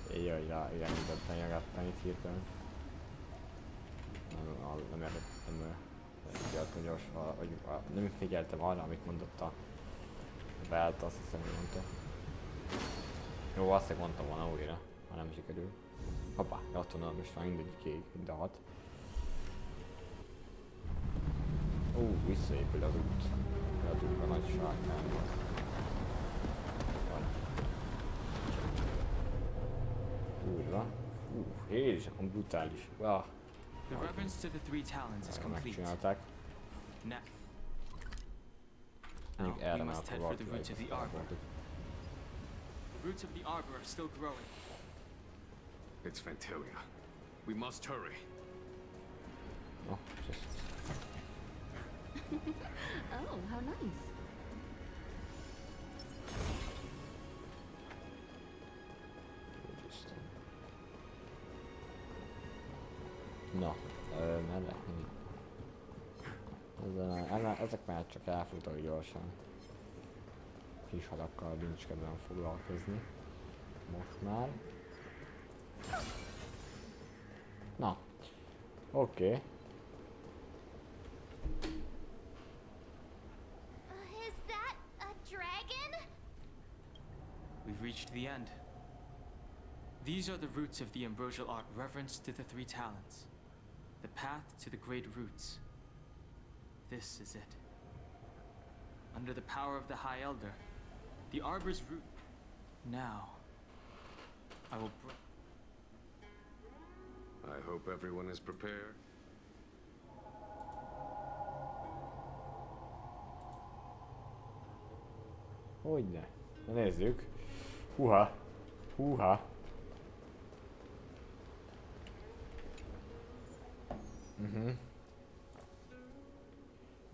Jaj, igen, mindent nyogattam itt hirtelen. Nem értettem figyeltem gyorsan, nem figyeltem arra, amit mondott a Belt, azt hiszem, hogy mondta. Jó, azt mondtam volna újra, ha nem sikerül. Hoppá, ott van, most már mindegyik kék, mind a 6. Visszaépül az út. Leadunk a nagy sárkányba. Durva. Jézusom, brutális. Wow. The reverence to the three talons is complete. Megcsinálták. Now, erre we már must head for the roots of the arbor. The roots of the arbor are still growing. It's Fantilia. We must hurry. Oh, just... Oh, how nice. Na, mellett ezek már csak elfutok gyorsan. Kis halakkal nincs kedvem foglalkozni. Most már. Na, oké. Is that a dragon? We've reached the end. These are the roots of the ambrosial art, reverence to the three talents. The path to the great roots. This is it. Under the power of the High Elder, the arbor's root. Now, I will I hope everyone is prepared. Hogyne. Na nézzük. Húha. Húha.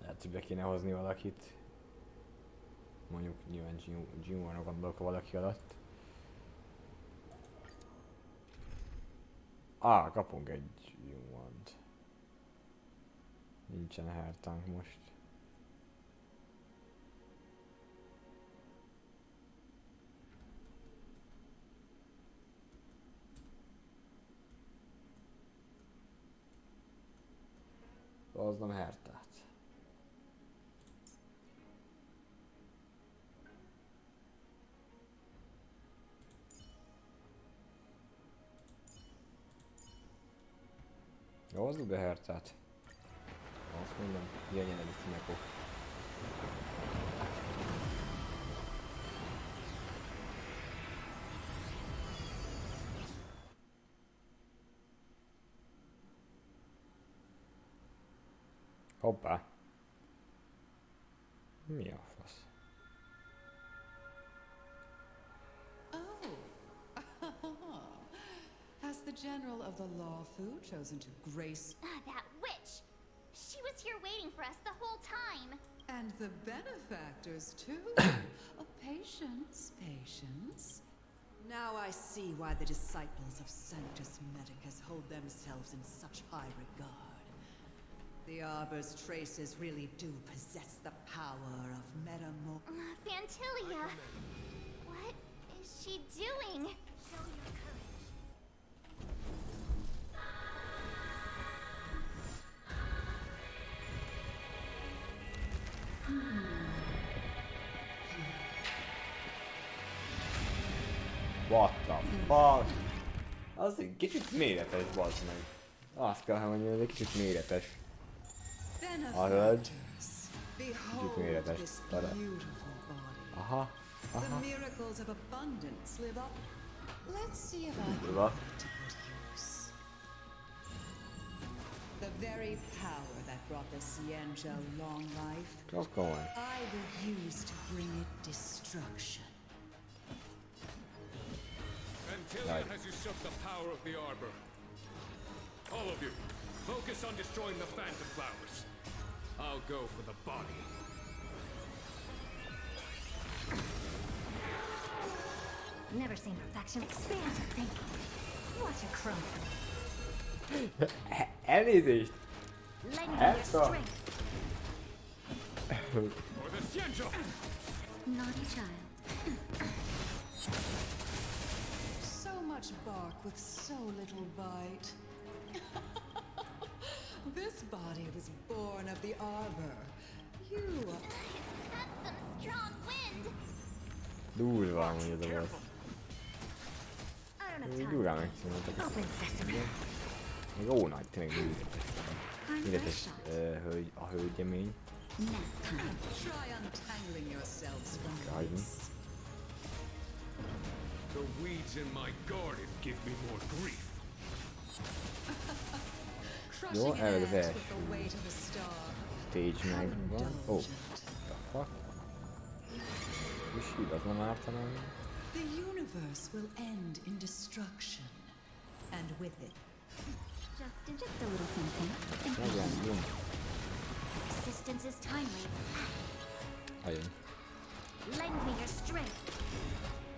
Lehet, hogy be kéne hozni valakit. Mondjuk nyilván G1-ra gondolok valaki alatt. Kapunk egy G1-t. Nincsen hertánk most. Az nem hertát. Jó, hozzuk be hertát. Azt mondom, ilyen jelenlegi színekok. Hoppá. Mi a fasz? Oh. Has the the general of the Lawfu chosen to grace... That witch! She was here waiting for us the whole time. And the benefactors, too. Oh, patience, patience. Now I see why the disciples of Sanctus Medicus hold themselves in such high regard. The Arbor's traces really do possess the power of Fantilia! What is she doing? Show your courage. What the fuck? Az egy kicsit méretes, bazd meg. Azt kell mondani, hogy egy kicsit méretes. A hölgy. Kicsit méretes. Aha. The miracles of abundance live up. Let's see if I can Live up. put it to good use. The very power that brought the Xianzhou long life, What's going? I will use to bring it destruction. Fantilia has usurped the power of the Arbor. All of you, focus on destroying the Phantom Flowers. I'll go for the body. Never seen perfection. Expand your thinking. Watch it crumble. Elnézést! Lend me your strength. For the Xianzhou! Naughty child. So much bark with so little bite. This body was born of the Arbor. You That's some strong wind! Durva amúgy ez a boss. Durván megcsináltak ezt. Még ó nagy, tényleg méretes. Méretes a hölgyemény. try untangling yourselves from Guide me. this. The weeds in my garden give me more grief. Jó, elveg az első. The way to the star. Stage meg van. Oh, what the fuck? És így az nem ártana. The universe will end in destruction, and with it. Just a little something. Nagyon jó. Existence is timely. Ajön. Lend me your strength.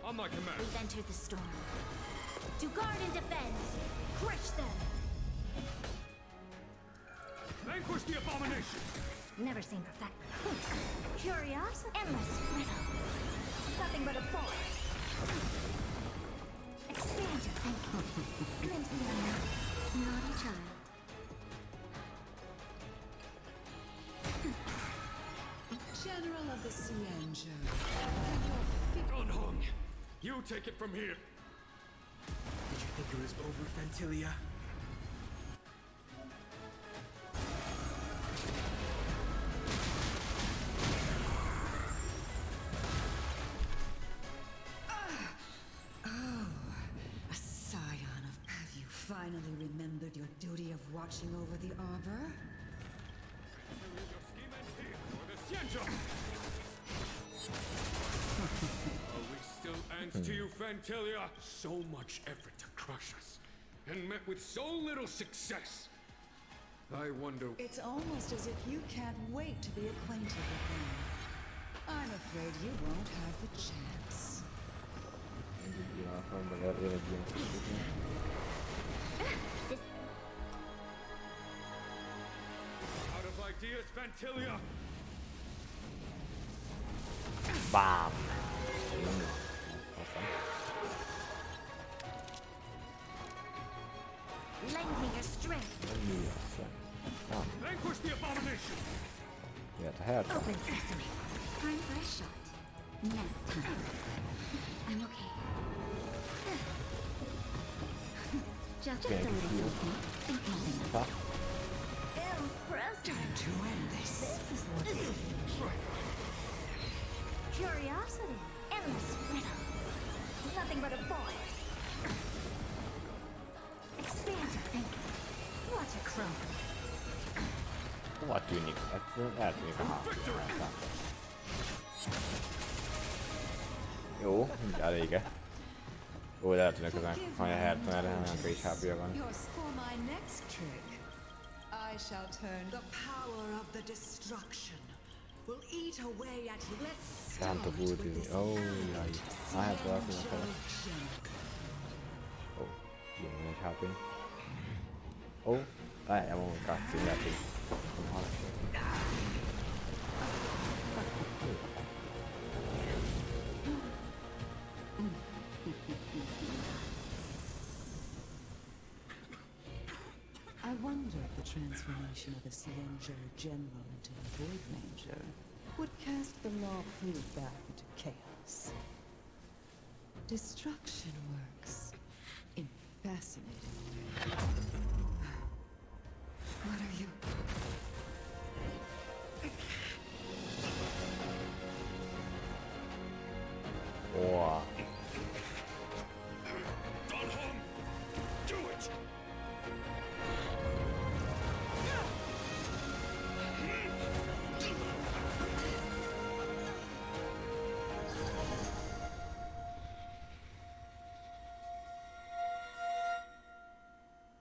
On my command. We've entered the storm. To guard and defend. Crush them. Vanquish the abomination! Never seen perfect. Curiosity. Endless riddle. Nothing but a force. Expand your thinking. Glimpse the unknown. Naughty child. General of the Xianzhou. Unhung! You take it from here! Did you think it was over, Fantilia? Finally remembered your duty of watching over the Arbor? Are we still ants to you, Fantilia? So much effort to crush us, and met with so little success. I wonder... It's almost as if you can't wait to be acquainted with them. I'm afraid you won't have the chance. Out of ideas, Fantilia! Bam! Lend me your strength. Vanquish the abomination! Yeah, the head. Open sesame. Time for a shot. Nap time. I'm okay. Just a little something. Think nothing of it. Impressive. Time to end this. Curiosity. Endless riddle. Nothing but a void. Expand your thinking. Watch it crumble. Hova tűnik? Egyszerűen eltűnik a hátul. Jó, mindjárt vége. Ó, lehet, hogy közben hallja hert, mert nem kevés HP-ja van. Yours for my next trick. I shall turn the power of the destruction. Will eat away at you. Let's Nem start tudok with ultizni. this Ó, jaj. Hát, valaki meg kell. Ó, jön egy HP. Ó, várjál, van cutscene, lehet, hogy nem hallom. I wonder if the transformation of a Sienjo general into a Void Ranger would cast the law fleet back into chaos. Destruction works in fascinating ways. What are you? Wow. Do it!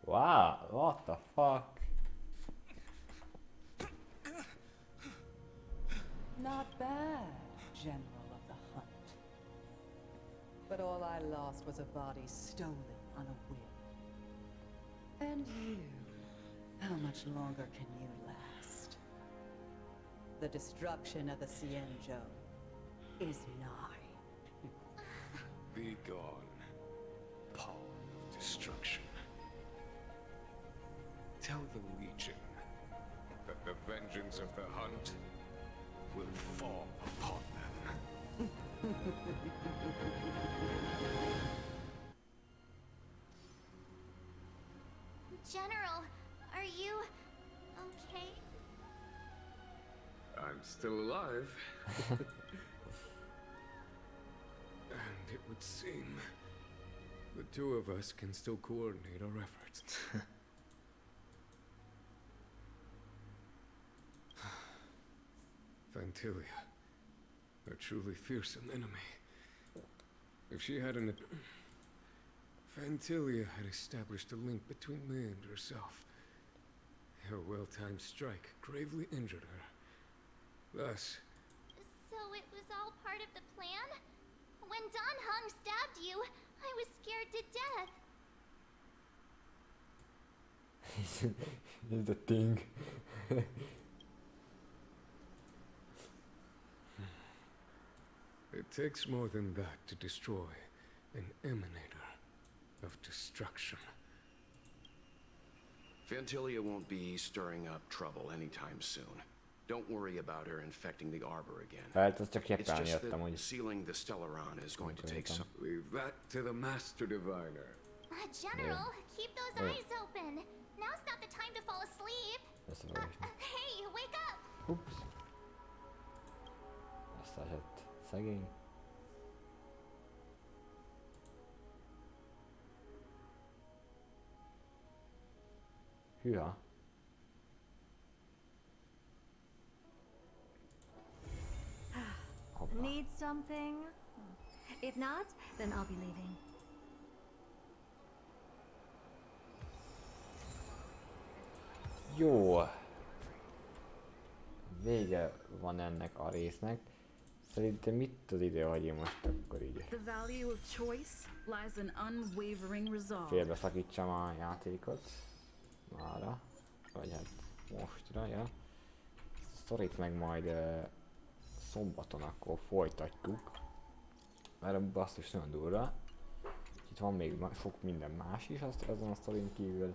Wow, what the fuck? Not bad, General of the Hunt. But all I lost was a body stolen on a whim. And you, how much longer can you last? The destruction of the Sienjo is nigh. Be gone, power of destruction. Tell the Legion that the vengeance of the Hunt will fall upon them. General, are you okay? I'm still alive. And it would seem the two of us can still coordinate our efforts. Fantilia, a truly fearsome enemy. If she hadn't... Fantilia had established a link between me and herself. Her well-timed strike gravely injured her. Thus... So it was all part of the plan? When Don Hung stabbed you, I was scared to death. Here's the thing. It takes more than that to destroy an emanator of destruction. Fantilia won't be stirring up trouble anytime soon. Don't worry about her infecting the arbor again. Hát ez csak It's jeppelni just jöttem, that hogy... sealing the Stellaron is going to take some... Leave that to the Master Diviner. General, keep those eyes open. Now's not the time to fall asleep. Hey, wake up! Ups. Összeesett. Szegény. Hűha. Need something? If not, then I'll be leaving. Jó. Vége van ennek a résznek. Szerintem mit az ide, hogy én most akkor így The value of choice lies in unwavering resolve. félbeszakítsam a játékot. Mára. Vagy hát mostra, ja. Ezt a sztorit meg majd szombaton akkor folytatjuk. Mert a basszus nagyon durva. Itt van még sok minden más is ezen a sztorin kívül.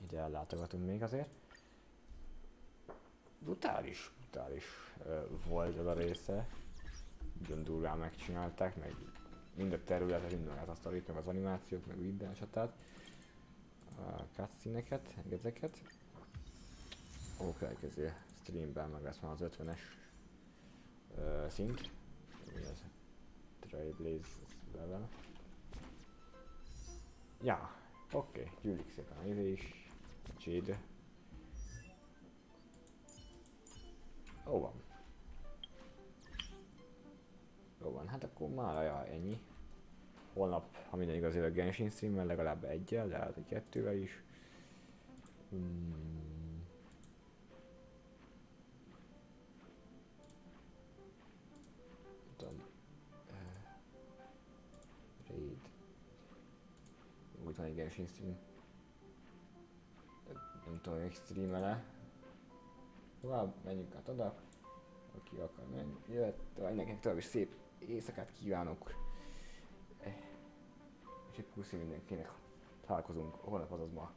Ide ellátogatunk még azért. Brutális volt ez a része. Nagyon durván megcsinálták, meg mind a területet, mind a sztorit, meg az animációt, meg minden csatát. A cutscene-eket, ezeket. Ó, következő streamben meg lesz már az 50-es szint. Mi ez? Trailblaze level. Ja, oké, gyűlik szépen a izé is. Jade. Ó van. Jó van, hát Hát akkor már ennyi. Holnap, ha minden igaz, jövök Genshin streammel, legalább egyel, de hát egy kettővel is. Tudom. Raid. Úgy van egy Genshin stream. Nem tudom, hogy streamel-e. Tovább menjünk át oda. Aki akar menni, jöhet. Mindenkinek tovább is szép éjszakát kívánok. És egy puszi mindenkinek. Találkozunk holnap, azaz ma.